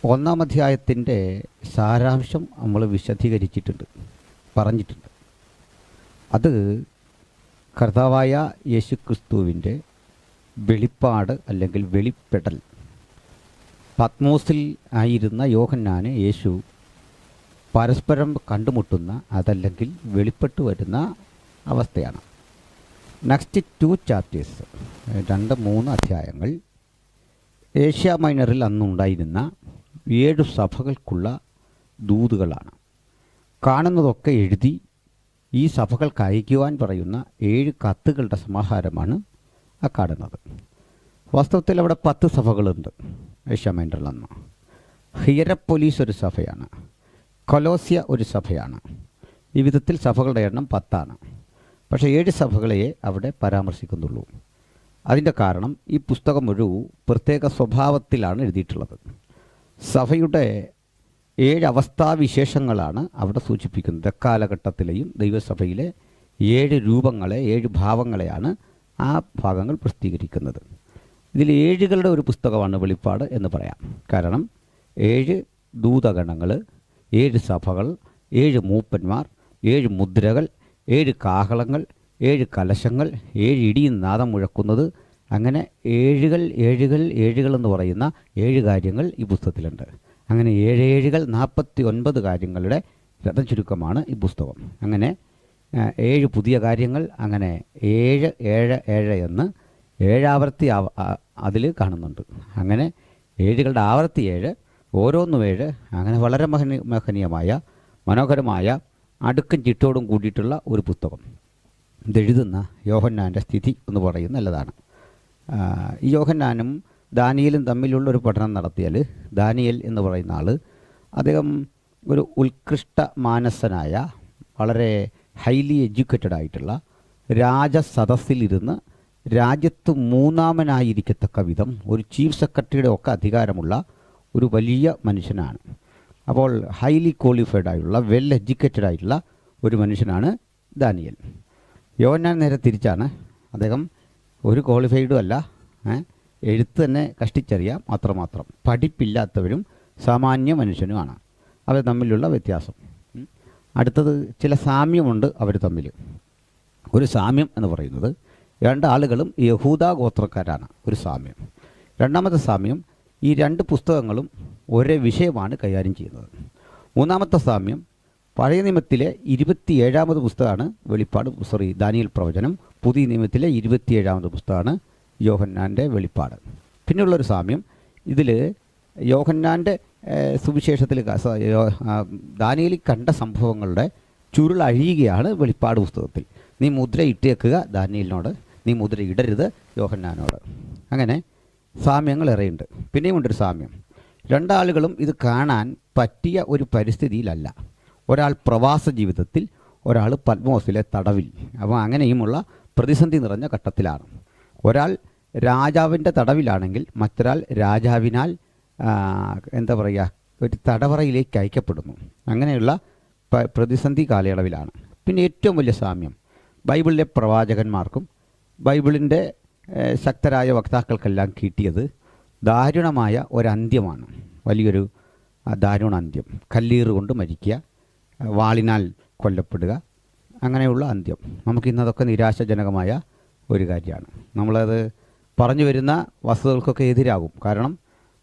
ഒന്നാം അധ്യായത്തിൻ്റെ സാരാംശം നമ്മൾ വിശദീകരിച്ചിട്ടുണ്ട്, പറഞ്ഞിട്ടുണ്ട്. അത് കർത്താവായ യേശുക്രിസ്തുവിൻ്റെ വെളിപ്പാട് അല്ലെങ്കിൽ വെളിപ്പെടൽ. പത്മോസിൽ ആയിരുന്ന യോഹന്നാനെ യേശു പരസ്പരം കണ്ടുമുട്ടുന്ന, അതല്ലെങ്കിൽ വെളിപ്പെട്ടു വരുന്ന അവസ്ഥയാണ്. നെക്സ്റ്റ് 2 ചാപ്റ്റേഴ്സ്, 2-3 അധ്യായങ്ങൾ ഏഷ്യ മൈനറിൽ അന്നുണ്ടായിരുന്ന 7 സഭകൾക്കുള്ള ദൂതുകളാണ്. കാണുന്നതൊക്കെ എഴുതി ഈ സഭകൾക്ക് അയക്കുവാൻ പറയുന്ന 7 കത്തുകളുടെ സമാഹാരമാണ് ആ കാണുന്നത്. വാസ്തവത്തിൽ അവിടെ 10 സഭകളുണ്ട് ഏഷ്യ മൈനറിൽ അന്ന്. ഹിയറപ്പൊലീസ് ഒരു സഭയാണ്, കൊലോസ്യ ഒരു സഭയാണ്. ഈ വിധത്തിൽ സഭകളുടെ എണ്ണം 10ആണ്. പക്ഷേ 7 സഭകളെ അവിടെ പരാമർശിക്കുന്നുള്ളൂ. അതിൻ്റെ കാരണം ഈ പുസ്തകം ഒരു പ്രത്യേക സ്വഭാവത്തിലാണ് എഴുതിയിട്ടുള്ളത്. സഭയുടെ 7 അവസ്ഥാവിശേഷങ്ങളാണ് അവിടെ സൂചിപ്പിക്കുന്നത്. എക്കാലഘട്ടത്തിലെയും ദൈവസഭയിലെ 7 രൂപങ്ങളെ, 7 ഭാവങ്ങളെയാണ് ആ ഭാഗങ്ങൾ പ്രസിദ്ധീകരിക്കുന്നത്. ഇതിൽ 7കളുടെ ഒരു പുസ്തകമാണ് വെളിപ്പാട് എന്ന് പറയാം. കാരണം 7 ദൂതഗണങ്ങൾ, 7 സഭകൾ, 7 മൂപ്പന്മാർ, 7 മുദ്രകൾ, 7 കാഹളങ്ങൾ, 7 കലശങ്ങൾ, 7 ഇടിയും നാദം മുഴക്കുന്നത്, അങ്ങനെ 7 എന്ന് പറയുന്ന 7 കാര്യങ്ങൾ ഈ പുസ്തകത്തിലുണ്ട്. അങ്ങനെ 7 49 കാര്യങ്ങളുടെ രഥം ചുരുക്കമാണ് ഈ പുസ്തകം. അങ്ങനെ 7 പുതിയ കാര്യങ്ങൾ, അങ്ങനെ 7 എന്ന് 7 ആവർത്തി അതിൽ കാണുന്നുണ്ട്. അങ്ങനെ 7കളുടെ ആവർത്തി 7, ഓരോന്നും 7. അങ്ങനെ വളരെ മഹനീയമായ, മനോഹരമായ, അടുക്കും ചിട്ടോടും കൂടിയിട്ടുള്ള ഒരു പുസ്തകം. ഇതെഴുതുന്ന യോഹന്നാൻ്റെ സ്ഥിതി എന്ന് പറയുന്നത് നല്ലതാണ്. ഈ യോഹന്നാനും ദാനിയേലും തമ്മിലുള്ള ഒരു പഠനം നടത്തിയാൽ, ദാനിയേൽ എന്ന് പറയുന്ന ആൾ, അദ്ദേഹം ഒരു ഉത്കൃഷ്ട മാനസനായ, വളരെ ഹൈലി എഡ്യൂക്കേറ്റഡ് ആയിട്ടുള്ള, രാജസദസ്സിലിരുന്ന് രാജ്യത്ത് 3ാമനായിരിക്കത്തക്ക വിധം ഒരു ചീഫ് സെക്രട്ടറിയുടെ ഒക്കെ അധികാരമുള്ള ഒരു വലിയ മനുഷ്യനാണ്. അപ്പോൾ ഹൈലി ക്വാളിഫൈഡ് ആയിട്ടുള്ള, വെൽ എഡ്യൂക്കേറ്റഡ് ആയിട്ടുള്ള ഒരു മനുഷ്യനാണ് ദാനിയേൽ. യോഹന്നാൻ നേരെ തിരിച്ചാണ്. അദ്ദേഹം ഒരു ക്വാളിഫൈഡും അല്ല, എഴുത്ത് തന്നെ കഷ്ടിച്ചറിയാം മാത്രം. പഠിപ്പില്ലാത്തവരും സാമാന്യ മനുഷ്യനുമാണ്. അവർ തമ്മിലുള്ള വ്യത്യാസം. അടുത്തത് ചില സാമ്യമുണ്ട് അവർ തമ്മിൽ. ഒരു സാമ്യം എന്ന് പറയുന്നത് 2 ആളുകളും യഹൂദ ഗോത്രക്കാരാണ്, ഒരു സാമ്യം. രണ്ടാമത്തെ സാമ്യം, ഈ 2 പുസ്തകങ്ങളും ഒരേ വിഷയമാണ് കൈകാര്യം ചെയ്യുന്നത്. മൂന്നാമത്തെ സാമ്യം, പഴയ നിയമത്തിലെ 27ാമത് പുസ്തകമാണ് ദാനിയേൽ പ്രവചനം. പുതിയ നിയമത്തിലെ 27ാമത് പുസ്തകമാണ് യോഹന്നാൻ്റെ വെളിപ്പാട്. പിന്നെയുള്ളൊരു സാമ്യം, ഇതിൽ യോഹന്നാൻ്റെ സുവിശേഷത്തിൽ ദാനിയേലിൽ കണ്ട സംഭവങ്ങളുടെ ചുരുളഴിയുകയാണ് വെളിപ്പാട് പുസ്തകത്തിൽ. നീ മുദ്ര ഇട്ടേക്കുക ദാനിയേലിനോട്, നീ മുദ്ര ഇടരുത് യോഹന്നാനോട്. അങ്ങനെ സാമ്യങ്ങൾ ഏറെയുണ്ട്. പിന്നെയും ഉണ്ടൊരു സാമ്യം, 2 ആളുകളും ഇത് കാണാൻ പറ്റിയ ഒരു പരിസ്ഥിതിയിലല്ല. ഒരാൾ പ്രവാസ ജീവിതത്തിൽ, ഒരാൾ പത്മോസിലെ തടവിൽ. അപ്പോൾ അങ്ങനെയുമുള്ള പ്രതിസന്ധി നിറഞ്ഞ ഘട്ടത്തിലാണ്. ഒരാൾ രാജാവിൻ്റെ തടവിലാണെങ്കിൽ മറ്റൊരാൾ രാജാവിനാൽ ഒരു തടവറയിലേക്ക് അയക്കപ്പെടുന്നു. അങ്ങനെയുള്ള പ്രതിസന്ധി കാലയളവിലാണ്. പിന്നെ ഏറ്റവും വലിയ സാമ്യം, ബൈബിളിലെ പ്രവാചകന്മാർക്കും ബൈബിളിൻ്റെ ശക്തരായ വക്താക്കൾക്കെല്ലാം കിട്ടിയത് ദാരുണമായ ഒരന്ത്യമാണ്. വലിയൊരു ദാരുണ അന്ത്യം. കല്ലീറ് കൊണ്ട് മരിക്കുക, വാളിനാൽ കൊല്ലപ്പെടുക, അങ്ങനെയുള്ള അന്ത്യം. നമുക്കിന്നതൊക്കെ നിരാശാജനകമായ ഒരു കാര്യമാണ്. നമ്മളത് പറഞ്ഞു വരുന്ന വസ്തുതകൾക്കൊക്കെ എതിരാകും. കാരണം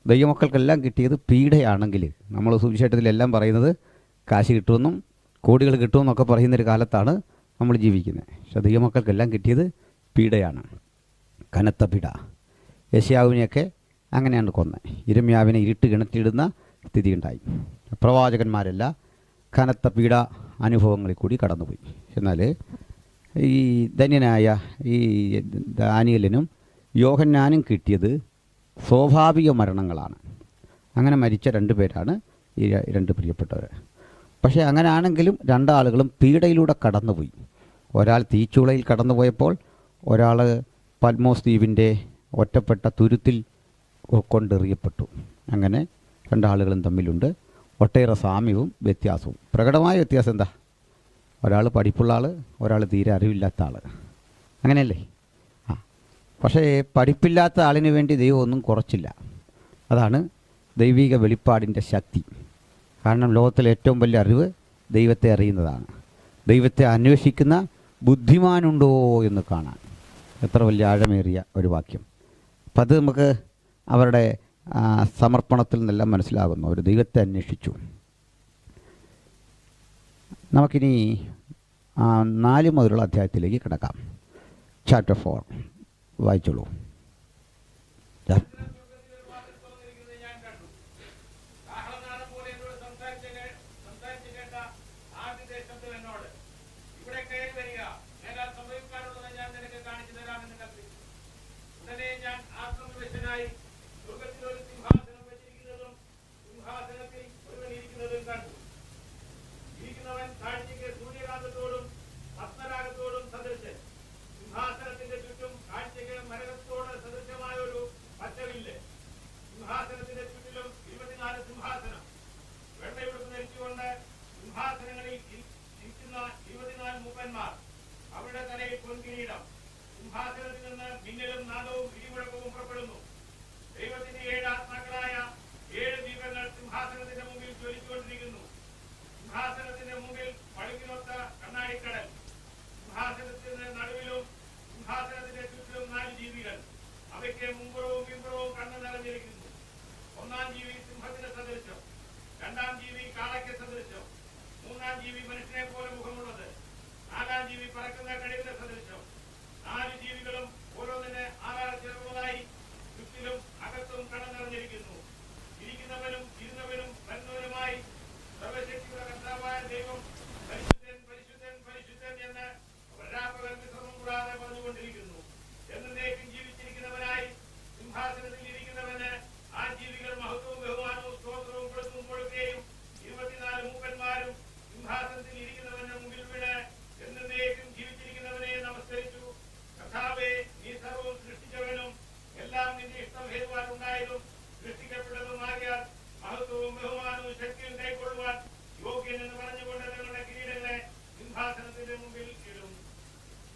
ദൈവമക്കൾക്കെല്ലാം കിട്ടിയത് പീഡയാണെങ്കിൽ, നമ്മൾ സുവിശേഷത്തിലെല്ലാം പറയുന്നത് കാശ് കിട്ടുമെന്നും കോടികൾ കിട്ടുമെന്നൊക്കെ പറയുന്നൊരു കാലത്താണ് നമ്മൾ ജീവിക്കുന്നത്. പക്ഷേ ദൈവമക്കൾക്കെല്ലാം കിട്ടിയത് പീഡയാണ്, കനത്ത പീഡ. യെശയ്യാവിനെയൊക്കെ അങ്ങനെയാണ് കൊന്നത്. യിരെമ്യാവിനെ ഇരുട്ട് കിണറ്റിലിടുന്ന സ്ഥിതി ഉണ്ടായി. പ്രവാചകന്മാരെല്ലാം കനത്ത പീഡ അനുഭവങ്ങളിൽ കൂടി കടന്നുപോയി. എന്നാൽ ഈ ധന്യനായ ഈ ദാനിയേലിനും യോഹന്നാനും കിട്ടിയത് സ്വാഭാവിക മരണങ്ങളാണ്. അങ്ങനെ മരിച്ച 2 പേരാണ് ഈ 2 പ്രിയപ്പെട്ടവർ. പക്ഷേ അങ്ങനെ ആണെങ്കിലും 2 ആളുകളും പീഡയിലൂടെ കടന്നുപോയി. ഒരാൾ തീച്ചൂളയിൽ കടന്നുപോയപ്പോൾ ഒരാൾ പത്മോസ് ദ്വീപിൻ്റെ ഒറ്റപ്പെട്ട തുരുത്തിൽ കൊണ്ടെറിയപ്പെട്ടു. അങ്ങനെ 2 ആളുകളും തമ്മിലുണ്ട് ഒട്ടേറെ സാമ്യവും വ്യത്യാസവും. പ്രകടമായ വ്യത്യാസം എന്താ? ഒരാൾ പഠിപ്പുള്ള ആൾ, ഒരാൾ തീരെ അറിവില്ലാത്ത ആൾ. അങ്ങനെയല്ലേ? പക്ഷേ പഠിപ്പില്ലാത്ത ആളിന് വേണ്ടി ദൈവം ഒന്നും കുറച്ചില്ല. അതാണ് ദൈവിക വെളിപ്പാടിൻ്റെ ശക്തി. കാരണം ലോകത്തിലെ ഏറ്റവും വലിയ അറിവ് ദൈവത്തെ അറിയുന്നതാണ്. ദൈവത്തെ അന്വേഷിക്കുന്ന ബുദ്ധിമാനുണ്ടോ എന്ന് കാണാൻ. എത്ര വലിയ ആഴമേറിയ ഒരു വാക്യം. അപ്പം അത് നമുക്ക് അവരുടെ സമർപ്പണത്തിൽ നിന്നെല്ലാം മനസ്സിലാകുന്നു. അവർ ദൈവത്തെ അന്വേഷിച്ചു. നമുക്കിനി 4 മുതലുള്ള അധ്യായത്തിലേക്ക് കിടക്കാം. ചാപ്റ്റർ 4 വായിച്ചോളൂ.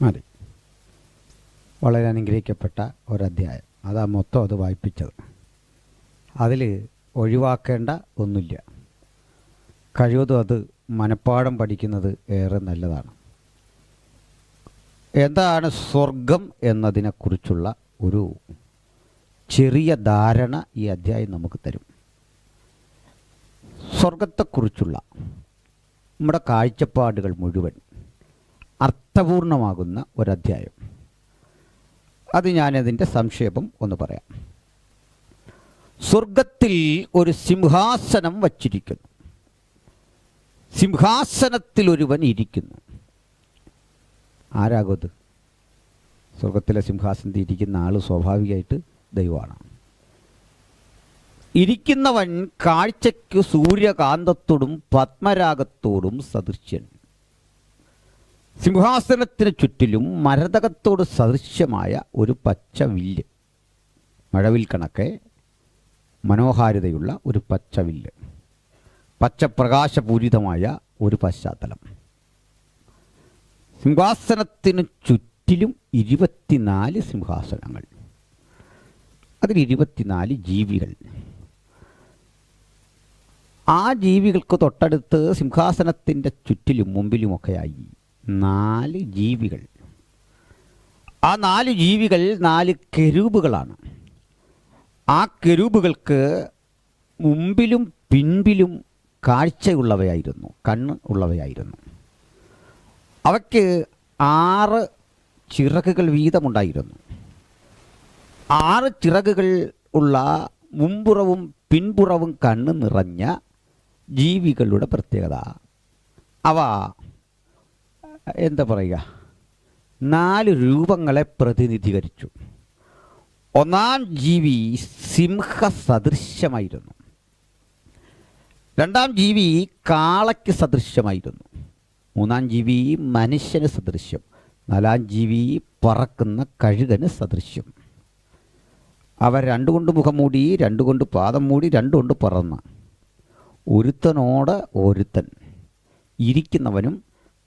മതി. വളരെ അനുഗ്രഹിക്കപ്പെട്ട ഒരധ്യായം. അതാ മൊത്തം അത് വായിപ്പിച്ചത്. അതിൽ ഒഴിവാക്കേണ്ട ഒന്നുമില്ല. കഴിവതും അത് മനഃപ്പാഠം പഠിക്കുന്നത് ഏറെ നല്ലതാണ്. എന്താണ് സ്വർഗം എന്നതിനെക്കുറിച്ചുള്ള ഒരു ചെറിയ ധാരണ ഈ അധ്യായം നമുക്ക് തരും. സ്വർഗത്തെക്കുറിച്ചുള്ള നമ്മുടെ കാഴ്ചപ്പാടുകൾ മുഴുവൻ അർത്ഥപൂർണമാകുന്ന ഒരധ്യായം. അത് ഞാനതിൻ്റെ സംക്ഷേപം ഒന്ന് പറയാം. സ്വർഗത്തിൽ ഒരു സിംഹാസനം വച്ചിരിക്കുന്നു. സിംഹാസനത്തിൽ ഒരുവൻ ഇരിക്കുന്നു. ആരാകും? സ്വർഗത്തിലെ സിംഹാസനത്തിൽ ഇരിക്കുന്ന ആൾ സ്വാഭാവികമായിട്ട് ദൈവമാണ്. ഇരിക്കുന്നവൻ കാഴ്ചയ്ക്ക് സൂര്യകാന്തത്തോടും പത്മരാഗത്തോടും സദൃശ്യൻ. സിംഹാസനത്തിന് ചുറ്റിലും മരതകത്തോട് സദൃശ്യമായ ഒരു പച്ച വില്ല്, മഴവിൽ കണക്കെ മനോഹാരിതയുള്ള ഒരു പച്ച വില്ല്, പച്ചപ്രകാശപൂരിതമായ ഒരു പശ്ചാത്തലം. സിംഹാസനത്തിന് ചുറ്റിലും 24 സിംഹാസനങ്ങൾ, അതിൽ 24 ജീവികൾ. ആ ജീവികൾക്ക് തൊട്ടടുത്ത് സിംഹാസനത്തിൻ്റെ ചുറ്റിലും മുമ്പിലുമൊക്കെയായി 4 ജീവികൾ. ആ 4 ജീവികൾ 4 കെരൂബുകളാണ്. ആ കെരൂബുകൾക്ക് മുമ്പിലും പിൻപിലും കാഴ്ചയുള്ളവയായിരുന്നു, കണ്ണ് ഉള്ളവയായിരുന്നു. അവയ്ക്ക് 6 ചിറകുകൾ വീതമുണ്ടായിരുന്നു. 6 ചിറകുകൾ ഉള്ള മുമ്പുറവും പിൻപുറവും കണ്ണ് നിറഞ്ഞ ജീവികളുടെ പ്രത്യേകത, അവ എന്താ പറയുക, 4 രൂപങ്ങളെ പ്രതിനിധീകരിച്ചു. ഒന്നാം ജീവി സിംഹസദൃശ്യമായിരുന്നു. രണ്ടാം ജീവി കാളയ്ക്ക് സദൃശ്യമായിരുന്നു. മൂന്നാം ജീവി മനുഷ്യന് സദൃശ്യം. നാലാം ജീവി പറക്കുന്ന കഴുകന് സദൃശ്യം. അവ 2 കൊണ്ട് മുഖം മൂടി, 2 കൊണ്ട് പാദം മൂടി, 2 കൊണ്ട് പറന്ന് ഒരുത്തനോട് ഒരുത്തൻ, ഇരിക്കുന്നവനും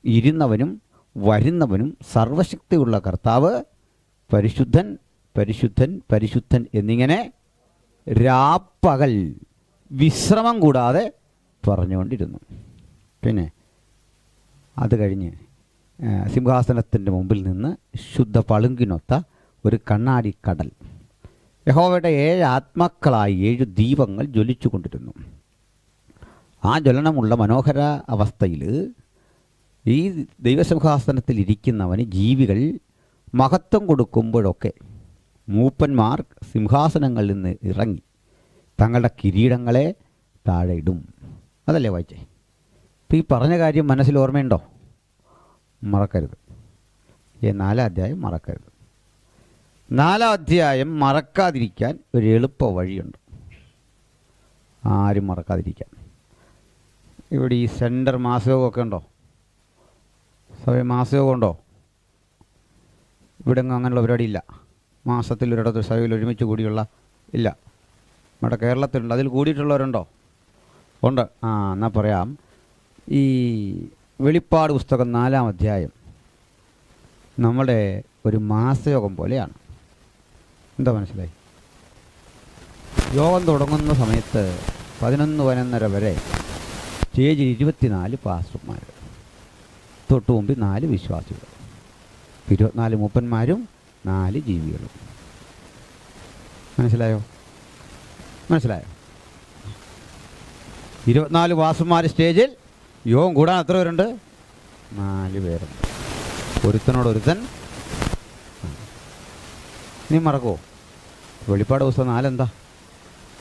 ഇരുന്നവനും വരുന്നവനും സർവശക്തിയുള്ള കർത്താവ് പരിശുദ്ധൻ പരിശുദ്ധൻ പരിശുദ്ധൻ എന്നിങ്ങനെ രാപ്പകൽ വിശ്രമം കൂടാതെ പറഞ്ഞുകൊണ്ടിരുന്നു. പിന്നെ അത് കഴിഞ്ഞ് സിംഹാസനത്തിൻ്റെ മുമ്പിൽ നിന്ന് ശുദ്ധ പളുങ്കിനൊത്ത ഒരു കണ്ണാടി കടൽ, യഹോവയുടെ 7 ആത്മാക്കളായി 7 ദീപങ്ങൾ ജ്വലിച്ചു കൊണ്ടിരുന്നു. ആ ജ്വലനമുള്ള മനോഹര അവസ്ഥയിൽ ഈ ദൈവസിംഹാസനത്തിൽ ഇരിക്കുന്നവന് ജീവികൾ മഹത്വം കൊടുക്കുമ്പോഴൊക്കെ മൂപ്പന്മാർ സിംഹാസനങ്ങളിൽ നിന്ന് ഇറങ്ങി തങ്ങളുടെ കിരീടങ്ങളെ താഴെ ഇടും. അതല്ലേ വായിച്ചേ? ഇപ്പോൾ ഈ പറഞ്ഞ കാര്യം മനസ്സിൽ ഓർമ്മയുണ്ടോ? മറക്കരുത്. 4-ാം അധ്യായം മറക്കരുത്. 4-ാം അധ്യായം മറക്കാതിരിക്കാൻ ഒരു എളുപ്പ വഴിയുണ്ട്. ആരും മറക്കാതിരിക്കാൻ. ഇവിടെ ഈ സെൻറ്റർ മാസയോഗമൊക്കെ ഉണ്ടോ? സഭയിൽ മാസയോഗം ഉണ്ടോ? ഇവിടെ അങ്ങനെയുള്ള പരിപാടി ഇല്ല. മാസത്തിൽ ഒരിടത്ത് സഭയിൽ ഒരുമിച്ച് കൂടിയുള്ള ഇല്ല. നമ്മുടെ കേരളത്തിലുണ്ട്. അതിൽ കൂടിയിട്ടുള്ളവരുണ്ടോ? ഉണ്ട്. എന്നാൽ പറയാം. ഈ വെളിപ്പാട് പുസ്തകം 4-ാം അധ്യായം നമ്മുടെ ഒരു മാസയോഗം പോലെയാണ്. എന്താ മനസ്സിലായി? യോഗം തുടങ്ങുന്ന സമയത്ത് 11-11:30 വരെ സ്റ്റേജിൽ 24 പാസ്റ്റർമാർ, തൊട്ടു മുമ്പിൽ 4 വിശ്വാസികൾ, 24 മൂപ്പന്മാരും 4 ജീവികളും. മനസ്സിലായോ? 24 പാസ്റ്റർമാർ സ്റ്റേജിൽ, യോഗം കൂടാൻ എത്ര പേരുണ്ട്? 4 പേരുണ്ട്. ഒരുത്തനോടൊരുത്തൻ. നീ മറക്കുമോ? വെളിപ്പാട് പുസ്തകം 4 എന്താ?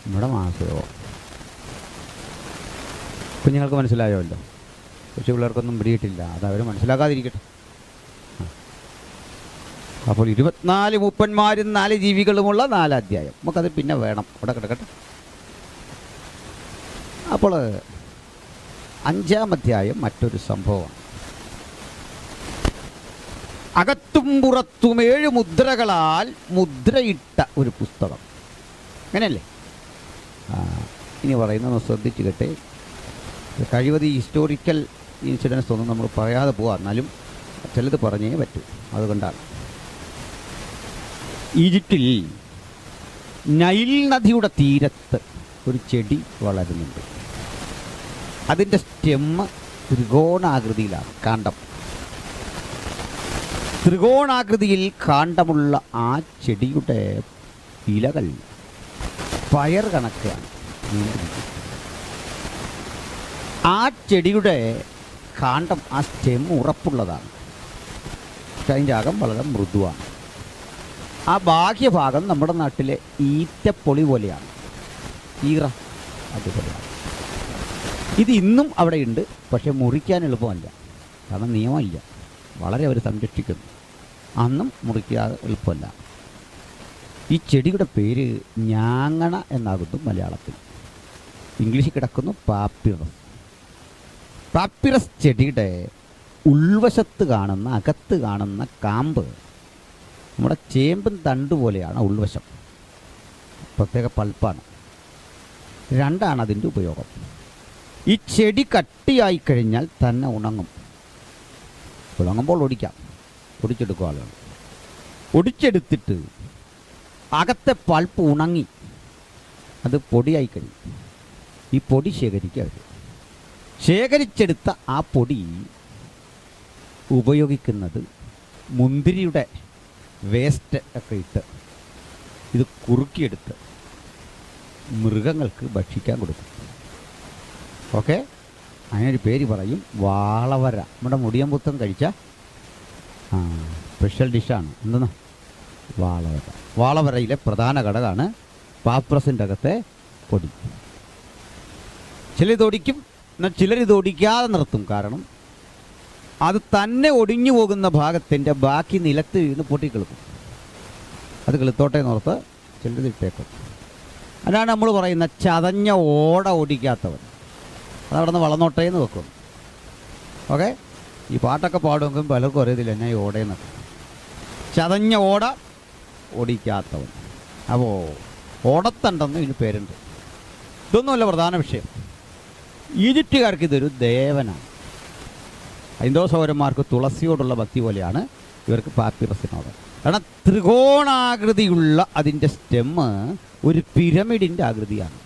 നമ്മുടെ മാസയോഗം. കുഞ്ഞുങ്ങൾക്ക് മനസ്സിലായോല്ലോ. പക്ഷേ പിള്ളേർക്കൊന്നും പിടിയിട്ടില്ല. അതവർ മനസ്സിലാക്കാതിരിക്കട്ടെ. അപ്പോൾ 24 മൂപ്പന്മാരും 4 ജീവികളുമുള്ള 4 അധ്യായം. നമുക്കത് പിന്നെ വേണം, അവിടെ കിടക്കട്ടെ. അപ്പോൾ 5-ാം അധ്യായം മറ്റൊരു സംഭവമാണ്. അകത്തും പുറത്തും 7 മുദ്രകളാൽ മുദ്രയിട്ട ഒരു പുസ്തകം. അങ്ങനെയല്ലേ? ഇനി പറയുന്നത് ശ്രദ്ധിച്ച് കേട്ടെ. കഴിവത് ഹിസ്റ്റോറിക്കൽ ഇൻസിഡൻസ് ഒന്നും നമ്മൾ പറയാതെ പോകാം, എന്നാലും ചിലത് പറഞ്ഞേ പറ്റൂ. അതുകൊണ്ടാണ് ഈജിപ്തിൽ നൈൽ നദിയുടെ തീരത്ത് ഒരു ചെടി വളരുന്നുണ്ട്. അതിൻ്റെ സ്റ്റെമ്മ് ത്രികോണാകൃതിയിലാണ്. കാണ്ഡം ത്രികോണാകൃതിയിൽ കാണ്ഡമുള്ള ആ ചെടിയുടെ ഇലകൾ പയർ കണക്കാണ്. ആ ചെടിയുടെ കാണ്ഡം, ആ സ്റ്റെം ഉറപ്പുള്ളതാണ്. അതിൻ്റെ അകം വളരെ മൃദുവാണ്. ആ ബാഹ്യഭാഗം നമ്മുടെ നാട്ടിലെ ഈറ്റപ്പൊളി പോലെയാണ്. ഈറ അതുപോലെയാണ്. ഇത് ഇന്നും അവിടെയുണ്ട്. പക്ഷെ മുറിക്കാൻ എളുപ്പമല്ല, കാരണം നിയമമില്ല. വളരെ അവർ സംരക്ഷിക്കുന്നു. അന്നും മുറിക്കാതെ എളുപ്പമല്ല. ഈ ചെടിയുടെ പേര് ഞാങ്ങണ എന്നാകുന്നു മലയാളത്തിൽ. ഇംഗ്ലീഷിൽ കിടക്കുന്നു പാപ്പിറസ്. പാപ്പിറസ് ചെടിയുടെ ഉൾവശത്ത് കാണുന്ന, അകത്ത് കാണുന്ന കാമ്പ് നമ്മുടെ ചേമ്പും തണ്ട് പോലെയാണ് ഉൾവശം. പ്രത്യേക പൾപ്പാണ്. 2ആണ് അതിൻ്റെ ഉപയോഗം. ഈ ചെടി കട്ടിയായി കഴിഞ്ഞാൽ തന്നെ ഉണങ്ങും. ഉണങ്ങുമ്പോൾ ഒടിക്കാം, ഒടിച്ചെടുക്കും ആളുകൾ. ഒടിച്ചെടുത്തിട്ട് അകത്തെ പൾപ്പ് ഉണങ്ങി അത് പൊടിയായി കഴിയും. ഈ പൊടി ശേഖരിക്കുക. ശേഖരിച്ചെടുത്ത ആ പൊടി ഉപയോഗിക്കുന്നത് മുന്തിരിയുടെ വേസ്റ്റ് ഒക്കെ ഇട്ട് ഇത് കുറുക്കിയെടുത്ത് മൃഗങ്ങൾക്ക് ഭക്ഷിക്കാൻ കൊടുക്കും. ഓക്കെ, അതിനൊരു പേര് പറയും വാളവര. നമ്മുടെ മുടിയമ്പുത്തം കഴിച്ച സ്പെഷ്യൽ ഡിഷാണ്. എന്തെന്ന്? വാളവര. വാളവരയിലെ പ്രധാന ഘടകമാണ് പാപ്രസിൻ്റെ അകത്തെ പൊടി. ചിലരിതൊടിക്കും, എന്നാൽ ചിലരിതൊടിക്കാതെ നിർത്തും. കാരണം അത് തന്നെ ഒടിഞ്ഞു പോകുന്ന ഭാഗത്തിൻ്റെ ബാക്കി നിലത്ത് വീണ് പൊട്ടിക്കിളുക്കും. അത് കിളുത്തോട്ടെ നോർത്ത് ചിലരിട്ടേക്കും. അതാണ് നമ്മൾ പറയുന്ന ചതഞ്ഞ ഓട ഒടിക്കാത്തവൻ. അതവിടെ നിന്ന് വളർന്നോട്ടേ എന്ന് വെക്കും. ഓക്കെ, ഈ പാട്ടൊക്കെ പാടുമെങ്കിലും പലർക്കും അറിയത്തില്ല എന്നാ ഈ ഓടയെന്നൊക്കെ. ചതഞ്ഞ ഓട ഓടിക്കാത്തവൻ. അപ്പോൾ ഓടത്തണ്ടെന്ന് ഇതിന് പേരുണ്ട്. ഇതൊന്നുമല്ല പ്രധാന വിഷയം. ഈജിപ്തുകാർക്ക് ഇതൊരു ദേവനാണ്. ഹൈന്ദവ സഹോദരന്മാർക്ക് തുളസിയോടുള്ള ഭക്തി പോലെയാണ് ഇവർക്ക് പാപ്പിറസിനോട്. കാരണം ത്രികോണാകൃതിയുള്ള അതിൻ്റെ സ്റ്റെമ്മ് ഒരു പിരമിഡിൻ്റെ ആകൃതിയാണ്.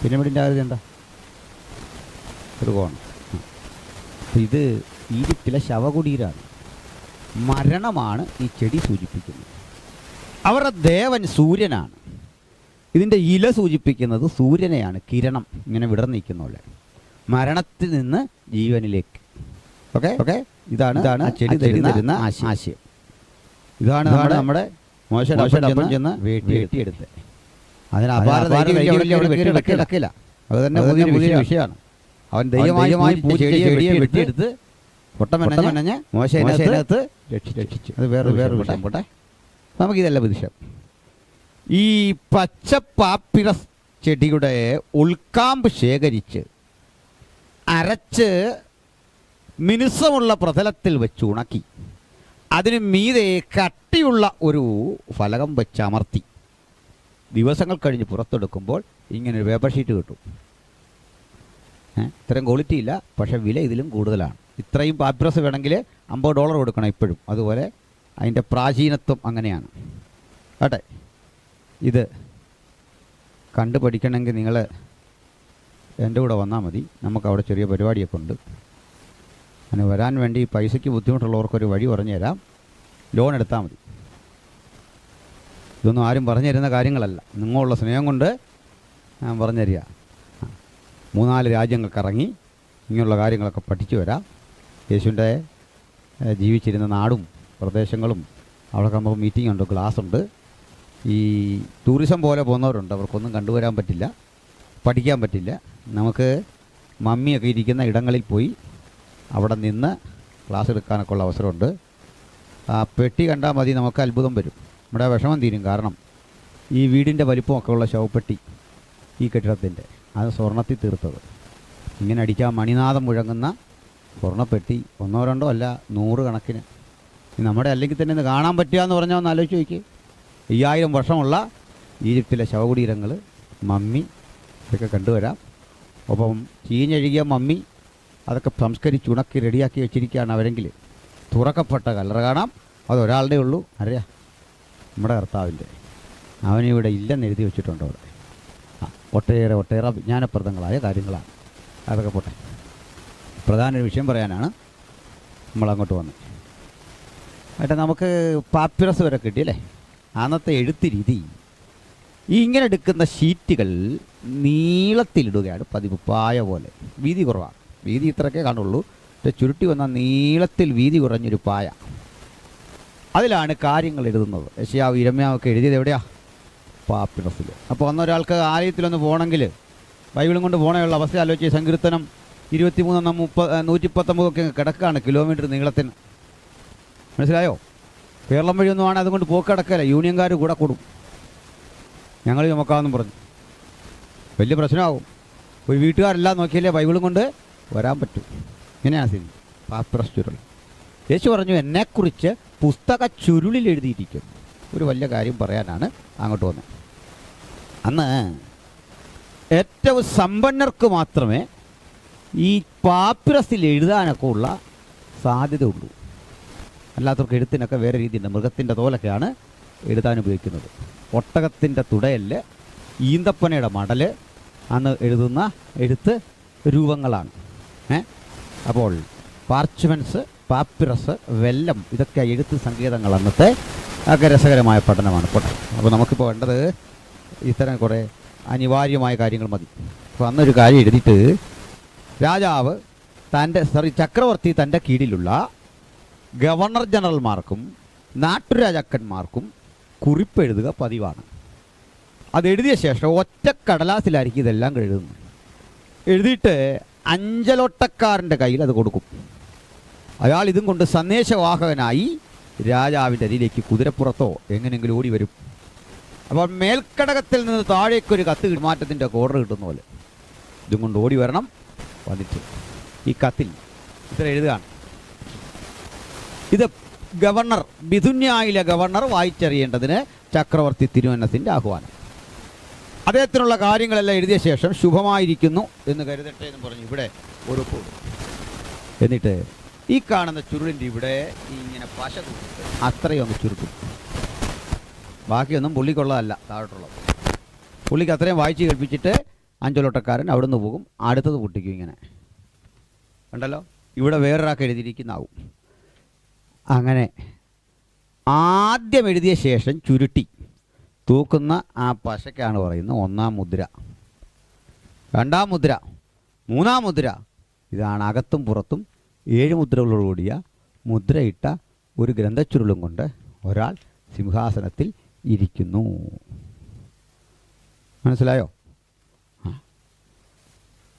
പിരമിഡിൻ്റെ ആകൃതി എന്താ? ത്രികോണം. ഇത് ഈജിപ്തിലെ ശവകുടീരാണ്. മരണമാണ് ഈ ചെടി സൂചിപ്പിക്കുന്നത്. അവരുടെ ദേവൻ സൂര്യനാണ്. ഇതിൻ്റെ ഇല സൂചിപ്പിക്കുന്നത് സൂര്യനെയാണ്, കിരണം ഇങ്ങനെ വിടർന്നിരിക്കുന്ന പോലെ, മരണത്തിൽ നിന്ന് ജീവനിലേക്ക്. ഓക്കെ ഓക്കെ ഇതാണ് ആ ചെടി തരുന്ന ആശയം. ഇതാണ് നമ്മുടെ മോശം ചെന്ന് വെട്ടിയെടുത്ത് അതിന് അപാരതയില്ല. അത് തന്നെ പുതിയ വിഷയമാണ്. അവൻ ദൈവമായി ചെടിയെ വെട്ടിയെടുത്ത് പൊട്ടമെന്നഞ്ഞ് മോശത്തിനകത്ത് രക്ഷിച്ചു. അത് വേറെ വിഷയം പോട്ടെ. നമുക്കിതല്ല വിഷയം. ഈ പച്ച പാപ്പിറസ് ചെടിയുടെ ഉൾക്കാമ്പ് ശേഖരിച്ച് അരച്ച് മിനുസമുള്ള പ്രതലത്തിൽ വെച്ച് ഉണക്കി അതിന് മീതെ കട്ടിയുള്ള ഒരു ഫലകം വെച്ച് അമർത്തി ദിവസങ്ങൾ കഴിഞ്ഞ് പുറത്തെടുക്കുമ്പോൾ ഇങ്ങനൊരു പേപ്പർ ഷീറ്റ് കിട്ടും. ഇത്രയും ക്വാളിറ്റി ഇല്ല, പക്ഷേ വില ഇതിലും കൂടുതലാണ്. ഇത്രയും പാപ്പിറസ് വേണമെങ്കിൽ $50 കൊടുക്കണം ഇപ്പോഴും. അതുപോലെ അതിൻ്റെ പ്രാചീനത്വം അങ്ങനെയാണ് കേട്ടെ. ഇത് കണ്ടു പഠിക്കണമെങ്കിൽ നിങ്ങൾ എൻ്റെ കൂടെ വന്നാൽ മതി. നമുക്കവിടെ ചെറിയ പരിപാടിയൊക്കെ ഉണ്ട്. അങ്ങനെ വരാൻ വേണ്ടി പൈസയ്ക്ക് ബുദ്ധിമുട്ടുള്ളവർക്കൊരു വഴി പറഞ്ഞു തരാം. ലോൺ എടുത്താൽ മതി. ഇതൊന്നും ആരും പറഞ്ഞു തരുന്ന കാര്യങ്ങളല്ല. നിങ്ങളുള്ള സ്നേഹം കൊണ്ട് ഞാൻ പറഞ്ഞു തരിക. 3-4 രാജ്യങ്ങൾ കറങ്ങി ഇങ്ങനെയുള്ള കാര്യങ്ങളൊക്കെ പഠിച്ചു വരാം. യേശുവിൻ്റെ ജീവിച്ചിരുന്ന നാടും പ്രദേശങ്ങളും അവിടെ നമുക്ക് മീറ്റിംഗ് ഉണ്ട്, ക്ലാസ് ഉണ്ട്. ഈ ടൂറിസം പോലെ പോകുന്നവരുണ്ട്, അവർക്കൊന്നും കണ്ടുവരാൻ പറ്റില്ല, പഠിക്കാൻ പറ്റില്ല. നമുക്ക് മമ്മിയൊക്കെ ഇരിക്കുന്ന ഇടങ്ങളിൽ പോയി അവിടെ നിന്ന് ക്ലാസ് എടുക്കാനൊക്കെ ഉള്ള അവസരമുണ്ട്. ആ പെട്ടി കണ്ടാൽ മതി, നമുക്ക് അത്ഭുതം വരും. നമ്മുടെ വിഷമം തീരും. കാരണം ഈ വീടിൻ്റെ വലിപ്പമൊക്കെ ഉള്ള ശവപ്പെട്ടി ഈ കെട്ടിടത്തിൻ്റെ, അത് സ്വർണ്ണത്തിൽ തീർത്തത്. ഇങ്ങനെ അടിച്ചാൽ മണിനാഥം മുഴങ്ങുന്ന സ്വർണ്ണപ്പെട്ടി 1-2 അല്ല 100 കണക്കിന്. നമ്മുടെ അല്ലെങ്കിൽ തന്നെ ഇന്ന് കാണാൻ പറ്റുക എന്ന് പറഞ്ഞാൽ ഒന്ന് ആലോചിച്ച് നോക്കി. 5000 വർഷമുള്ള ഈജിപ്തിലെ ശവകുടീരങ്ങൾ, മമ്മി ഇതൊക്കെ കണ്ടുവരാം. ഒപ്പം ചീഞ്ഞഴുകിയ മമ്മി അതൊക്കെ സംസ്കരിച്ച് ഉണക്കി റെഡിയാക്കി വെച്ചിരിക്കുകയാണ്. അവരെങ്കിൽ തുറക്കപ്പെട്ട കല്ലറ കാണാം. അതൊരാളുടെ ഉള്ളൂ, അറിയാം, നമ്മുടെ കർത്താവിൻ്റെ. അവനിവിടെ ഇല്ലെന്ന് എഴുതി വെച്ചിട്ടുണ്ട് അവിടെ. ഒട്ടേറെ വിജ്ഞാനപ്രദങ്ങളായ കാര്യങ്ങളാണ്. അതൊക്കെ പോട്ടെ. പ്രധാന ഒരു വിഷയം പറയാനാണ് നമ്മളങ്ങോട്ട് വന്നത്. എന്നിട്ട് നമുക്ക് പാപ്പിറസ് വരെ കിട്ടിയല്ലേ. അന്നത്തെ എഴുത്ത് രീതി ഈ ഇങ്ങനെ എടുക്കുന്ന ഷീറ്റുകൾ നീളത്തിലിടുകയാണ് പതിവ്. പായ പോലെ വീതി കുറവാണ്. വീതി ഇത്രയൊക്കെ കാണുള്ളൂ. ചുരുട്ടി വന്ന നീളത്തിൽ വീതി കുറഞ്ഞൊരു പായ, അതിലാണ് കാര്യങ്ങൾ എഴുതുന്നത്. യെശയ്യാവ് ഇരമ്യാവൊക്കെ എഴുതിയത് എവിടെയാ? പാപ്പിറസിൽ. അപ്പോൾ അന്നൊരാൾക്ക് ആലയത്തിലൊന്ന് പോകണമെങ്കിൽ ബൈബിളും കൊണ്ട് പോകണമുള്ള അവസ്ഥ ആലോചിച്ച് സങ്കീർത്തനം 23-119 ഒക്കെ കിടക്കാണ് കിലോമീറ്റർ നീളത്തിന്. മനസ്സിലായോ? കേരളം വഴിയൊന്നും ആണ് അതുകൊണ്ട് പോക്ക് കിടക്കല്ല. യൂണിയൻകാർ കൂടെ കൂടും. ഞങ്ങൾ ചുമക്കാമെന്നും പറഞ്ഞു. വലിയ പ്രശ്നമാകും. ഒരു വീട്ടുകാരെല്ലാം നോക്കിയാലേ ബൈബിളും കൊണ്ട് വരാൻ പറ്റും. ഇങ്ങനെയാണ് സ്ഥിതി. പാപ്പിറസ് ചുരുൾ. യേശു പറഞ്ഞു, എന്നെക്കുറിച്ച് പുസ്തക ചുരുളിൽ എഴുതിയിരിക്കുന്നു. ഒരു വലിയ കാര്യം പറയാനാണ് അങ്ങോട്ട് വന്നത്. അന്ന് ഏറ്റവും സമ്പന്നർക്ക് മാത്രമേ ഈ പാപ്പിറസിൽ എഴുതാനൊക്കെ ഉള്ള സാധ്യത ഉള്ളൂ. അല്ലാത്തവർക്ക് എഴുത്തിനൊക്കെ വേറെ രീതിയുണ്ട്. മൃഗത്തിൻ്റെ തോലൊക്കെയാണ് എഴുതാൻ ഉപയോഗിക്കുന്നത്. ഒട്ടകത്തിൻ്റെ തുടയല്, ഈന്തപ്പനയുടെ മടൽ അന്ന് എഴുതുന്ന എഴുത്ത് രൂപങ്ങളാണ്. അപ്പോൾ പാർച്ച്മെൻറ്റ്സ്, പാപ്പിറസ്, വെല്ലം, ഇതൊക്കെ എഴുത്ത് സങ്കേതങ്ങൾ അന്നത്തെ ഒക്കെ രസകരമായ പഠനമാണ്. പോട്ടെ. അപ്പോൾ നമുക്കിപ്പോൾ വേണ്ടത് ഇത്തരം കുറേ അനിവാര്യമായ കാര്യങ്ങൾ മതി. അപ്പോൾ അന്നൊരു കാര്യം എഴുതിയിട്ട് രാജാവ് ചക്രവർത്തി തൻ്റെ കീഴിലുള്ള ഗവർണർ ജനറൽമാർക്കും നാട്ടുരാജാക്കന്മാർക്കും കുറിപ്പെഴുതുക പതിവാണ്. അതെഴുതിയ ശേഷം ഒറ്റ കടലാസിലായിരിക്കും ഇതെല്ലാം എഴുതുന്നത്. എഴുതിയിട്ട് അഞ്ചലോട്ടക്കാരൻ്റെ കയ്യിൽ അത് കൊടുക്കും. അയാൾ ഇതും കൊണ്ട് സന്ദേശവാഹകനായി രാജാവിൻ്റെ അരിയിലേക്ക് കുതിരപ്പുറത്തോ എങ്ങനെയെങ്കിലും ഓടി വരും. അപ്പോൾ മേൽക്കടകത്തിൽ നിന്ന് താഴേക്കൊരു കത്ത് മാറ്റത്തിൻ്റെ ഓർഡർ കിട്ടുന്ന പോലെ ഇതും കൊണ്ട് ഓടി വരണം. വന്നിട്ട് ഈ കത്തിൽ ഇത്ര എഴുതുകയാണ്. ഇത് ഗവർണർ, ബിഥുന്യായിലെ ഗവർണർ വായിച്ചറിയേണ്ടതിന് ചക്രവർത്തി തിരുമനസിൻ്റെ ആഹ്വാനം. അദ്ദേഹത്തിനുള്ള കാര്യങ്ങളെല്ലാം എഴുതിയ ശേഷം ശുഭമായിരിക്കുന്നു എന്ന് കരുതട്ടെ എന്ന് പറഞ്ഞു ഇവിടെ ഒരു ഒപ്പ്. എന്നിട്ട് ഈ കാണുന്ന ചുരുളിൻ്റെ ഇവിടെ ഇങ്ങനെ പശ കൊടുത്തിട്ട് അത്രയും അങ്ങ് ചുരുക്കും. ബാക്കിയൊന്നും പുള്ളിക്കുള്ളതല്ല, താഴോട്ടുള്ളത്. പുള്ളിക്ക് അത്രയും വായിച്ച് കേൾപ്പിച്ചിട്ട് അഞ്ചലോട്ടക്കാരൻ അവിടുന്ന് പോകും, അടുത്തത് പൊട്ടിക്കും. ഇങ്ങനെ കണ്ടല്ലോ, ഇവിടെ വേറൊരാൾക്ക് എഴുതിയിരിക്കുന്നാവും. അങ്ങനെ ആദ്യം എഴുതിയ ശേഷം ചുരുട്ടി തൂക്കുന്ന ആ പശയ്ക്കാണ് പറയുന്നത് ഒന്നാം മുദ്ര, രണ്ടാം മുദ്ര, മൂന്നാം മുദ്ര. ഇതാണ് അകത്തും പുറത്തും 7 മുദ്രകളോടുകൂടിയ മുദ്രയിട്ട ഒരു ഗ്രന്ഥച്ചുരുളും കൊണ്ട് ഒരാൾ സിംഹാസനത്തിൽ ഇരിക്കുന്നു. മനസ്സിലായോ?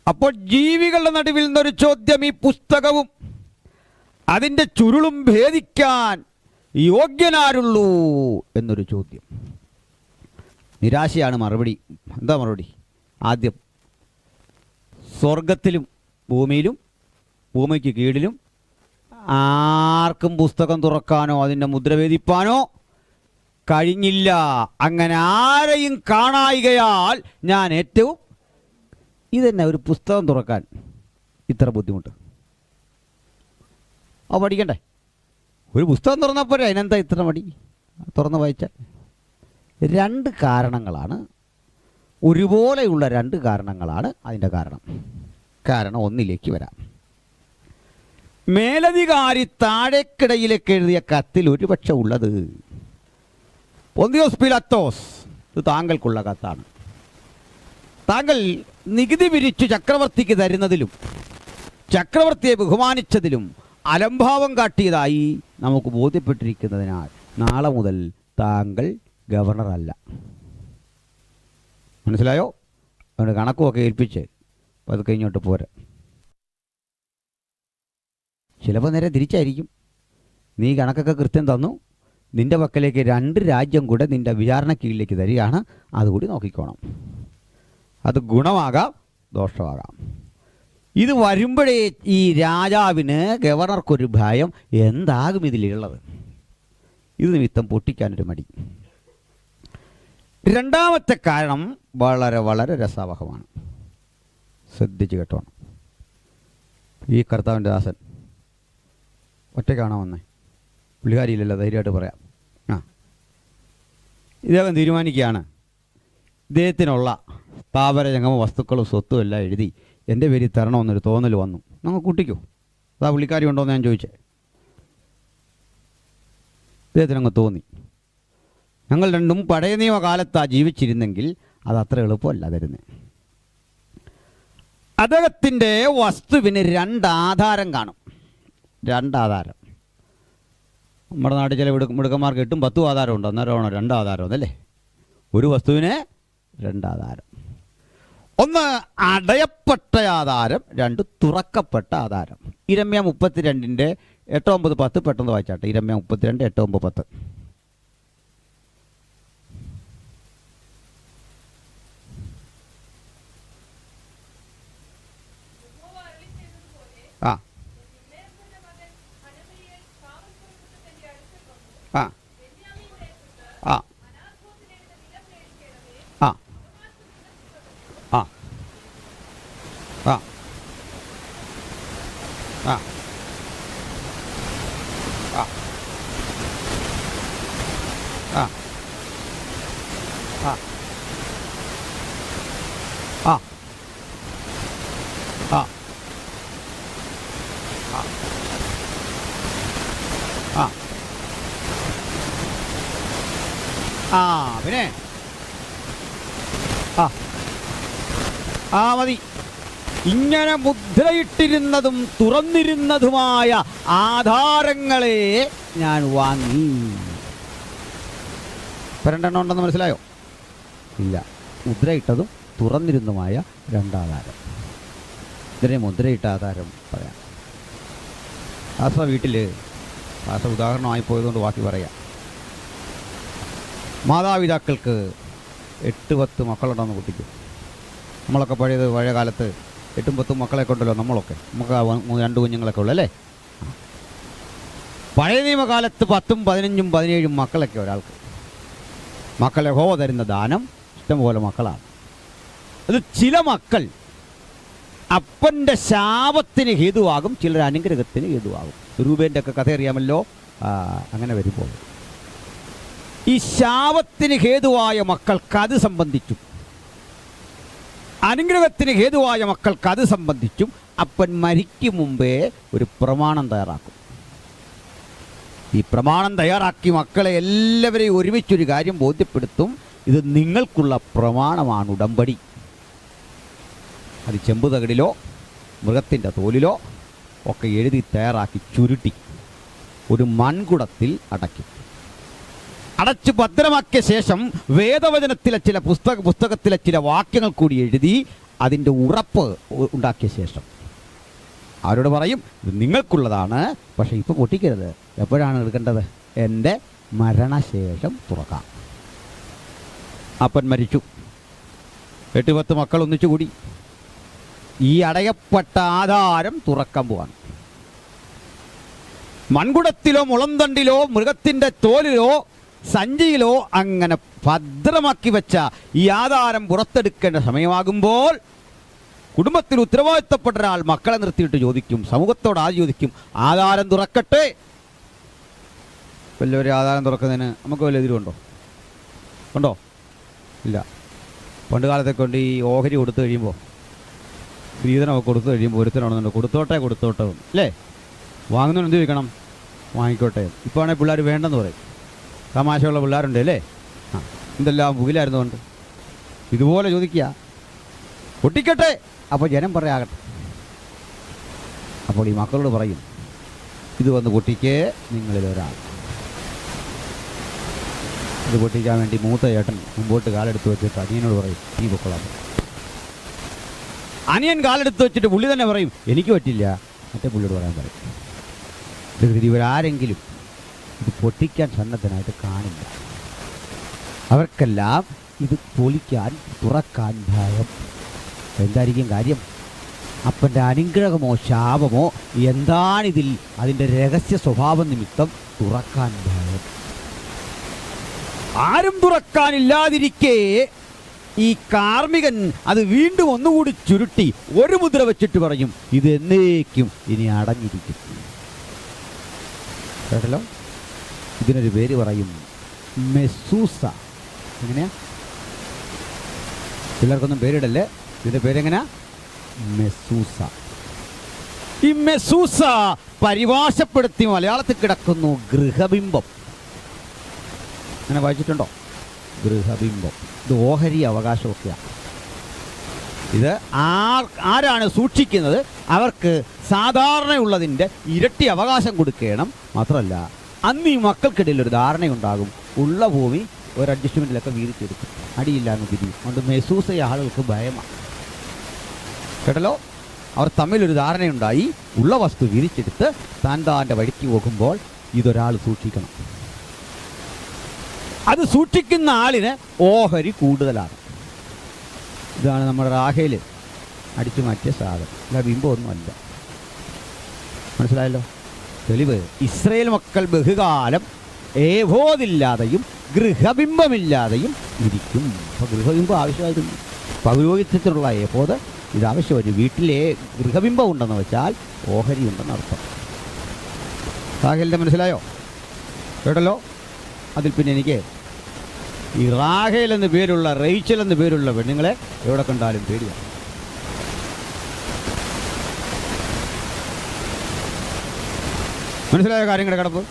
അപ്പോൾ ജീവികളുടെ നടുവിൽ നിന്നൊരു ചോദ്യം, ഈ പുസ്തകവും അതിൻ്റെ ചുരുളും ഭേദിക്കാൻ യോഗ്യനാരുള്ളൂ എന്നൊരു ചോദ്യം. നിരാശയാണ് മറുപടി. എന്താ മറുപടി? ആദ്യം, സ്വർഗത്തിലും ഭൂമിയിലും ഭൂമിക്ക് കീഴിലും ആർക്കും പുസ്തകം തുറക്കാനോ അതിൻ്റെ മുദ്ര ഭേദിപ്പാനോ കഴിഞ്ഞില്ല. അങ്ങനെ ആരെയും കാണായികയാൽ ഞാൻ ഏറ്റവും. ഇതന്നെ ഒരു പുസ്തകം തുറക്കാൻ ഇത്ര ബുദ്ധിമുട്ട്? പഠിക്കണ്ടേ? ഒരു പുസ്തകം തുറന്നപ്പോൾ അതിനെന്താ ഇത്ര മടി? തുറന്ന് വായിച്ചാൽ 2 കാരണങ്ങളാണ്, ഒരുപോലെയുള്ള 2 കാരണങ്ങളാണ് അതിൻ്റെ കാരണം ഒന്നിലേക്ക് വരാം. മേലധികാരി താഴേക്കിടയിലേക്ക് എഴുതിയ കത്തിൽ ഒരുപക്ഷെ ഉള്ളത് പൊന്തിയോസ് പീലാത്തോസ്, ഇത് താങ്കൾക്കുള്ള കത്താണ്. താങ്കൾ നികുതി പിരിച്ചു ചക്രവർത്തിക്ക് തരുന്നതിലും ചക്രവർത്തിയെ ബഹുമാനിച്ചതിലും അലംഭാവം കാട്ടിയതായി നമുക്ക് ബോധ്യപ്പെട്ടിരിക്കുന്നതിനാൽ നാളെ മുതൽ താങ്കൾ ഗവർണറല്ല. മനസ്സിലായോ? അതുകൊണ്ട് കണക്കുമൊക്കെ ഏൽപ്പിച്ച് പതുക്കെ ഇങ്ങോട്ട് പോരാ. ചിലപ്പോൾ നേരെ തിരിച്ചായിരിക്കും. നീ കണക്കൊക്കെ കൃത്യം തന്നു, നിൻ്റെ പക്കലേക്ക് 2 രാജ്യം കൂടെ നിൻ്റെ വിചാരണ കീഴിലേക്ക് തരികയാണ്, അതുകൂടി നോക്കിക്കോണം. അത് ഗുണമാകാം ദോഷമാകാം. ഇത് വരുമ്പോഴേ ഈ രാജാവിന് ഗവർണർക്കൊരു ഭയം, എന്താകും ഇതിലുള്ളത്? ഇത് നിമിത്തം പൊട്ടിക്കാനൊരു മടി. 2ാമത്തെ കാരണം വളരെ വളരെ രസാവഹമാണ്. ശ്രദ്ധിച്ച് കേട്ടോണം. ഈ കർത്താവിൻ്റെ ദാസൻ ഒറ്റയ്ക്കാണോ വന്നേ? പുള്ളിക്കാരിയില്ലല്ലോ, ധൈര്യമായിട്ട് പറയാം. ഇദ്ദേഹം തീരുമാനിക്കുകയാണ്, ഇദ്ദേഹത്തിനുള്ള സ്ഥാപന ജംഗമ വസ്തുക്കളും സ്വത്തും എല്ലാം എഴുതി എൻ്റെ പേരിൽ തരണമെന്നൊരു തോന്നൽ വന്നു. നമുക്ക് കൂട്ടിക്കോ. അതാ പുള്ളിക്കാരി ഉണ്ടോ എന്ന് ഞാൻ ചോദിച്ചേ. ഇദ്ദേഹത്തിനങ്ങ് തോന്നി, ഞങ്ങൾ രണ്ടും പഴയ നിയമകാലത്താണ് ജീവിച്ചിരുന്നെങ്കിൽ അതത്ര എളുപ്പമല്ല തരുന്നത്. അദ്ദേഹത്തിൻ്റെ വസ്തുവിന് 2 ആധാരം കാണും. 2 ആധാരം. നമ്മുടെ നാട്ടിൽ ചില മിടുക്കന്മാർക്ക് 8ഉം 10ഉം ആധാരമുണ്ട്. അന്നേരമാണോ 2 ആധാരം എന്നല്ലേ? ഒരു വസ്തുവിന് 2 ആധാരം. ഒന്ന് അടയപ്പെട്ട ആധാരം, 2 തുറക്കപ്പെട്ട ആധാരം. ഇരമ്യ 32 8, 9, 10 പെട്ടെന്ന് വായിച്ചാട്ടെ. ഇരമ്യ 32 8, 9, 10. ആ ആ ആ ആ ആ ആ ആ ആ ആ ആ ആ ആ ആ പിന്നെ മതി. ഇങ്ങനെ മുദ്രയിട്ടിരുന്നതും തുറന്നിരുന്നതുമായ ആധാരങ്ങളെ ഞാൻ വാങ്ങി. 2 ഉണ്ടെന്ന് മനസ്സിലായോ? ഇല്ല. മുദ്രയിട്ടതും തുറന്നിരുന്നതുമായ 2 ആധാരം. ഇതിനെ മുദ്രയിട്ട ആധാരം പറയാം. വീട്ടിൽ ഉദാഹരണമായി പോയതുകൊണ്ട് ബാക്കി പറയാം. മാതാപിതാക്കൾക്ക് 8-10 മക്കളുണ്ടെന്ന് കുട്ടിക്ക്. നമ്മളൊക്കെ പഴയ കാലത്ത് 8ഉം 10ഉം മക്കളൊക്കെ ഉണ്ടല്ലോ. നമുക്ക് 2 കുഞ്ഞുങ്ങളൊക്കെ ഉള്ളു അല്ലേ? പഴയ നിയമകാലത്ത് 10ഉം 15ഉം 17ഉം മക്കളൊക്കെ ഒരാൾക്ക്. മക്കളെ യഹോവ തരുന്ന ദാനം ഇഷ്ടംപോലെ മക്കളാണ്. അത് ചില മക്കൾ അപ്പൻ്റെ ശാപത്തിന് ഹേതുവാകും, ചിലർ അനുഗ്രഹത്തിന് ഹേതുവാകും. രൂപേൻ്റെ ഒക്കെ കഥ അറിയാമല്ലോ. അങ്ങനെ വരുമ്പോൾ ഈ ശാപത്തിന് ഹേതുവായ മക്കൾക്ക് അത് സംബന്ധിച്ചു. അനുഗ്രഹത്തിന് ഹേതുവായ മക്കൾക്ക് അത് സംബന്ധിച്ചും അപ്പൻ മരിക്കും മുമ്പേ ഒരു പ്രമാണം തയ്യാറാക്കും. ഈ പ്രമാണം തയ്യാറാക്കി മക്കളെ എല്ലാവരെയും ഒരുമിച്ചൊരു കാര്യം ബോധ്യപ്പെടുത്തും. ഇത് നിങ്ങൾക്കുള്ള പ്രമാണമാണ്, ഉടമ്പടി. അത് ചെമ്പ് തകിടിലോ മൃഗത്തിൻ്റെ തോലിലോ ഒക്കെ എഴുതി തയ്യാറാക്കി ചുരുട്ടി ഒരു മൺകുടത്തിൽ അടയ്ക്കും. അടച്ച് ഭദ്രമാക്കിയ ശേഷം വേദവചനത്തിലെ ചില പുസ്തകത്തിലെ ചില വാക്യങ്ങൾ കൂടി എഴുതി അതിൻ്റെ ഉറപ്പ് ഉണ്ടാക്കിയ ശേഷം അവരോട് പറയും, ഇത് നിങ്ങൾക്കുള്ളതാണ്, പക്ഷേ ഇപ്പോൾ പൊട്ടിക്കരുത്. എപ്പോഴാണ് എടുക്കേണ്ടത്? എൻ്റെ മരണശേഷം തുറക്കാം. അപ്പൻ മരിച്ചു, 8-10 മക്കൾ ഒന്നിച്ചു കൂടി ഈ അടയപ്പെട്ട ആധാരം തുറക്കാൻ പോവാണ്. മൺകുടത്തിലോ മുളന്തണ്ടിലോ മൃഗത്തിൻ്റെ തോലിലോ സഞ്ചിയിലോ അങ്ങനെ ഭദ്രമാക്കി വെച്ച ഈ ആധാരം പുറത്തെടുക്കേണ്ട സമയമാകുമ്പോൾ കുടുംബത്തിൽ ഉത്തരവാദിത്തപ്പെട്ട ഒരാൾ മക്കളെ നിർത്തിയിട്ട് ചോദിക്കും, സമൂഹത്തോട് ആദ്യം ചോദിക്കും, ആധാരം തുറക്കട്ടെ. വല്ലവരും ആധാരം തുറക്കുന്നതിന് നമുക്ക് വല്ല എതിരുണ്ടോ? ഉണ്ടോ? ഇല്ല. പണ്ട് കാലത്തെ കൊണ്ട് ഈ ഓഹരി കൊടുത്തു കഴിയുമ്പോൾ, സ്ത്രീധനമൊക്കെ കൊടുത്തു കഴിയുമ്പോൾ ഒരുത്തനാണെന്നുണ്ട് കൊടുത്തോട്ടെ അല്ലേ? വാങ്ങുന്നതിന് എന്ത് ചോദിക്കണം? വാങ്ങിക്കോട്ടെ. ഇപ്പോൾ ആണെങ്കിൽ പിള്ളേർ വേണ്ടെന്ന് പറയും. തമാശയുള്ള പിള്ളേരുണ്ട് അല്ലേ? എന്തെല്ലാം പുകിലായിരുന്നുകൊണ്ട് ഇതുപോലെ ചോദിക്കുക, പൊട്ടിക്കട്ടെ. അപ്പോൾ ജനം പറയാകട്ടെ. അപ്പോൾ ഈ മക്കളോട് പറയും, ഇത് വന്ന് പൊട്ടിക്കേ നിങ്ങളിലൊരാൾ. ഇത് പൊട്ടിക്കാൻ വേണ്ടി മൂത്ത ചേട്ടൻ മുമ്പോട്ട് കാലെടുത്ത് വെച്ചിട്ട് അനിയനോട് പറയും, നീ പൊക്കളാം. അനിയൻ കാലെടുത്ത് വെച്ചിട്ട് പുള്ളി തന്നെ പറയും, എനിക്ക് പറ്റില്ല. മറ്റേ പുള്ളിയോട് പറയാൻ പറയും. ഇവരാരെങ്കിലും ഇത് പൊട്ടിക്കാൻ സന്നദ്ധനായിട്ട് കാണില്ല. അവർക്കെല്ലാം ഇത് പൊളിക്കാൻ തുറക്കാൻ ഭയം. എന്തായിരിക്കും കാര്യം? അപ്പൻ്റെ അനുഗ്രഹമോ ശാപമോ എന്താണിതിൽ അതിൻ്റെ രഹസ്യ സ്വഭാവ നിമിത്തം തുറക്കാൻ ഭയം. ആരും തുറക്കാനില്ലാതിരിക്കെ ഈ കാർമികൻ അത് വീണ്ടും ഒന്നുകൂടി ചുരുട്ടി ഒരു മുദ്ര വെച്ചിട്ട് പറയും, ഇത് എന്നേക്കും ഇനി അടഞ്ഞിരിക്കും. കേട്ടല്ലോ? ഇതിനൊരു പേര് പറയും, മെസൂസ. എങ്ങനെയാ? പിള്ളേർക്കൊന്നും പേരിടല്ലേ. ഇതിൻ്റെ പേരെങ്ങനെയാ? മെസൂസ. ഈ മെസൂസ പരിഭാഷപ്പെടുത്തി മലയാളത്തിൽ കിടക്കുന്നു ഗൃഹബിംബം. അങ്ങനെ വായിച്ചിട്ടുണ്ടോ? ഗൃഹബിംബം. ഇത് ഓഹരി അവകാശമൊക്കെയാണ്. ഇത് ആരാണ് സൂക്ഷിക്കുന്നത് അവർക്ക് സാധാരണയുള്ളതിൻ്റെ ഇരട്ടി അവകാശം കൊടുക്കണം. മാത്രമല്ല അന്ന് ഈ മക്കൾക്കിടയിൽ ഒരു ധാരണയുണ്ടാകും, ഉള്ള ഭൂമി ഒരു അഡ്ജസ്റ്റ്മെൻറ്റിലൊക്കെ വീതിച്ചെടുക്കും, അടിയില്ലാന്ന് തിരിയും. അതുകൊണ്ട് മെസൂസയെ ആളുകൾക്ക് ഭയമാണ്. കേട്ടല്ലോ? അവർ തമ്മിലൊരു ധാരണയുണ്ടായി, ഉള്ള വസ്തു വീതിച്ചെടുത്ത് താൻ്റെ വഴിക്ക് പോകുമ്പോൾ ഇതൊരാൾ സൂക്ഷിക്കണം. അത് സൂക്ഷിക്കുന്ന ആളിന് ഓഹരി കൂടുതലാണ്. ഇതാണ് നമ്മുടെ റാഹേൽ അടിച്ചു മാറ്റിയ സാധനം. അല്ല ബിംബമൊന്നുമല്ല. മനസ്സിലായല്ലോ? തെളിവ്, ഇസ്രയേൽ മക്കൾ ബഹുകാലം ഏഭോദില്ലാതെയും ഗൃഹബിംബമില്ലാതെയും ഇരിക്കും. അപ്പോൾ ഗൃഹബിംബം ആവശ്യമായിരുന്നു. പൗരോഹിത്യത്തിലുള്ള ഏഭോദ് ഇത് ആവശ്യമായിരുന്നു. വീട്ടിലെ ഗൃഹബിംബം ഉണ്ടെന്ന് വെച്ചാൽ ഓഹരി ഉണ്ടെന്ന് അർത്ഥം. റാഹേലിൻ്റെ മനസ്സിലായോ? കേട്ടല്ലോ? അതിൽ പിന്നെ എനിക്ക് ഈ റാഹേൽ എന്ന് പേരുള്ള, റേച്ചൽ എന്ന് പേരുള്ള പെണ്ണുങ്ങളെ എവിടെ കണ്ടാലും പേടിയാണ്. മനസ്സിലായ കാര്യങ്ങളുടെ കിടപ്പ്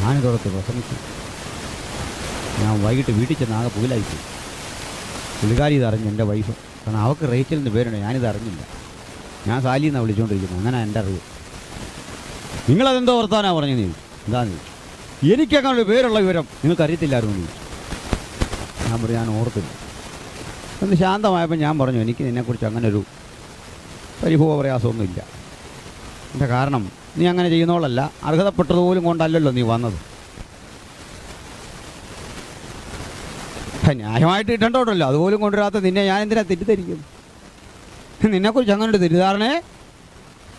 ഞാനിതോടത്ത് പ്രസംഗിച്ചു. ഞാൻ വൈകിട്ട് വീട്ടിൽ ചെന്ന് ആകെ പുകിലായിപ്പോയി. പുള്ളിക്കാരി ഇതറിഞ്ഞു, എൻ്റെ വൈഫ്. കാരണം അവൾക്ക് റേച്ചൽ എന്ന് പേരുണ്ട്, ഞാനിത് അറിഞ്ഞില്ല. ഞാൻ സാലിന്നാണ് വിളിച്ചുകൊണ്ടിരിക്കുന്നത്. അങ്ങനെ എൻ്റെ അറിവ്. നിങ്ങളതെന്തോ ഓർത്താനാണ് പറഞ്ഞു. നീ എന്താന്ന് ചോദിച്ചു. എനിക്കങ്ങനെ ഒരു പേരുള്ള വിവരം നിങ്ങൾക്കറിയത്തില്ലായിരുന്നു. ഞാൻ പറഞ്ഞു, ഞാൻ ഓർത്തില്ല. ഒന്ന് ശാന്തമായപ്പോൾ ഞാൻ പറഞ്ഞു, എനിക്ക് നിന്നെക്കുറിച്ച് അങ്ങനെ ഒരു പരിഭവ പ്രയാസമൊന്നുമില്ല. എൻ്റെ കാരണം നീ അങ്ങനെ ചെയ്യുന്നവളല്ല, അർഹതപ്പെട്ടതുപോലും കൊണ്ടല്ലല്ലോ നീ വന്നത്. ന്യായമായിട്ട് കിട്ടണ്ടോട്ടല്ലോ, അതുപോലും കൊണ്ടുവരാത്ത നിന്നെ ഞാൻ എന്തിനാ തെറ്റിദ്ധരിക്കുന്നു? നിന്നെക്കുറിച്ച് അങ്ങനെ ഒരു തെറ്റിദ്ധാരണേ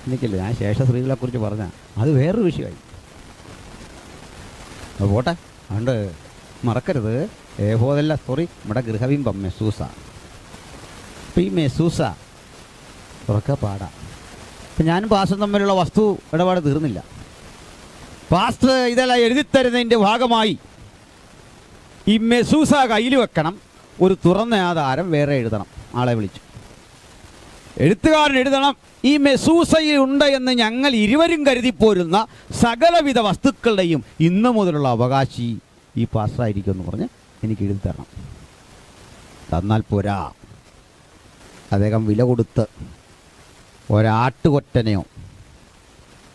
എനിക്കില്ല. ഞാൻ ശേഷ സ്ത്രീകളെക്കുറിച്ച് പറഞ്ഞാൽ അത് വേറൊരു വിഷയമായി. അത് പോട്ടെ. അതുകൊണ്ട് മറക്കരുത്, ഏഹോദല്ല, സോറി, നമ്മുടെ ഗൃഹബിംബം മെസൂസ. അപ്പം ഈ മെസൂസ തുറക്ക പാടാം. അപ്പം ഞാനും പാസ്റ്ററും തമ്മിലുള്ള വസ്തു ഇടപാട് തീർന്നില്ല. പാസ്റ്റർ ഇതെല്ലാം എഴുതിത്തരുന്നതിൻ്റെ ഭാഗമായി ഈ മെസൂസ കയ്യിൽ വെക്കണം, ഒരു തുറന്ന ആധാരം വേറെ എഴുതണം. ആളെ വിളിച്ചു എഴുത്തുകാരൻ എഴുതണം, ഈ മെസൂസയിൽ ഉണ്ട് എന്ന് ഞങ്ങൾ ഇരുവരും കരുതിപ്പോരുന്ന സകലവിധ വസ്തുക്കളുടെയും ഇന്നു മുതലുള്ള അവകാശി ഈ പാസ്റ്ററായിരിക്കും എന്ന് പറഞ്ഞ് എനിക്ക് എഴുതി തരണം. തന്നാൽ പോരാ, അദ്ദേഹം വില കൊടുത്ത് ഒരാട്ടുകൊറ്റനെയോ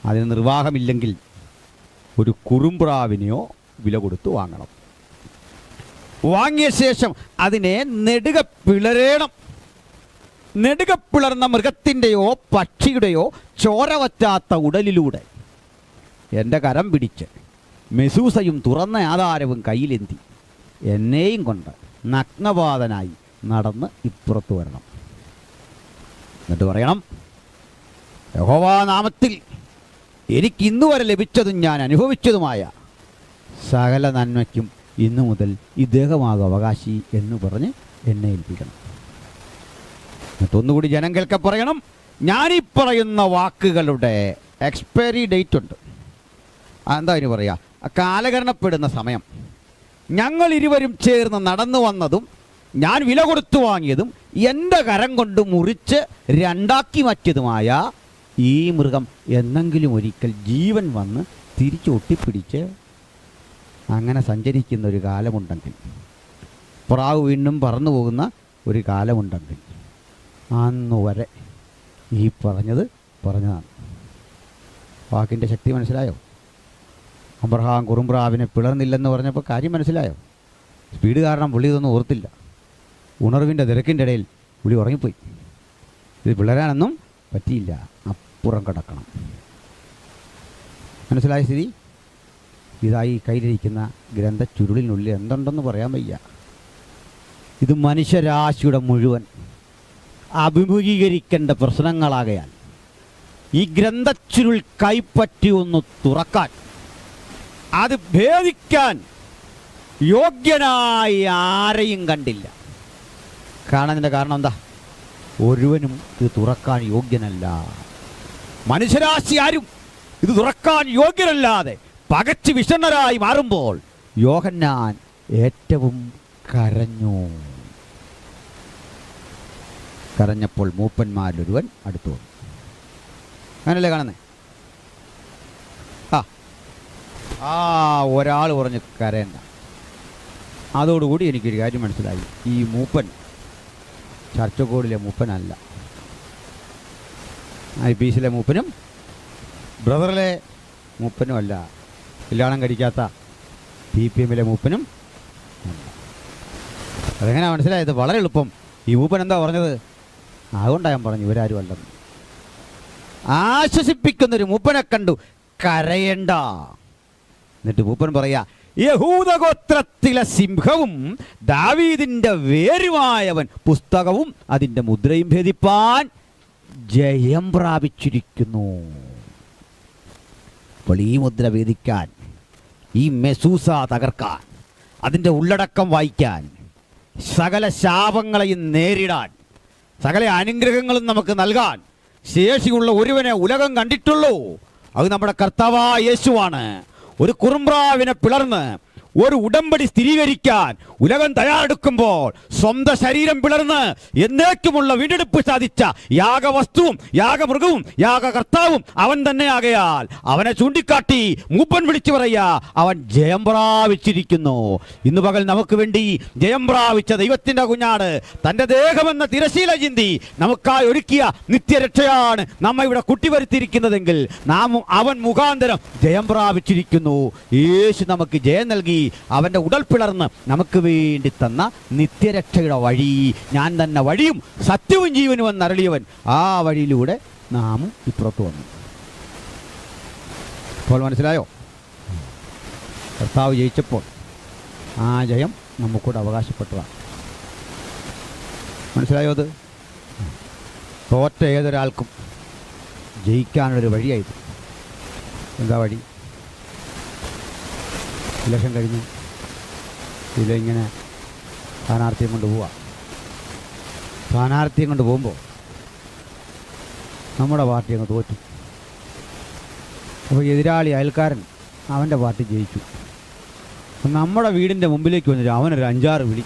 അതിന് നിർവാഹമില്ലെങ്കിൽ ഒരു കുറുമ്പ്രാവിനെയോ വില കൊടുത്ത് വാങ്ങണം. വാങ്ങിയ ശേഷം അതിനെ നെടുക പിളരേണം. നെടുക പിളർന്ന മൃഗത്തിൻ്റെയോ പക്ഷിയുടെയോ ചോര വറ്റാത്ത ഉടലിലൂടെ എൻ്റെ കരം പിടിച്ച് മെസൂസയും തുറന്ന ആധാരവും കയ്യിലെന്തി എന്നെയും കൊണ്ട് നഗ്നപാതനായി നടന്ന് ഇപ്പുറത്ത് വരണം. എന്നിട്ട് പറയണം, യഹോവ നാമത്തിൽ എനിക്ക് ഇന്നുവരെ ലഭിച്ചതും ഞാൻ അനുഭവിച്ചതുമായ സകല നന്മയ്ക്കും ഇന്നു മുതൽ ഇദ്ദേഹമാകും അവകാശി എന്ന് പറഞ്ഞ് എന്നെ ഏൽപ്പിക്കണം. എന്നിട്ടൊന്നുകൂടി ജനം കേൾക്കെ പറയണം, ഞാനീ പറയുന്ന വാക്കുകളുടെ എക്സ്പയറി ഡേറ്റ് ഉണ്ട്. എന്താ അതിന് പറയുക? കാലഹരണപ്പെടുന്ന സമയം. ഞങ്ങൾ ഇരുവരും ചേർന്ന് നടന്നു വന്നതും ഞാൻ വില കൊടുത്തു വാങ്ങിയതും എൻ്റെ കരം കൊണ്ട് മുറിച്ച് രണ്ടാക്കി മാറ്റിയതുമായ ഈ മൃഗം എന്നെങ്കിലും ഒരിക്കൽ ജീവൻ വന്ന് തിരിച്ച് ഒട്ടിപ്പിടിച്ച് അങ്ങനെ സഞ്ചരിക്കുന്ന ഒരു കാലമുണ്ടെങ്കിൽ, പ്രാവ് വീണ്ടും പറന്നു പോകുന്ന ഒരു കാലമുണ്ടെങ്കിൽ, അന്ന് വരെ ഈ പറഞ്ഞതാണ്. വാക്കിൻ്റെ ശക്തി മനസ്സിലായോ? അബ്രഹാം കുറുമ്പ്രാവിനെ പിളർന്നില്ലെന്ന് പറഞ്ഞപ്പോൾ കാര്യം മനസ്സിലായോ? സ്പീഡ് കാരണം പുള്ളി ഇതൊന്നും ഓർത്തില്ല. ഉണർവിൻ്റെ തിരക്കിൻ്റെ ഇടയിൽ പുള്ളി ഉറങ്ങിപ്പോയി. ഇത് പിളരാനൊന്നും പറ്റിയില്ല, അപ്പുറം കിടക്കണം. മനസ്സിലായ സ്ഥിതി ഇതായി കയ്യിലിരിക്കുന്ന ഗ്രന്ഥച്ചുരുളിനുള്ളിൽ എന്തുണ്ടെന്ന് പറയാൻ വയ്യ. ഇത് മനുഷ്യരാശിയുടെ മുഴുവൻ അഭിമുഖീകരിക്കേണ്ട പ്രശ്നങ്ങളാകയാൽ ഈ ഗ്രന്ഥച്ചുരുൾ കൈപ്പറ്റി ഒന്ന് തുറക്കാൻ, അത് ഭേദിക്കാൻ യോഗ്യനായി ആരെയും കണ്ടില്ല. കാണാതിൻ്റെ കാരണം എന്താ? ഒരുവനും ഇത് തുറക്കാൻ യോഗ്യനല്ല. മനുഷ്യരാശി ആരും ഇത് തുറക്കാൻ യോഗ്യനല്ലാതെ പകച്ച് വിഷണ്ണരായി മാറുമ്പോൾ യോഹന്നാൻ ഏറ്റവും കരഞ്ഞു. കരഞ്ഞപ്പോൾ മൂപ്പന്മാരിലൊരുവൻ അടുത്തു വന്നു. അങ്ങനല്ലേ കാണുന്നേ? ഒരാൾ പറഞ്ഞ് കരയണ്ട. അതോടുകൂടി എനിക്കൊരു കാര്യം മനസ്സിലായി, ഈ മൂപ്പൻ ചർച്ചക്കോടിലെ മൂപ്പനല്ല, IPCയിലെ മൂപ്പനും ബ്രദറിലെ മൂപ്പനും അല്ല, കല്യാണം കഴിക്കാത്ത PPMലെ മൂപ്പനും അല്ല. അതെങ്ങനെയാണ് മനസ്സിലായത്? വളരെ എളുപ്പം. ഈ മൂപ്പൻ എന്താ പറഞ്ഞത്? അതുകൊണ്ടാണ് ഞാൻ പറഞ്ഞു ഇവരാരും അല്ലെന്ന്. ആശ്വസിപ്പിക്കുന്നൊരു മൂപ്പനെ കണ്ടു, കരയണ്ട. എന്നിട്ട് മൂപ്പൻ പറയാ, യഹൂദഗോത്രത്തിലെ സിംഹവും ദാവീദിന്റെ വേരുമായവൻ പുസ്തകവും അതിൻ്റെ മുദ്രയും ഭേദിപ്പാൻ ജയം പ്രാപിച്ചിരിക്കുന്നു. അപ്പോൾ ഈ മുദ്ര ഭേദിക്കാൻ, ഈ മെസൂസ തകർക്കാൻ, അതിൻ്റെ ഉള്ളടക്കം വായിക്കാൻ, സകല ശാപങ്ങളെയും നേരിടാൻ, സകല അനുഗ്രഹങ്ങളും നമുക്ക് നൽകാൻ ശേഷിയുള്ള ഒരുവനെ ഉലകം കണ്ടിട്ടുള്ളൂ. അത് നമ്മുടെ കർത്താവായ യേശുവാണ്. ഒരു കുറുമ്പ്രാവിനെ പിളർന്ന് ഒരു ഉടമ്പടി സ്ഥിരീകരിക്കാൻ ഉലകം തയ്യാറെടുക്കുമ്പോൾ സ്വന്തം ശരീരം പിളർന്ന് എന്നേക്കുമുള്ള വീണ്ടെടുപ്പ് സാധിച്ച യാഗവസ്തുവും യാഗമൃഗവും യാഗകർത്താവും അവൻ തന്നെയാകയാൽ അവനെ ചൂണ്ടിക്കാട്ടി മൂപ്പൻ വിളിച്ചു പറയാ, അവൻ ജയം പ്രാപിച്ചിരിക്കുന്നു. ഇന്ന് പകൽ നമുക്ക് വേണ്ടി ജയം പ്രാപിച്ച ദൈവത്തിന്റെ കുഞ്ഞാട് തൻ്റെ ദേഹമെന്ന തിരശീല ചിന്തി നമുക്കായി ഒരുക്കിയ നിത്യരക്ഷയാണ് നമ്മെ ഇവിടെ കുട്ടിവരുത്തിയിരിക്കുന്നതെങ്കിൽ നാം അവൻ മുഖാന്തരം ജയം പ്രാപിച്ചിരിക്കുന്നു. യേശു നമുക്ക് ജയം നൽകി അവൻ്റെ ഉടൽ പിളർന്ന് നമുക്ക് വേണ്ടി തന്ന നിത്യരക്ഷയുടെ വഴി, ഞാൻ തന്നെ വഴിയും സത്യവും ജീവനും എന്നരുളിയവൻ, ആ വഴിയിലൂടെ നാമും ഇപ്പുറത്ത് വന്നു. ഇപ്പോൾ മനസ്സിലായോ? കർത്താവ് ജയിച്ചപ്പോൾ ആ ജയം നമുക്കൂടെ അവകാശപ്പെട്ടതാണ്. മനസ്സിലായോ? അത് തോറ്റ ഏതൊരാൾക്കും ജയിക്കാനുള്ളൊരു വഴിയായത്. എന്താ വഴി? ഇലക്ഷൻ കഴിഞ്ഞ് ഇതിലിങ്ങനെ സ്ഥാനാർത്ഥിയും കൊണ്ട് പോവുക. സ്ഥാനാർത്ഥിയും കൊണ്ട് പോകുമ്പോൾ നമ്മുടെ പാർട്ടി അങ്ങ് തോറ്റു. അപ്പോൾ എതിരാളി അയൽക്കാരൻ അവൻ്റെ പാർട്ടി ജയിച്ചു. നമ്മുടെ വീടിൻ്റെ മുമ്പിലേക്ക് വന്നിട്ട് അവനൊരു 5-6 വിളി.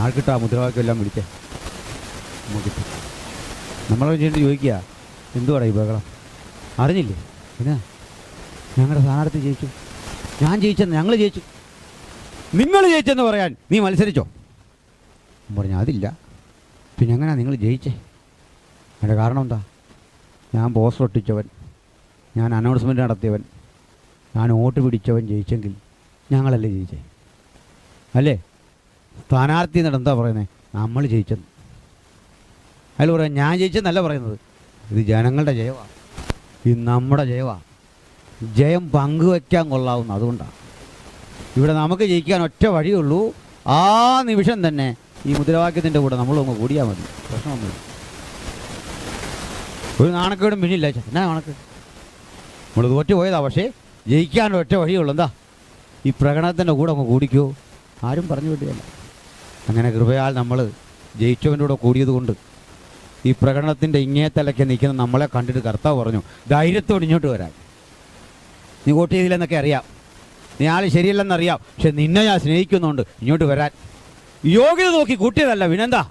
ആൾക്കിട്ടാ മുദ്രാവാക്യം എല്ലാം വിളിച്ചേ നമുക്കിട്ട് നമ്മളെ ചെയ്യേണ്ടി ചോദിക്കുക എന്തുവാടാ ഈ ബഹളം അറിഞ്ഞില്ലേ? പിന്നെ ഞങ്ങളുടെ സ്ഥാനാർത്ഥി ജയിച്ചു, ഞാൻ ജയിച്ചെന്ന്, ഞങ്ങൾ ജയിച്ചു, നിങ്ങൾ ജയിച്ചെന്ന് പറയാൻ നീ മത്സരിച്ചോ? പറഞ്ഞു അതില്ല. പിന്നെ എങ്ങനെയാണ് നിങ്ങൾ ജയിച്ചേ? അതിൻ്റെ കാരണം എന്താ? ഞാൻ പോസ്റ്റർ ഒട്ടിച്ചവൻ, ഞാൻ അനൗൺസ്മെൻറ്റ് നടത്തിയവൻ, ഞാൻ വോട്ട് പിടിച്ചവൻ ജയിച്ചെങ്കിൽ ഞങ്ങളല്ലേ ജയിച്ചേ? അല്ലേ? സ്ഥാനാർത്ഥി എന്നിട്ട് എന്താ പറയുന്നത്? നമ്മൾ ജയിച്ചെന്ന്. അയാൾ പറയാം ഞാൻ ജയിച്ചെന്നല്ല പറയുന്നത്, ഇത് ജനങ്ങളുടെ ജയമാണ്, ഇത് നമ്മുടെ ജയമാണ്. ജയം പങ്കുവയ്ക്കാൻ കൊള്ളാവുന്ന, അതുകൊണ്ടാണ്. ഇവിടെ നമുക്ക് ജയിക്കാൻ ഒറ്റ വഴിയുള്ളൂ, ആ നിമിഷം തന്നെ ഈ മുദ്രാവാക്യത്തിൻ്റെ കൂടെ നമ്മളൊന്ന് കൂടിയാൽ മതി, പ്രശ്നമൊന്നുമില്ല. ഒരു നാണക്കേടും പിന്നില്ല. എന്നാ നാണക്കേട്? നമ്മൾ തോറ്റു പോയതാ, പക്ഷേ ജയിക്കാൻ ഒറ്റ വഴിയുള്ളൂ. എന്താ? ഈ പ്രകടനത്തിൻ്റെ കൂടെ അങ്ങ് കൂടിക്കോ, ആരും പറഞ്ഞു വിടുകയല്ല. അങ്ങനെ കൃപയാൽ നമ്മൾ ജയിച്ചവൻ്റെ കൂടെ കൂടിയത് കൊണ്ട് ഈ പ്രകടനത്തിൻ്റെ ഇങ്ങേത്തലയ്ക്ക് നിൽക്കുന്ന നമ്മളെ കണ്ടിട്ട് കർത്താവ് പറഞ്ഞു ധൈര്യത്തോട് ഇങ്ങോട്ട് വരാൻ. നീ വോട്ട് ചെയ്തില്ലെന്നൊക്കെ അറിയാം, നീ ആൾ ശരിയല്ലെന്നറിയാം, പക്ഷെ നിന്നെ ഞാൻ സ്നേഹിക്കുന്നുണ്ട്, ഇങ്ങോട്ട് വരാൻ. യോഗ്യത നോക്കി കൂട്ടിയതല്ല, പിന്നെന്താ?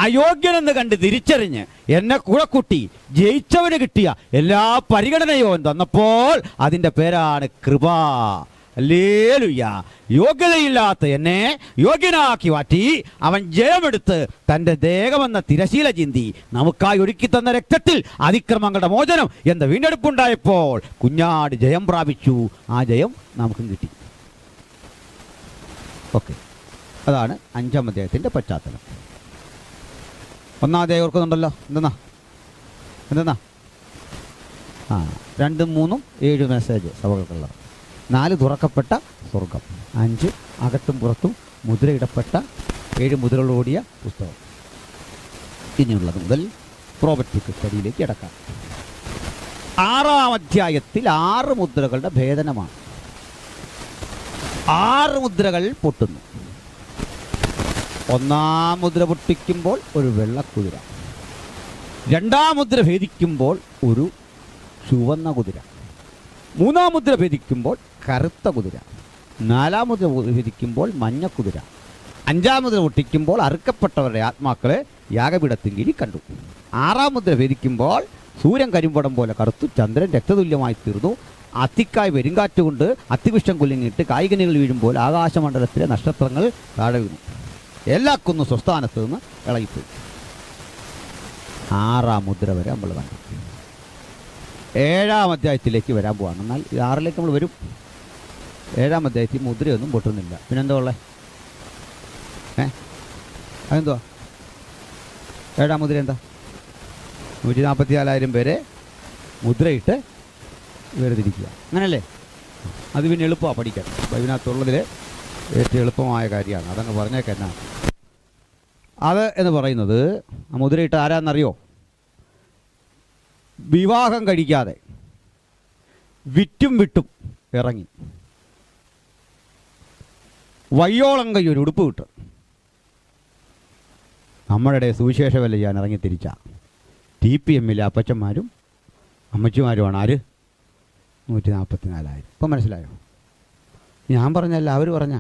അയോഗ്യനെന്ന് കണ്ട് തിരിച്ചറിഞ്ഞ് എന്നെ കൂടെ കൂട്ടി ജയിച്ചവന് കിട്ടിയ എല്ലാ പരിഗണനയും അവൻ തന്നപ്പോൾ അതിൻ്റെ പേരാണ് കൃപ. ഹല്ലേലൂയ. യോഗ്യതയില്ലാത്ത എന്നെ യോഗ്യനാക്കി മാറ്റി അവൻ ജയമെടുത്ത് തൻ്റെ ദേഹമെന്ന തിരശീല ചിന്തി നമുക്കായി ഒരുക്കി തന്ന രക്തത്തിൽ അതിക്രമങ്ങളുടെ മോചനം എന്ന വീണ്ടെടുപ്പുണ്ടായപ്പോൾ കുഞ്ഞാട് ജയം പ്രാപിച്ചു. ആ ജയം നമുക്കും കിട്ടി. ഓക്കെ, അതാണ് 5-ാം അധ്യായത്തിൻ്റെ പശ്ചാത്തലം. 1-ാം അധ്യായം ഓർക്കുന്നുണ്ടല്ലോ? എന്തെന്നാ 2, 3, 7 മെസ്സേജ് സഭകൾക്കുള്ളത്. 4 തുറക്കപ്പെട്ട സ്വർഗം, 5 അകത്തും പുറത്തും മുദ്രയിടപ്പെട്ട 7 മുദ്രകളോടിയ പുസ്തകം. ഇനിയുള്ളത് മുതൽ പ്രോബറ്റിക് സ്റ്റഡിയിലേക്ക് കിടക്കാം. 6-ാം അധ്യായത്തിൽ 6 മുദ്രകളുടെ ഭേദനമാണ്. 6 മുദ്രകൾ പൊട്ടുന്നു. 1-ാം മുദ്ര പൊട്ടിക്കുമ്പോൾ ഒരു വെള്ളക്കുതിര, 2-ാം മുദ്ര ഭേദിക്കുമ്പോൾ ഒരു ചുവന്ന കുതിര, 3-ാം മുദ്ര ഭേദിക്കുമ്പോൾ കറുത്ത കുതിര, 4-ാം മുദ്ര ഭേദിക്കുമ്പോൾ മഞ്ഞക്കുതിര, 5-ാം മുദ്ര പൊട്ടിക്കുമ്പോൾ അറുക്കപ്പെട്ടവരുടെ ആത്മാക്കളെ യാഗപീഠത്തിൻ കീഴിൽ കണ്ടു. 6-ാം മുദ്ര ഭേദിക്കുമ്പോൾ സൂര്യൻ കരിമ്പടം പോലെ കറുത്തു, ചന്ദ്രൻ രക്തതുല്യമായി തീർന്നു, അത്തിക്കായ് പെരുങ്കാറ്റുകൊണ്ട് അത്തിവിഷ്ടം കുലുങ്ങിയിട്ട് കായികനികൾ വീഴുമ്പോൾ ആകാശമണ്ഡലത്തിലെ നക്ഷത്രങ്ങൾ താഴെ വീണു, എല്ലാ കുന്നും സ്വസ്ഥാനത്ത് നിന്ന് ഇളകിപ്പോയി. 6-ാം മുദ്ര വരെ നമ്മൾ കണ്ടു. 7-ാം അധ്യായത്തിലേക്ക് വരാൻ പോവാണ്. എന്നാൽ 6-ലേക്ക് നമ്മൾ വരും. 7-ാം അധ്യായത്തിൽ മുദ്രയൊന്നും പൊട്ടുന്നില്ല. പിന്നെന്താ ഉള്ളത്? അതെന്തുവാ 7-ാം മുദ്ര? എന്താ? 144,000 പേരെ മുദ്രയിട്ട് വേർതിരിക്കുക, അങ്ങനല്ലേ? അത് പിന്നെ എളുപ്പമാണ് പഠിക്കാൻ. ബൈബിളിനകത്തുള്ളതിൽ ഏറ്റവും എളുപ്പമായ കാര്യമാണ്. അതങ്ങ് പറഞ്ഞേക്കെന്നാ അത് എന്ന് പറയുന്നത്. ആ മുദ്രയിട്ട് ആരാന്നറിയോ? വിവാഹം കഴിക്കാതെ വിറ്റും വിട്ടും ഇറങ്ങി വയ്യോളം കൈ ഒരു ഉടുപ്പ് കിട്ടും നമ്മുടെ സുവിശേഷമല്ല ചെയ്യാൻ ഇറങ്ങി തിരിച്ച TPMലെ അപ്പച്ചന്മാരും അമ്മച്ചിമാരുമാണ്. ആര്? 144,000. ഇപ്പം മനസ്സിലായോ? ഞാൻ പറഞ്ഞല്ല, അവർ പറഞ്ഞ.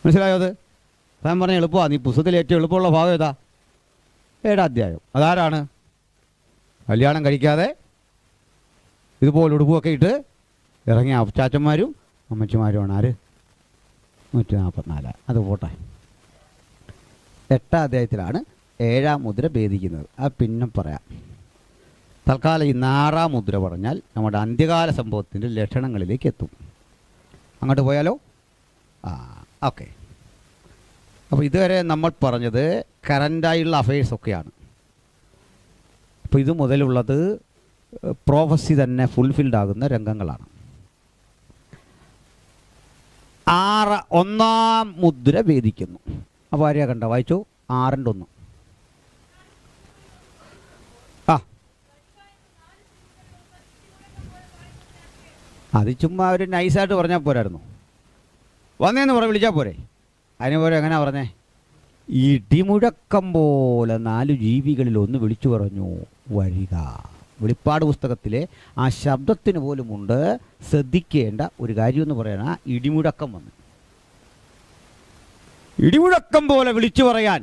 മനസ്സിലായോ? അത് ഞാൻ പറഞ്ഞ എളുപ്പമാണ്. നീ പുസ്തകത്തിൽ ഏറ്റവും എളുപ്പമുള്ള ഭാഗം ഏതാ? 7-ാം അധ്യായം. അതാരാണ്? കല്യാണം കഴിക്കാതെ ഇതുപോലെ ഉടുപ്പൊക്കെ ഇട്ട് ഇറങ്ങിയ അച്ചാച്ചന്മാരും അമ്മച്ചിമാരുമാണ്. ആര്? 144. അത് പോട്ടെ. 8-ാം അധ്യായത്തിലാണ് 7-ാം മുദ്ര ഭേദിക്കുന്നത്. അത് പിന്നെ പറയാം. തൽക്കാലം ഈ 6-ാം മുദ്ര പറഞ്ഞാൽ നമ്മുടെ അന്ത്യകാല സംഭവത്തിൻ്റെ ലക്ഷണങ്ങളിലേക്ക് എത്തും. അങ്ങോട്ട് പോയാലോ? ഓക്കെ. അപ്പോൾ ഇതുവരെ നമ്മൾ പറഞ്ഞത് കറൻ്റായുള്ള അഫയേഴ്സൊക്കെയാണ്. അപ്പോൾ ഇത് മുതലുള്ളത് പ്രോഫസി തന്നെ ഫുൾഫിൽഡ് ആകുന്ന രംഗങ്ങളാണ്. 1-ാം മുദ്ര ഭേദിക്കുന്നു. അപ്പോൾ ആരെയാ കണ്ട? വായിച്ചു. 6-ൻ്റെ 1. അത് ചുമ്മാ ഒരു നൈസായിട്ട് പറഞ്ഞാൽ പോരായിരുന്നു. വന്നേന്ന് വിളിച്ചാൽ പോരെ? അതിന് പോലെ എങ്ങനെയാ പറഞ്ഞേ? ഇടിമുഴക്കം പോലെ 4 ജീവികളിൽ ഒന്ന് വിളിച്ചു പറഞ്ഞു വരിക. വെളിപ്പാട് പുസ്തകത്തിലെ ആ ശബ്ദത്തിന് പോലുമുണ്ട് ശ്രദ്ധിക്കേണ്ട ഒരു കാര്യമെന്ന് പറയണ ഇടിമുഴക്കം വന്നു. ഇടിമുഴക്കം പോലെ വിളിച്ചു പറയാൻ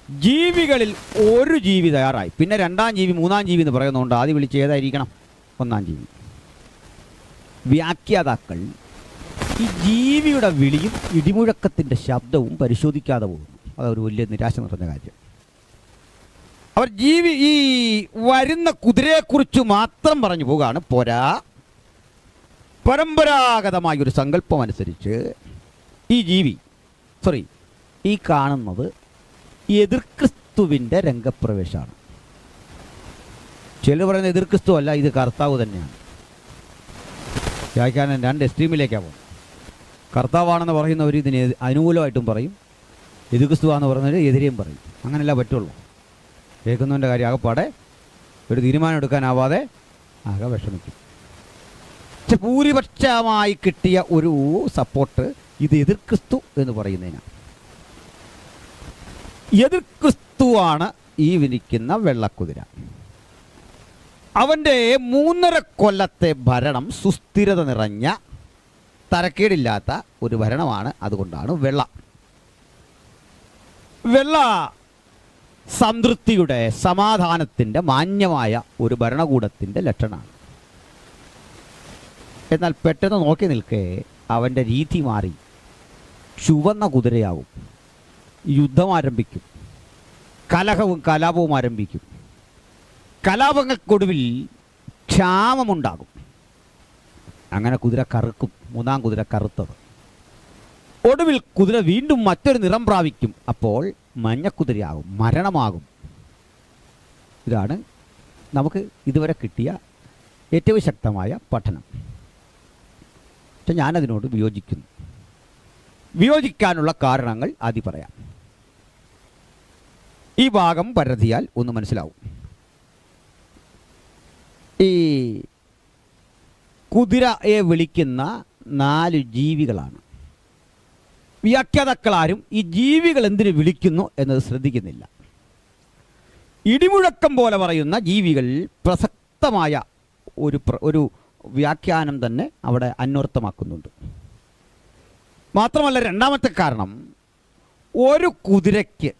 ജീവികളിൽ ഒരു ജീവി തയ്യാറായി. പിന്നെ രണ്ടാം ജീവി മൂന്നാം ജീവി എന്ന് പറയുന്നതുകൊണ്ട് ആദ്യം വിളിച്ച് ഏതായിരിക്കണം? ഒന്നാം ജീവി. വ്യാഖ്യാതാക്കൾ ഈ ജീവിയുടെ വിളിയും ഇടിമുഴക്കത്തിൻ്റെ ശബ്ദവും പരിശോധിക്കാതെ പോകുന്നു. അതൊരു വലിയ നിരാശ നിറഞ്ഞ കാര്യം. അവർ ഈ വരുന്ന കുതിരയെക്കുറിച്ച് മാത്രം പറഞ്ഞു പോവുകയാണ്. പോരാ, പരമ്പരാഗതമായൊരു സങ്കല്പം അനുസരിച്ച് ഈ കാണുന്നത് എതിർക്രിസ്തുവിൻ്റെ രംഗപ്രവേശമാണ്. ചിലർ പറയുന്നത് എതിർക്രിസ്തു അല്ല, ഇത് കർത്താവ് തന്നെയാണ്. വ്യാഖ്യാനം രണ്ട് എക്സ്ട്രീമിലേക്കാണ് പോകുന്നത്. കർത്താവാണെന്ന് പറയുന്നവർ ഇതിന് അനുകൂലമായിട്ടും പറയും, എതിർക്രിസ്തുവാണെന്ന് പറയുന്നവർ എതിരെയും പറയും. അങ്ങനെയല്ല പറ്റുള്ളൂ. കേൾക്കുന്നവൻ്റെ കാര്യം ആകെപ്പാടെ ഒരു തീരുമാനം എടുക്കാനാവാതെ ആകെ വിഷമിക്കും. പക്ഷെ ഭൂരിപക്ഷമായി കിട്ടിയ ഒരു സപ്പോർട്ട് ഇത് എതിർക്രിസ്തു എന്ന് പറയുന്നതിനാണ്. എതിർക്രിസ്തുവാണ് ഈ വിരിക്കുന്ന വെള്ളക്കുതിര. അവൻ്റെ 3.5 കൊല്ലത്തെ ഭരണം സുസ്ഥിരത നിറഞ്ഞ തരക്കേടില്ലാത്ത ഒരു ഭരണമാണ്. അതുകൊണ്ടാണ് വെള്ള സംതൃപ്തിയുടെ, സമാധാനത്തിൻ്റെ, മാന്യമായ ഒരു ഭരണകൂടത്തിൻ്റെ ലക്ഷണമാണ്. എന്നാൽ പെട്ടെന്ന് നോക്കി നിൽക്കെ അവൻ്റെ രീതി മാറി ചുവന്ന കുതിരയാവും. യുദ്ധം ആരംഭിക്കും, കലഹവും കലാപവും ആരംഭിക്കും. കലാപങ്ങൾക്കൊടുവിൽ ക്ഷാമമുണ്ടാകും. അങ്ങനെ കുതിര കറുക്കും. മൂന്നാം കുതിര കറുത്തത്. ഒടുവിൽ കുതിര വീണ്ടും മറ്റൊരു നിറം പ്രാപിക്കും. അപ്പോൾ മഞ്ഞക്കുതിരയാകും, മരണമാകും. ഇതാണ് നമുക്ക് ഇതുവരെ കിട്ടിയ ഏറ്റവും ശക്തമായ പഠനം. പക്ഷെ ഞാനതിനോട് വിയോജിക്കുന്നു. വിയോജിക്കാനുള്ള കാരണങ്ങൾ ആദ്യം പറയാം. ഈ ഭാഗം പരതിയാൽ ഒന്ന് മനസ്സിലാവും. ഈ കുതിരയെ വിളിക്കുന്ന 4 ജീവികളാണ്. വ്യാഖ്യാതാക്കളാരും ഈ ജീവികൾ എന്തിനു വിളിക്കുന്നു എന്നത് ശ്രദ്ധിക്കുന്നില്ല. ഇടിമുഴക്കം പോലെ പറയുന്ന ജീവികൾ പ്രസക്തമായ ഒരു വ്യാഖ്യാനം തന്നെ അവിടെ അന്വർത്ഥമാക്കുന്നുണ്ട്. മാത്രമല്ല, രണ്ടാമത്തെ കാരണം, ഒരു കുതിരയ്ക്ക്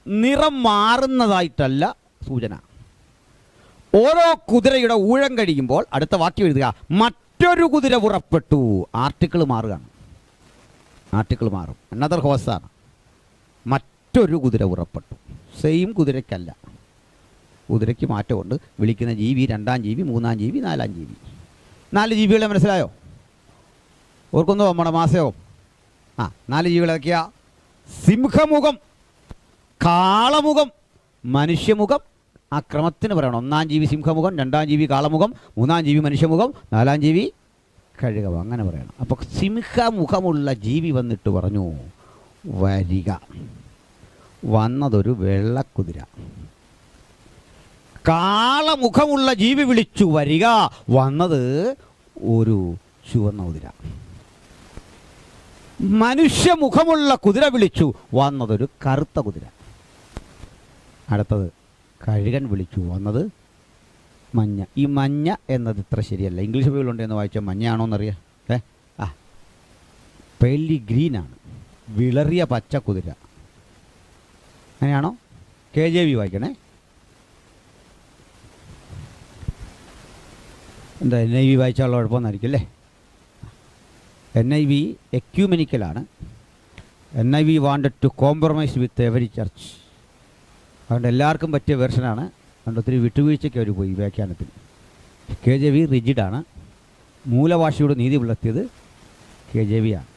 നിറം മാറുന്നതായിട്ടല്ല സൂചന. ഓരോ കുതിരയുടെ ഊഴം കഴിയുമ്പോൾ അടുത്ത വാക്യം എഴുതുക, മറ്റൊരു കുതിര പുറപ്പെട്ടു. ആർട്ടിക്കിൾ മാറുകയാണ്. ആർട്ടിക്കിൾ മാറും. അനദർ ഹോസാണ്. മറ്റൊരു കുതിര പുറപ്പെട്ടു. സെയിം കുതിരയ്ക്കല്ല. കുതിരയ്ക്ക് മാറ്റമുണ്ട്. വിളിക്കുന്ന ജീവി രണ്ടാം ജീവി, മൂന്നാം ജീവി, നാലാം ജീവി. 4 ജീവികളെ മനസ്സിലായോ? ഓർക്കുന്നോ നമ്മുടെ മാസയോ? 4 ജീവികളൊക്കെയാ: സിംഹമുഖം, കാളമുഖം, മനുഷ്യമുഖം. ആ ക്രമത്തിന് പറയണം. ഒന്നാം ജീവി സിംഹമുഖം, രണ്ടാം ജീവി കാളമുഖം, മൂന്നാം ജീവി മനുഷ്യമുഖം, നാലാം ജീവി കഴുകവ. അങ്ങനെ പറയണം. അപ്പോൾ സിംഹമുഖമുള്ള ജീവി വന്നിട്ട് പറഞ്ഞു, വരിക. വന്നതൊരു വെള്ളക്കുതിര. കാളമുഖമുള്ള ജീവി വിളിച്ചു, വരിക. വന്നത് ഒരു ചുവന്ന കുതിര. മനുഷ്യമുഖമുള്ള കുതിര വിളിച്ചു, വന്നതൊരു കറുത്ത കുതിര. അടുത്തത് കഴുകൻ വിളിച്ചു, വന്നത് മഞ്ഞ. ഈ മഞ്ഞ എന്നത് ഇത്ര ശരിയല്ല. ഇംഗ്ലീഷ് ബൈബിളുണ്ടെന്ന് വായിച്ചാൽ മഞ്ഞയാണോ എന്നറിയാം. പെല്ലി ഗ്രീനാണ്. വിളറിയ പച്ച കുതിര. അങ്ങനെയാണോ? KJV വായിക്കണേ. എന്താ NIV വായിച്ചാലുള്ള കുഴപ്പമെന്നായിരിക്കും അല്ലേ? NIV എക്യൂമെനിക്കലാണ്. NIV wanted to compromise with every church. അതുകൊണ്ട് എല്ലാവർക്കും പറ്റിയ വെർഷനാണ്. അതുകൊണ്ട് ഒത്തിരി വിട്ടുവീഴ്ചയ്ക്ക് അവർ പോയി വ്യാഖ്യാനത്തിൽ. KJV റിജിഡാണ്. മൂലഭാഷയുടെ നീതി പുലർത്തിയത് KJV ആണ്.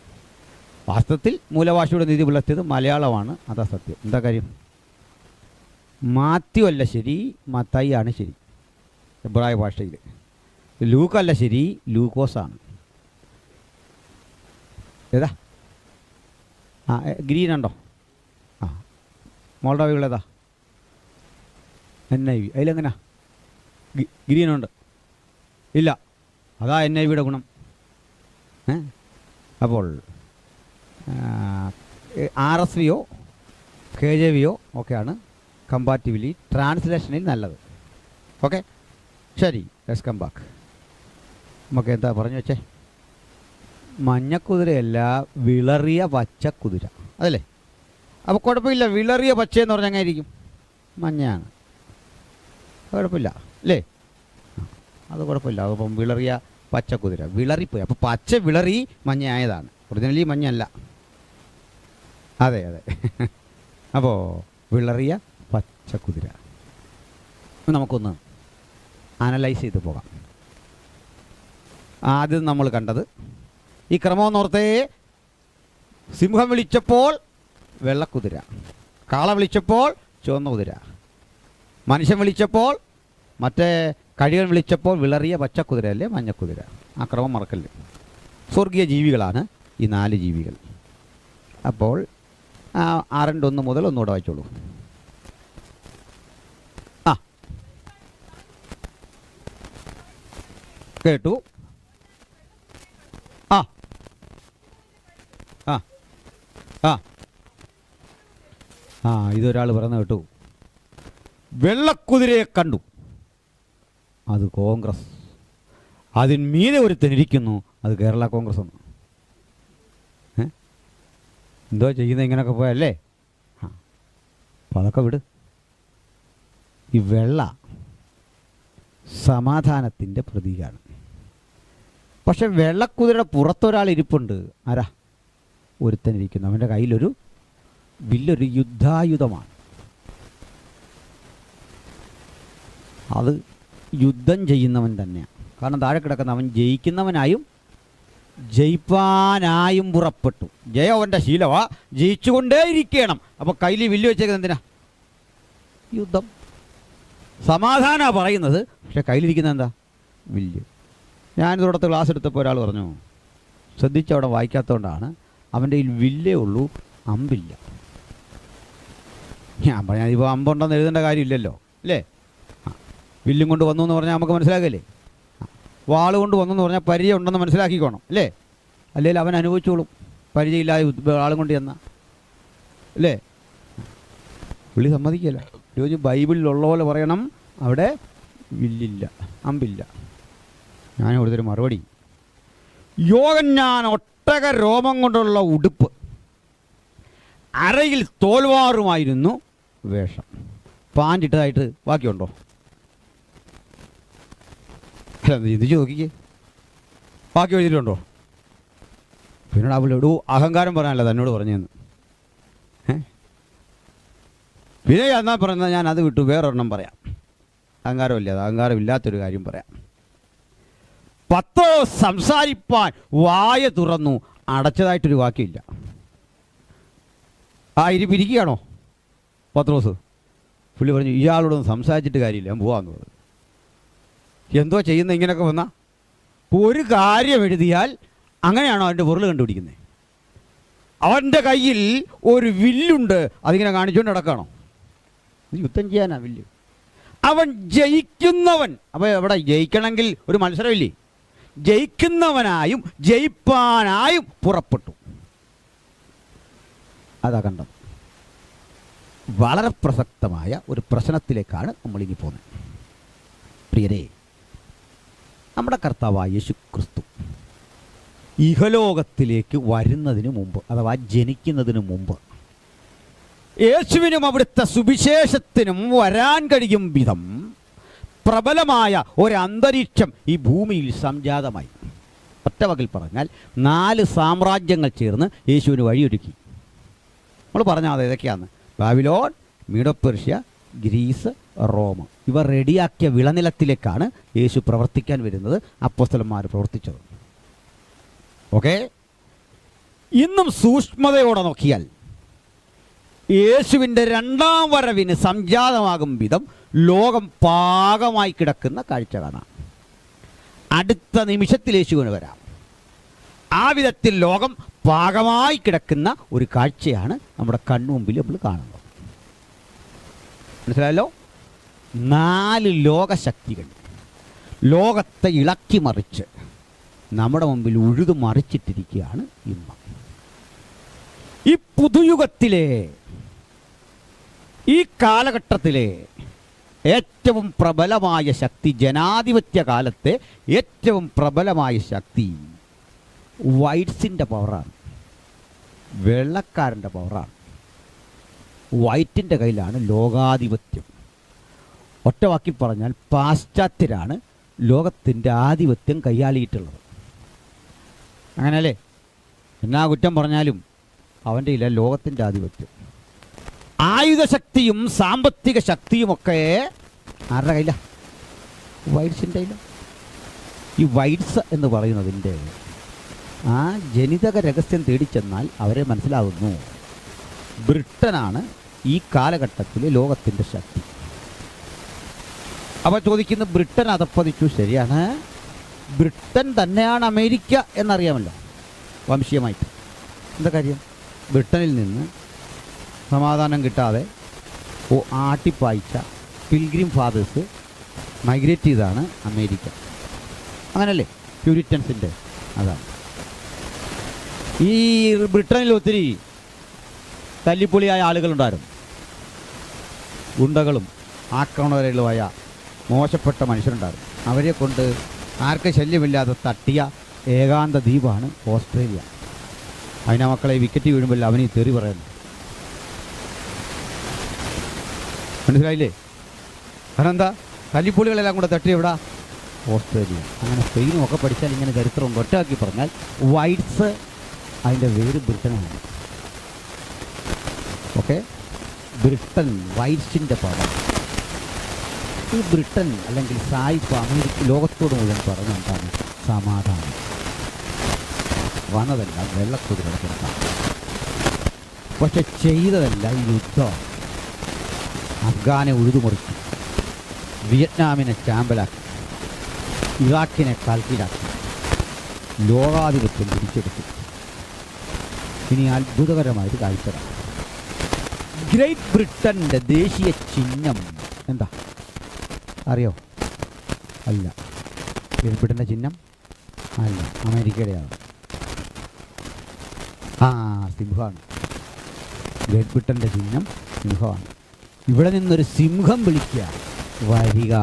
വാസ്തവത്തിൽ മൂലഭാഷയുടെ നീതി പുലർത്തിയത് മലയാളമാണ്. അതാ സത്യം. എന്താ കാര്യം? മാത്യു അല്ല ശരി, മത്തായി ആണ് ശരി എബ്രായ ഭാഷയിൽ. ലൂക്കല്ല ശരി, ലൂക്കോസാണ്. ഏതാ? ഗ്രീൻ ഉണ്ടോ? മോൾഡോവികളേതാ? NIV. അതിലെങ്ങനാ ഗ്രീനുണ്ട്? ഇല്ല. അതാ NIVയുടെ ഗുണം. അപ്പോൾ RSVയോ KJVയോ ഒക്കെയാണ് കമ്പാരിറ്റീവ്ലി ട്രാൻസ്ലേഷനിൽ നല്ലത്. ഓക്കെ, ശരി. Let's come back. നമുക്ക് എന്താ പറഞ്ഞു വെച്ചേ? മഞ്ഞക്കുതിരയല്ല, വിളറിയ പച്ചക്കുതിര. അതല്ലേ? അപ്പോൾ കുഴപ്പമില്ല. വിളറിയ പച്ചയെന്ന് പറഞ്ഞാൽ അങ്ങനെ ആയിരിക്കും, മഞ്ഞയാണ്, കുഴപ്പമില്ല അല്ലേ? അത് കുഴപ്പമില്ല. അപ്പം വിളറിയ പച്ചക്കുതിര വിളറിപ്പോയി. അപ്പോൾ പച്ച വിളറി മഞ്ഞയായതാണ്, ഒറിജിനലി മഞ്ഞല്ല. അതെ അതെ. അപ്പോൾ വിളറിയ പച്ചക്കുതിര നമുക്കൊന്ന് അനലൈസ് ചെയ്ത് പോകാം. ആദ്യം നമ്മൾ കണ്ടത് ഈ ക്രമമെന്നോർത്തേ, സിംഹം വിളിച്ചപ്പോൾ വെള്ളക്കുതിര, കാള വിളിച്ചപ്പോൾ ചുവന്ന കുതിര, മനുഷ്യൻ വിളിച്ചപ്പോൾ മറ്റേ കഴിയൻ വിളിച്ചപ്പോൾ വിളറിയ പച്ചക്കുതിര അല്ലേ മഞ്ഞക്കുതിര. ആ ക്രമം മറക്കല്ലേ. സ്വർഗീയ ജീവികളാണ് ഈ 4 ജീവികൾ. അപ്പോൾ 6:1 മുതൽ ഒന്നുകൂടെ വായിച്ചോളൂ. ആ കേട്ടു. ആ ആ ആ ആ ഇതൊരാൾ പറഞ്ഞു കേട്ടു. വെള്ളക്കുതിരയെ കണ്ടു, അത് കോൺഗ്രസ്, അതിന്മീതെ ഒരുത്തനിരിക്കുന്നു, അത് കേരള കോൺഗ്രസ് ഒന്ന്. എന്തോ ചെയ്യുന്നത് ഇങ്ങനെയൊക്കെ പോയല്ലേ? അപ്പോൾ അതൊക്കെ വിട്. ഈ വെള്ള സമാധാനത്തിൻ്റെ പ്രതീകമാണ്. പക്ഷെ വെള്ളക്കുതിരയുടെ പുറത്തൊരാൾ ഇരിപ്പുണ്ട്. ആരാ? ഒരുത്തനിരിക്കുന്നു. അവൻ്റെ കയ്യിലൊരു വലിയൊരു യുദ്ധായുധമാണ്. അത് യുദ്ധം ചെയ്യുന്നവൻ തന്നെയാണ്. കാരണം താഴെ കിടക്കുന്ന അവൻ ജയിക്കുന്നവനായും ജയിപ്പാനായും പുറപ്പെട്ടു. ജയം അവൻ്റെ ശീലവാ, ജയിച്ചുകൊണ്ടേയിരിക്കണം. അപ്പോൾ കയ്യിൽ വില്ല് വെച്ചേക്കുന്നത് എന്തിനാ? യുദ്ധം. സമാധാനമാണ് പറയുന്നത്, പക്ഷെ കയ്യിലിരിക്കുന്നത് എന്താ? വില്ല്. ഞാനിതോടത്ത് ക്ലാസ് എടുത്തപ്പോൾ ഒരാൾ പറഞ്ഞു, ശ്രദ്ധിച്ചവിടെ വായിക്കാത്തതുകൊണ്ടാണ്, അവൻ്റെ കയ്യിൽ വില്ലേ ഉള്ളൂ, അമ്പില്ല. ഞാൻ പറഞ്ഞാൽ ഇപ്പോൾ അമ്പുണ്ടെന്ന് എഴുതേണ്ട കാര്യമില്ലല്ലോ അല്ലേ? വില്ലും കൊണ്ട് വന്നു എന്ന് പറഞ്ഞാൽ നമുക്ക് മനസ്സിലാക്കില്ലേ? വാൾ കൊണ്ട് വന്നെന്ന് പറഞ്ഞാൽ പരിചയം ഉണ്ടെന്ന് മനസ്സിലാക്കിക്കോണം അല്ലേ? അല്ലെങ്കിൽ അവൻ അനുഭവിച്ചോളും, പരിചയമില്ലാതെ ആളും കൊണ്ട് ചെന്നാൽ അല്ലേ? പുള്ളി സമ്മതിക്കില്ല. ചോദിച്ചു ബൈബിളിലുള്ള പോലെ പറയണം, അവിടെ വില്ലില്ല, അമ്പില്ല. ഞാൻ കൊടുത്തൊരു മറുപടി, യോഹന്നാൻ ഒട്ടക രോമം കൊണ്ടുള്ള ഉടുപ്പ്, അരയിൽ തോൽവാറുമായിരുന്നു വേഷം. പാൻ്റ് ഇട്ടതായിട്ട് ബാക്കിയുണ്ടോ? ഇത് ചോദിക്കേ, ബാക്കി എഴുതിയിട്ടുണ്ടോ? പിന്നീട് അവളോട് അഹങ്കാരം പറയാനല്ല തന്നോട് പറഞ്ഞതെന്ന്. പിന്നെ എന്നാ പറയുന്നത്, ഞാൻ അത് വിട്ടു, വേറൊരെണ്ണം പറയാം. അഹങ്കാരമില്ല, അത് അഹങ്കാരമില്ലാത്തൊരു കാര്യം പറയാം. പത്രോസ് സംസാരിപ്പാൻ വായ തുറന്നു, അടച്ചതായിട്ടൊരു വാക്യമില്ല. ഇരിക്കുകയാണോ പത്രോസ്? പുള്ളി പറഞ്ഞു, ഇയാളോടൊന്നും സംസാരിച്ചിട്ട് കാര്യമില്ല, ഞാൻ പോവാന്ന് പറഞ്ഞു. എന്തോ ചെയ്യുന്നത് ഇങ്ങനെയൊക്കെ വന്നാൽ? ഒരു കാര്യം എഴുതിയാൽ അങ്ങനെയാണോ അതിൻ്റെ പൊരുൾ കണ്ടുപിടിക്കുന്നത്? അവൻ്റെ കയ്യിൽ ഒരു വില്ലുണ്ട്, അതിങ്ങനെ കാണിച്ചുകൊണ്ട് നടക്കുകയാണോ? യുദ്ധം ചെയ്യാനാ വില്ല്. അവൻ ജയിക്കുന്നവൻ. അപ്പോൾ എവിടെ ജയിക്കണമെങ്കിൽ ഒരു മത്സരമില്ലേ? ജയിക്കുന്നവനായും ജയിപ്പാനായും പുറപ്പെട്ടു. അതാ കണ്ടത്. വളരെ പ്രസക്തമായ ഒരു പ്രശ്നത്തിലേക്കാണ് നമ്മളിനി പോകുന്നത്. പ്രിയരേ, നമ്മുടെ കർത്താവായ യേശു ക്രിസ്തു ഇഹലോകത്തിലേക്ക് വരുന്നതിന് മുമ്പ്, അഥവാ ജനിക്കുന്നതിന് മുമ്പ്, യേശുവിനും അവിടുത്തെ സുവിശേഷത്തിനും വരാൻ കഴിയും വിധം പ്രബലമായ ഒരന്തരീക്ഷം ഈ ഭൂമിയിൽ സംജാതമായി. ഒറ്റവകിൽ പറഞ്ഞാൽ 4 സാമ്രാജ്യങ്ങൾ ചേർന്ന് യേശുവിന് വഴിയൊരുക്കി. നമ്മൾ പറഞ്ഞാൽ അത് ഏതൊക്കെയാണ്? Babylon, Medo Persia, Greece, Rome. ഇവ റെഡിയാക്കിയ വിളനിലത്തിലേക്കാണ് യേശു പ്രവർത്തിക്കാൻ വരുന്നത്, അപ്പോസ്തലന്മാർ പ്രവർത്തിച്ചത്. ഓക്കെ, ഇന്നും സൂക്ഷ്മതയോടെ നോക്കിയാൽ യേശുവിൻ്റെ 2ാം വരവിന് സംജാതമാകും വിധം ലോകം പാകമായി കിടക്കുന്ന കാഴ്ച കാണാം. അടുത്ത നിമിഷത്തിൽ യേശുവിന് വരാം. ആ വിധത്തിൽ ലോകം പാകമായി കിടക്കുന്ന ഒരു കാഴ്ചയാണ് നമ്മുടെ കൺമുമ്പിൽ നമ്മൾ കാണുന്നത്. മനസ്സിലായല്ലോ? 4 ലോകശക്തികൾ ലോകത്തെ ഇളക്കി മറിച്ച് നമ്മുടെ മുമ്പിൽ ഉഴുതു മറിച്ചിട്ടിരിക്കുകയാണ് ഇന്ന്. ഈ പുതുയുഗത്തിലെ, ഈ കാലഘട്ടത്തിലെ ഏറ്റവും പ്രബലമായ ശക്തി, ജനാധിപത്യ കാലത്തെ ഏറ്റവും പ്രബലമായ ശക്തി വൈറ്റ്സിൻ്റെ പവറാണ്. വെള്ളക്കാരൻ്റെ പവറാണ്. വൈറ്റിൻ്റെ കയ്യിലാണ് ലോകാധിപത്യം. ഒറ്റ വാക്കി പറഞ്ഞാൽ പാശ്ചാത്യരാണ് ലോകത്തിൻ്റെ ആധിപത്യം കൈയാളിയിട്ടുള്ളത്. അങ്ങനെയല്ലേ? എന്നാ കുറ്റം പറഞ്ഞാലും അവൻ്റെ ഇല്ല ലോകത്തിൻ്റെ ആധിപത്യം. ആയുധശക്തിയും സാമ്പത്തിക ശക്തിയുമൊക്കെ ആരുടെ കയ്യിലാണ്? വൈറ്റ്സിൻ്റെ കയ്യിലാണ്. ഈ വൈറ്റ്സ് എന്ന് പറയുന്നതിൻ്റെ ആ ജനിതക രഹസ്യം തേടിച്ചെന്നാൽ അവരെ മനസ്സിലാകുന്നു ബ്രിട്ടനാണ് ഈ കാലഘട്ടത്തിൽ ലോകത്തിൻ്റെ ശക്തി. അപ്പോൾ ചോദിക്കുന്ന ബ്രിട്ടൻ അധപ്പതിച്ചു. ശരിയാണ്, ബ്രിട്ടൻ തന്നെയാണ് അമേരിക്ക എന്നറിയാമല്ലോ വംശീയമായിട്ട്. എന്താ കാര്യം? ബ്രിട്ടനിൽ നിന്ന് സമാധാനം കിട്ടാതെ ആട്ടിപ്പായിച്ച പിൽഗ്രിം ഫാദേഴ്സ് മൈഗ്രേറ്റ് ചെയ്താണ് അമേരിക്ക. അങ്ങനല്ലേ? പ്യൂരിറ്റൻസിൻ്റെ അതാണ്. ഈ ബ്രിട്ടനിൽ ഒത്തിരി തല്ലിപ്പൊളിയായ ആളുകളുണ്ടായിരുന്നു. ഗുണ്ടകളും ആക്രമണകാരികളുമായ മോശപ്പെട്ട മനുഷ്യരുണ്ടായിരുന്നു. അവരെ കൊണ്ട് ആർക്കും ശല്യമില്ലാതെ തട്ടിയ ഏകാന്ത ദ്വീപാണ് ഓസ്ട്രേലിയ. അതിനാ മക്കളെ വിക്കറ്റ് വീഴുമ്പോൾ അവന് തെറി പറയുന്നു. മനസ്സിലായില്ലേ? കാരണം എന്താ? തല്ലിപ്പൊളികളെല്ലാം കൂടെ തട്ടി എവിടാ? ഓസ്ട്രേലിയ. അങ്ങനെ സ്പെയിനും ഒക്കെ പഠിച്ചാൽ ഇങ്ങനെ ചരിത്രം ഒറ്റയാക്കി പറഞ്ഞാൽ വൈറ്റ്സ് അതിൻ്റെ വേര് ബ്രിട്ടനാണ്. ഓക്കെ, ബ്രിട്ടൻ വൈറ്റ്സിൻ്റെ പവർ. ഈ ബ്രിട്ടൻ അല്ലെങ്കിൽ സായിപ്പ് അമേരിക്ക ലോകത്തോട് മുഴുവൻ പറഞ്ഞ എന്താണ്? സമാധാനം. വന്നതെല്ലാം വെള്ളക്കുതിരയുടെ പുറത്താണ്. പക്ഷെ ചെയ്തതെല്ലാം യുദ്ധം. അഫ്ഗാനെ ഉഴുതുമുറിച്ചു, വിയറ്റ്നാമിനെ ചാമ്പലാക്കി, ഇറാഖിനെ കാൽക്കീഴാക്കി, ലോകാധിപത്യം പിടിച്ചെടുത്തു. ഇനി അത്ഭുതകരമായൊരു കാഴ്ച. ഗ്രേറ്റ് ബ്രിട്ടൻ്റെ ദേശീയ ചിഹ്നം എന്താ അറിയോ? അല്ല. ഗ്രേറ്റ് ബ്രിട്ടൻ്റെ ചിഹ്നം അല്ല, അമേരിക്കയുടെയാണ്. സിംഹമാണ്. ഗ്രേറ്റ് ബ്രിട്ടൻ്റെ ചിഹ്നം സിംഹമാണ്. ഇവിടെ നിന്നൊരു സിംഹം വിളിക്കുക, വരിക.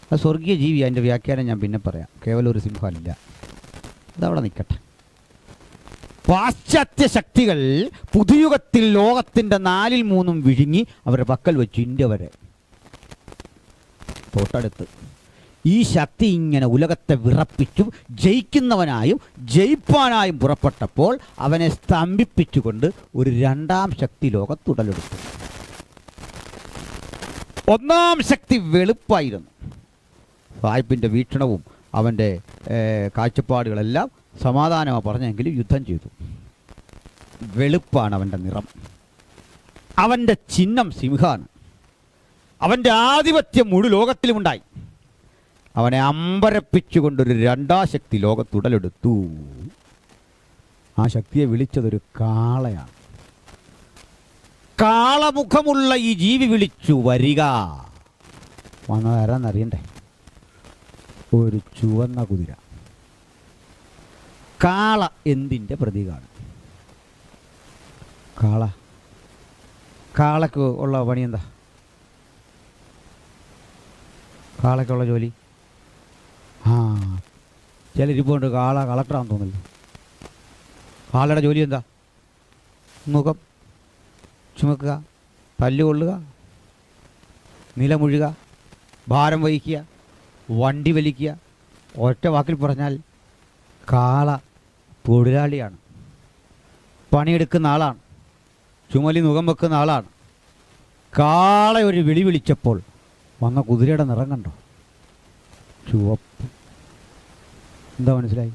അത് സ്വർഗീയ ജീവി. അതിൻ്റെ വ്യാഖ്യാനം ഞാൻ പിന്നെ പറയാം. കേവലം ഒരു സിംഹമല്ല. അതവിടെ നിൽക്കട്ടെ. പാശ്ചാത്യ ശക്തികൾ പുതുയുഗത്തിൽ ലോകത്തിൻ്റെ 3/4 വിഴുങ്ങി അവരുടെ പക്കൽ വെച്ചു. ഇന്ത്യ വരെ തൊട്ടടുത്ത്. ഈ ശക്തി ഇങ്ങനെ ഉലകത്തെ വിറപ്പിച്ചു ജയിക്കുന്നവനായും ജയിപ്പാനായും പുറപ്പെട്ടപ്പോൾ അവനെ സ്തംഭിപ്പിച്ചുകൊണ്ട് ഒരു 2ാം ശക്തി ലോകത്തുടലെടുത്തു. 1ാം ശക്തി വെളുപ്പായിരുന്നു. സായിപ്പിൻ്റെ വീക്ഷണവും അവൻ്റെ കാഴ്ചപ്പാടുകളെല്ലാം സമാധാനമാണ് പറഞ്ഞെങ്കിലും യുദ്ധം ചെയ്തു. വെളുപ്പാണ് അവൻ്റെ നിറം. അവൻ്റെ ചിഹ്നം സിംഹമാണ്. അവൻ്റെ ആധിപത്യം മുഴു ലോകത്തിലുമുണ്ടായി. അവനെ അമ്പരപ്പിച്ചുകൊണ്ടൊരു 2ാം ശക്തി ലോകത്തുടലെടുത്തു. ആ ശക്തിയെ വിളിച്ചതൊരു കാളയാണ്. കാളമുഖമുള്ള ഈ ജീവി വിളിച്ചു, വരിക. വന്നതാരാന്നറിയണ്ടേ? ഒരു ചുവന്ന കുതിര. കാള എന്തിൻ്റെ പ്രതീകമാണ്? കാളക്ക് ഉള്ള പണി എന്താ? കാളയ്ക്കുള്ള ജോലി ചിലരിപ്പോണ്ട് കാള കളക്ടറാണെന്ന് തോന്നില്ല. കാളയുടെ ജോലി എന്താ? മുഖം ചുമക്കുക, തല്ലുകൊള്ളുക, നിലമുഴുക, ഭാരം വഹിക്കുക, വണ്ടി വലിക്കുക. ഒറ്റ വാക്കിൽ പറഞ്ഞാൽ കാള തൊഴിലാളിയാണ്, പണിയെടുക്കുന്ന ആളാണ്, ചുമലി മുഖം വെക്കുന്ന ആളാണ്. കാള ഒരു വിളി വിളിച്ചപ്പോൾ വന്ന കുതിരയുടെ നിറം കണ്ടോ? ചുവപ്പ്. എന്താ മനസ്സിലായി?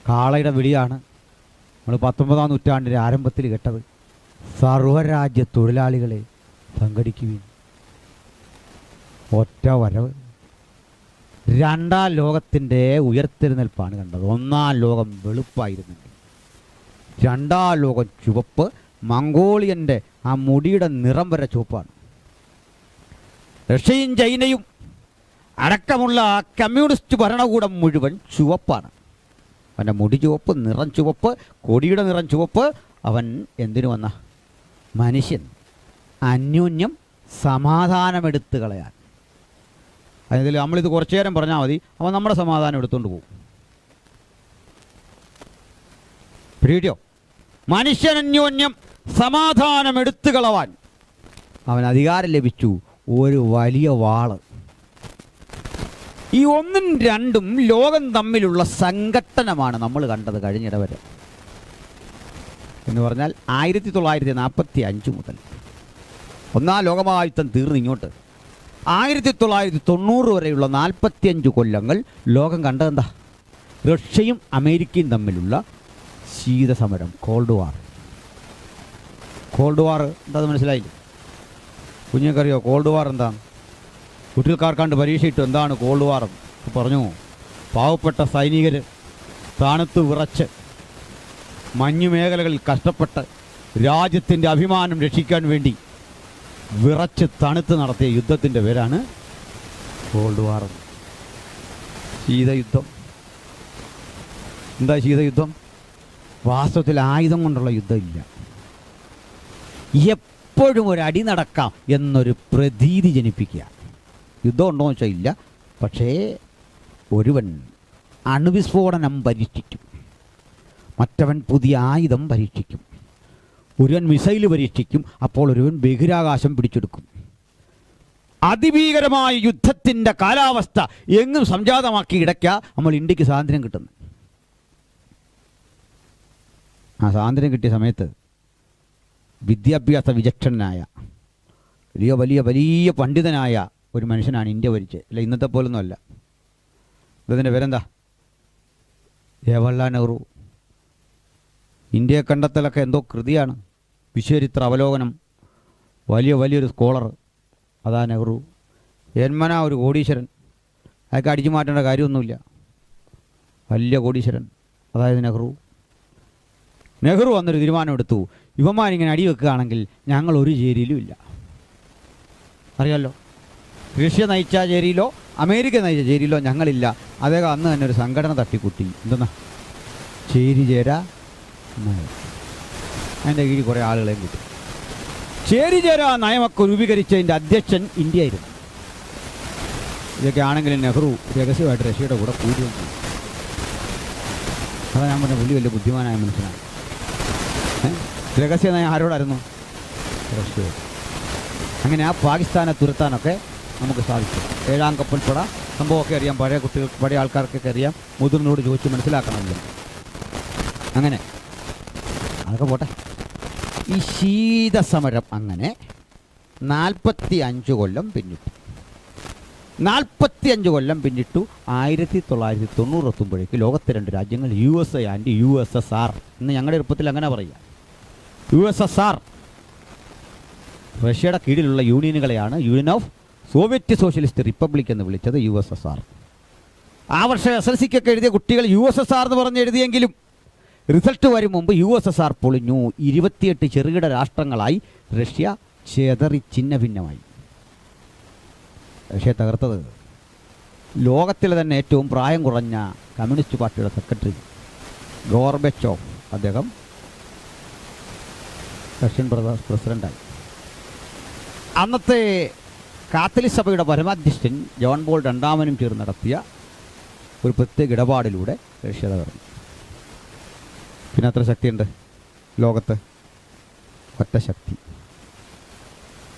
കാളയുടെ വിളിയാണ് നമ്മൾ 19ാം നൂറ്റാണ്ടിൻ്റെ ആരംഭത്തിൽ കേട്ടത്. സർവരാജ്യ തൊഴിലാളികളെ സംഘടിക്കുവിൻ. ഒറ്റ വരവ്. 2ാം ലോകത്തിൻ്റെ ഉയർത്തെഴുന്നേൽപ്പാണ് കണ്ടത്. 1ാം ലോകം വെളുപ്പായിരുന്നെങ്കിൽ 2ാം ലോകം ചുവപ്പ്. മംഗോളിയൻ്റെ ആ മുടിയുടെ നിറം വരെ ചുവപ്പാണ്. റഷ്യയും ചൈനയും അടക്കമുള്ള കമ്മ്യൂണിസ്റ്റ് ഭരണകൂടം മുഴുവൻ ചുവപ്പാണ്. അവൻ്റെ മുടി ചുവപ്പ്, നിറം ചുവപ്പ്, കൊടിയുടെ നിറം ചുവപ്പ്. അവൻ എന്തിനു വന്ന? മനുഷ്യൻ അന്യോന്യം സമാധാനമെടുത്ത് കളയാൻ. അതിൽ നമ്മളിത് കുറച്ചു നേരം പറഞ്ഞാൽ മതി, അവൻ നമ്മുടെ സമാധാനം എടുത്തുകൊണ്ട് പോകും. പിടിയോ? മനുഷ്യനന്യോന്യം സമാധാനം എടുത്തു കളവാൻ അവൻ അധികാരം ലഭിച്ചു, ഒരു വലിയ വാള്. ഈ ഒന്നും രണ്ടും ലോകം തമ്മിലുള്ള സംഘട്ടനമാണ് നമ്മൾ കണ്ടത് കഴിഞ്ഞിട വരെ. എന്ന് പറഞ്ഞാൽ 1945 മുതൽ ഒന്നാം ലോകമഹായുദ്ധം തീർന്ന് ഇങ്ങോട്ട് 1990 വരെയുള്ള 45 കൊല്ലങ്ങൾ ലോകം കണ്ടതെന്താ? റഷ്യയും അമേരിക്കയും തമ്മിലുള്ള ശീതസമരം, കോൾഡ് വാർ. കോൾഡ് വാർ എന്താണെന്ന് മനസ്സിലായില്ലേ? കുഞ്ഞുങ്ങൾക്കറിയോ കോൾഡ് വാർ എന്താണ്? കുട്ടികൾക്കാർക്കാണ്ട് പരീക്ഷ ഇട്ടു എന്താണ് കോൾഡ് വാർ പറഞ്ഞു. പാവപ്പെട്ട സൈനികർ തണുത്ത് വിറച്ച് മഞ്ഞുമേഖലകളിൽ കഷ്ടപ്പെട്ട് രാജ്യത്തിൻ്റെ അഭിമാനം രക്ഷിക്കാൻ വേണ്ടി വിറച്ച് തണുത്ത് നടത്തിയ യുദ്ധത്തിൻ്റെ പേരാണ് കോൾഡ് വാർ. ശീതയുദ്ധം. എന്താ ശീതയുദ്ധം? വാസ്തവത്തിൽ ആയുധം കൊണ്ടുള്ള യുദ്ധമില്ല. എപ്പോഴും ഒരു അടി നടക്കാം എന്നൊരു പ്രതീതി ജനിപ്പിക്കുക. യുദ്ധം ഉണ്ടോ എന്ന് വെച്ചാൽ ഇല്ല. പക്ഷേ ഒരുവൻ അണുവിസ്ഫോടനം പരീക്ഷിക്കും, മറ്റവൻ പുതിയ ആയുധം പരീക്ഷിക്കും, ഒരുവൻ മിസൈൽ പരീക്ഷിക്കും, അപ്പോൾ ഒരുവൻ ബഹിരാകാശം പിടിച്ചെടുക്കും. അതിഭീകരമായ യുദ്ധത്തിൻ്റെ കാലാവസ്ഥ എങ്ങും സംജാതമാക്കി ഇടയ്ക്ക നമ്മൾ ഇന്ത്യക്ക് സ്വാതന്ത്ര്യം കിട്ടുന്നു. ആ സ്വാതന്ത്ര്യം കിട്ടിയ സമയത്ത് വിദ്യാഭ്യാസ വിചക്ഷണനായ വലിയ വലിയ വലിയ പണ്ഡിതനായ ഒരു മനുഷ്യനാണ് ഇന്ത്യ ഭരിച്ചത്. അല്ല, ഇന്നത്തെ പോലൊന്നും അല്ല. ഇതിൻ്റെ പേരെന്താ? ജവഹർലാൽ നെഹ്റു. ഇന്ത്യയെ കണ്ടെത്തലൊക്കെ എന്തോ കൃതിയാണ്. വിശ്വചരിത്ര അവലോകനം. വലിയൊരു സ്കോളർ. അതാ നെഹ്റു. ജന്മനാ ഒരു കോടീശ്വരൻ. അതൊക്കെ അടിച്ചു മാറ്റേണ്ട കാര്യമൊന്നുമില്ല. വലിയ കോടീശ്വരൻ. അതായത് നെഹ്റു വന്നൊരു തീരുമാനമെടുത്തു, ഇവന്മാരിങ്ങനെ അടിവെക്കുകയാണെങ്കിൽ ഞങ്ങൾ ഒരു ചേരിയിലും ഇല്ല. അറിയാമല്ലോ, റഷ്യ നയിച്ച ചേരിയിലോ അമേരിക്ക നയിച്ച ചേരിയിലോ ഞങ്ങളില്ല. അദ്ദേഹം അന്ന് തന്നെ ഒരു സംഘടന തട്ടിക്കൂട്ടി. എന്തെന്നാ? ചേരി ചേര. അതിൻ്റെ കീഴിൽ കുറേ ആളുകളെയും കിട്ടി. ചേരി ചേര നയമൊക്കെ രൂപീകരിച്ചതിൻ്റെ അധ്യക്ഷൻ ഇന്ത്യ ആയിരുന്നു. ഇതൊക്കെ ആണെങ്കിലും നെഹ്റു രഹസ്യമായിട്ട് റഷ്യയുടെ കൂടെ കൂടിയും ചെയ്തു. അതാ ഞാൻ പറഞ്ഞ വലിയ ബുദ്ധിമാനായ മനുഷ്യനാണ്. രഹസ്യ നയം ആരോടായിരുന്നു? റഷ്യ. അങ്ങനെ ആ പാകിസ്ഥാനെ തുരത്താനൊക്കെ നമുക്ക് സാധിക്കും. 7-ാം കപ്പൽപ്പട സംഭവമൊക്കെ അറിയാം. പഴയ ആൾക്കാർക്കൊക്കെ അറിയാം. മുതിർന്നോട് ചോദിച്ച് മനസ്സിലാക്കണമല്ലോ. അങ്ങനെ അതൊക്കെ പോട്ടെ. ഈ ശീതസമരം അങ്ങനെ 45 കൊല്ലം പിന്നിട്ടു. 45 കൊല്ലം പിന്നിട്ടു 1990 എത്തുമ്പോഴേക്ക് ലോകത്തെ 2 രാജ്യങ്ങൾ USA ആൻഡ് USSR എന്ന് ഞങ്ങളുടെ എളുപ്പത്തിൽ അങ്ങനെ പറയുക. USSR റഷ്യയുടെ കീഴിലുള്ള യൂണിയനുകളെയാണ് union of Soviet socialist republic എന്ന് വിളിച്ചത് USSR. ആ വർഷം SLCക്കൊക്കെ എഴുതിയ കുട്ടികൾ USSR എന്ന് പറഞ്ഞ് എഴുതിയെങ്കിലും റിസൾട്ട് വരും മുമ്പ് USSR പൊളിഞ്ഞു. 28 ചെറുകിട രാഷ്ട്രങ്ങളായി റഷ്യ ചെതറി ഛിന്ന ഭിന്നമായി. റഷ്യ തകർത്തത് ലോകത്തിലെ തന്നെ ഏറ്റവും പ്രായം കുറഞ്ഞ കമ്മ്യൂണിസ്റ്റ് പാർട്ടിയുടെ സെക്രട്ടറി ഗോർബച്ചോവ്. അദ്ദേഹം റഷ്യൻ പ്രസിഡൻ്റായി. അന്നത്തെ കാത്തലിക് സഭയുടെ പരമാധ്യക്ഷൻ ജോൺ പോൾ രണ്ടാമനും ചേർന്ന് നടത്തിയ ഒരു പ്രത്യേക ഇടപാടിലൂടെ റഷ്യ തകർന്നു. പിന്നെ എത്ര ശക്തിയുണ്ട് ലോകത്ത്? ഒറ്റ ശക്തി.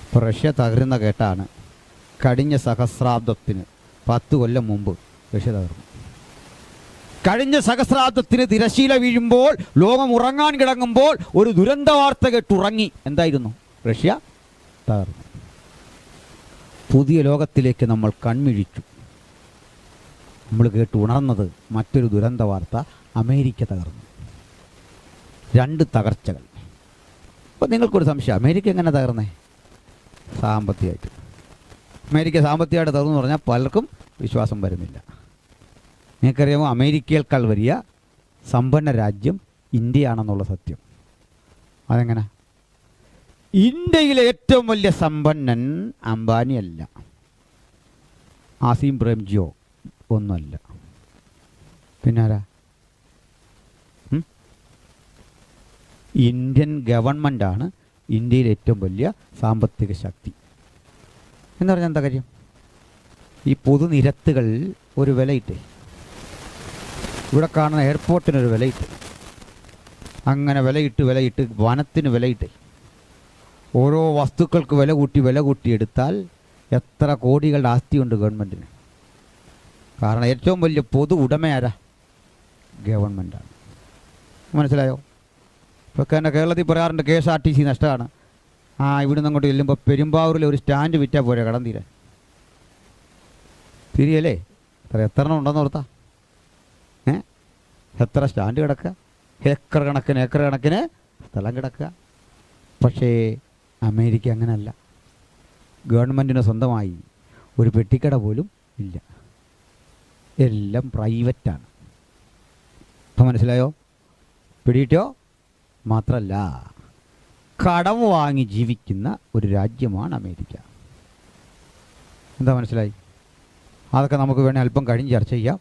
ഇപ്പോൾ റഷ്യ തകരുന്ന കേട്ടാണ് കഴിഞ്ഞ സഹസ്രാബ്ദത്തിന് 10 കൊല്ലം മുമ്പ് റഷ്യ തകർന്നു. കഴിഞ്ഞ സഹസ്രാബ്ദത്തിന് തിരശീല വീഴുമ്പോൾ, ലോകം ഉറങ്ങാൻ കിടങ്ങുമ്പോൾ ഒരു ദുരന്ത വാർത്ത കേട്ടുറങ്ങി. എന്തായിരുന്നു? റഷ്യ തകർന്നു. പുതിയ ലോകത്തിലേക്ക് നമ്മൾ കൺമിഴിച്ചു. നമ്മൾ കേട്ട് ഉണർന്നത് മറ്റൊരു ദുരന്ത വാർത്ത. അമേരിക്ക തകർന്നു. 2 തകർച്ചകൾ. അപ്പോൾ നിങ്ങൾക്കൊരു സംശയം, അമേരിക്ക എങ്ങനെ തകർന്നേ? സാമ്പത്തികമായിട്ട്. അമേരിക്ക സാമ്പത്തികമായിട്ട് തകർന്നു എന്ന് പറഞ്ഞാൽ പലർക്കും വിശ്വാസം വരുന്നില്ല. നിങ്ങൾക്കറിയാമോ, അമേരിക്കയേക്കാൾ വലിയ സമ്പന്ന രാജ്യം ഇന്ത്യയാണെന്നുള്ള സത്യം? അതെങ്ങനെ? ഇന്ത്യയിലെ ഏറ്റവും വലിയ സമ്പന്നൻ അംബാനിയല്ല, ആസിം പ്രേംജിയോ ഒന്നുമല്ല. പിന്നെ ആരാ? ഇന്ത്യൻ ഗവൺമെൻറ്റാണ് ഇന്ത്യയിലെ ഏറ്റവും വലിയ സാമ്പത്തിക ശക്തി. എന്ന് പറഞ്ഞാൽ എന്താ കാര്യം? ഈ പൊതുനിരത്തുകൾ ഒരു വിലയിട്ടേ, ഇവിടെ കാണുന്ന എയർപോർട്ടിനൊരു വിലയിട്ട്, അങ്ങനെ വിലയിട്ട് വനത്തിന് വിലയിട്ട് ഓരോ വസ്തുക്കൾക്ക് വില കൂട്ടി എടുത്താൽ എത്ര കോടികളുടെ ആസ്തിയുണ്ട് ഗവൺമെൻറ്റിന്. കാരണം ഏറ്റവും വലിയ പൊതു ഉടമയാരാ? ഗവൺമെൻറ്റാണ്. മനസ്സിലായോ? ഇപ്പോൾ തന്നെ കേരളത്തിൽ പറയാറുണ്ട് KSRTC നഷ്ടമാണ്. ഇവിടുന്ന് അങ്ങോട്ട് ചെല്ലുമ്പോൾ പെരുമ്പാവൂരിൽ ഒരു സ്റ്റാൻഡ് വിറ്റാൽ പോരെ കടം തീരാൻ. തിരിയല്ലേ? എത്ര എണ്ണം ഉണ്ടെന്ന് ഓർത്താ? എത്ര സ്റ്റാൻഡ് കിടക്കുക, ഏക്കർ കണക്കിന് സ്ഥലം കിടക്കുക. പക്ഷേ അമേരിക്ക അങ്ങനല്ല. ഗവൺമെൻറ്റിന് സ്വന്തമായി ഒരു പെട്ടിക്കട പോലും ഇല്ല. എല്ലാം പ്രൈവറ്റാണ്. ഇപ്പം മനസ്സിലായോ? പിടിയിട്ടോ? മാത്രമല്ല, കടം വാങ്ങി ജീവിക്കുന്ന ഒരു രാജ്യമാണ് അമേരിക്ക. എന്താ മനസ്സിലായി? അതൊക്കെ നമുക്ക് വേണേൽ അല്പം കഴിഞ്ഞ് ചർച്ച ചെയ്യാം.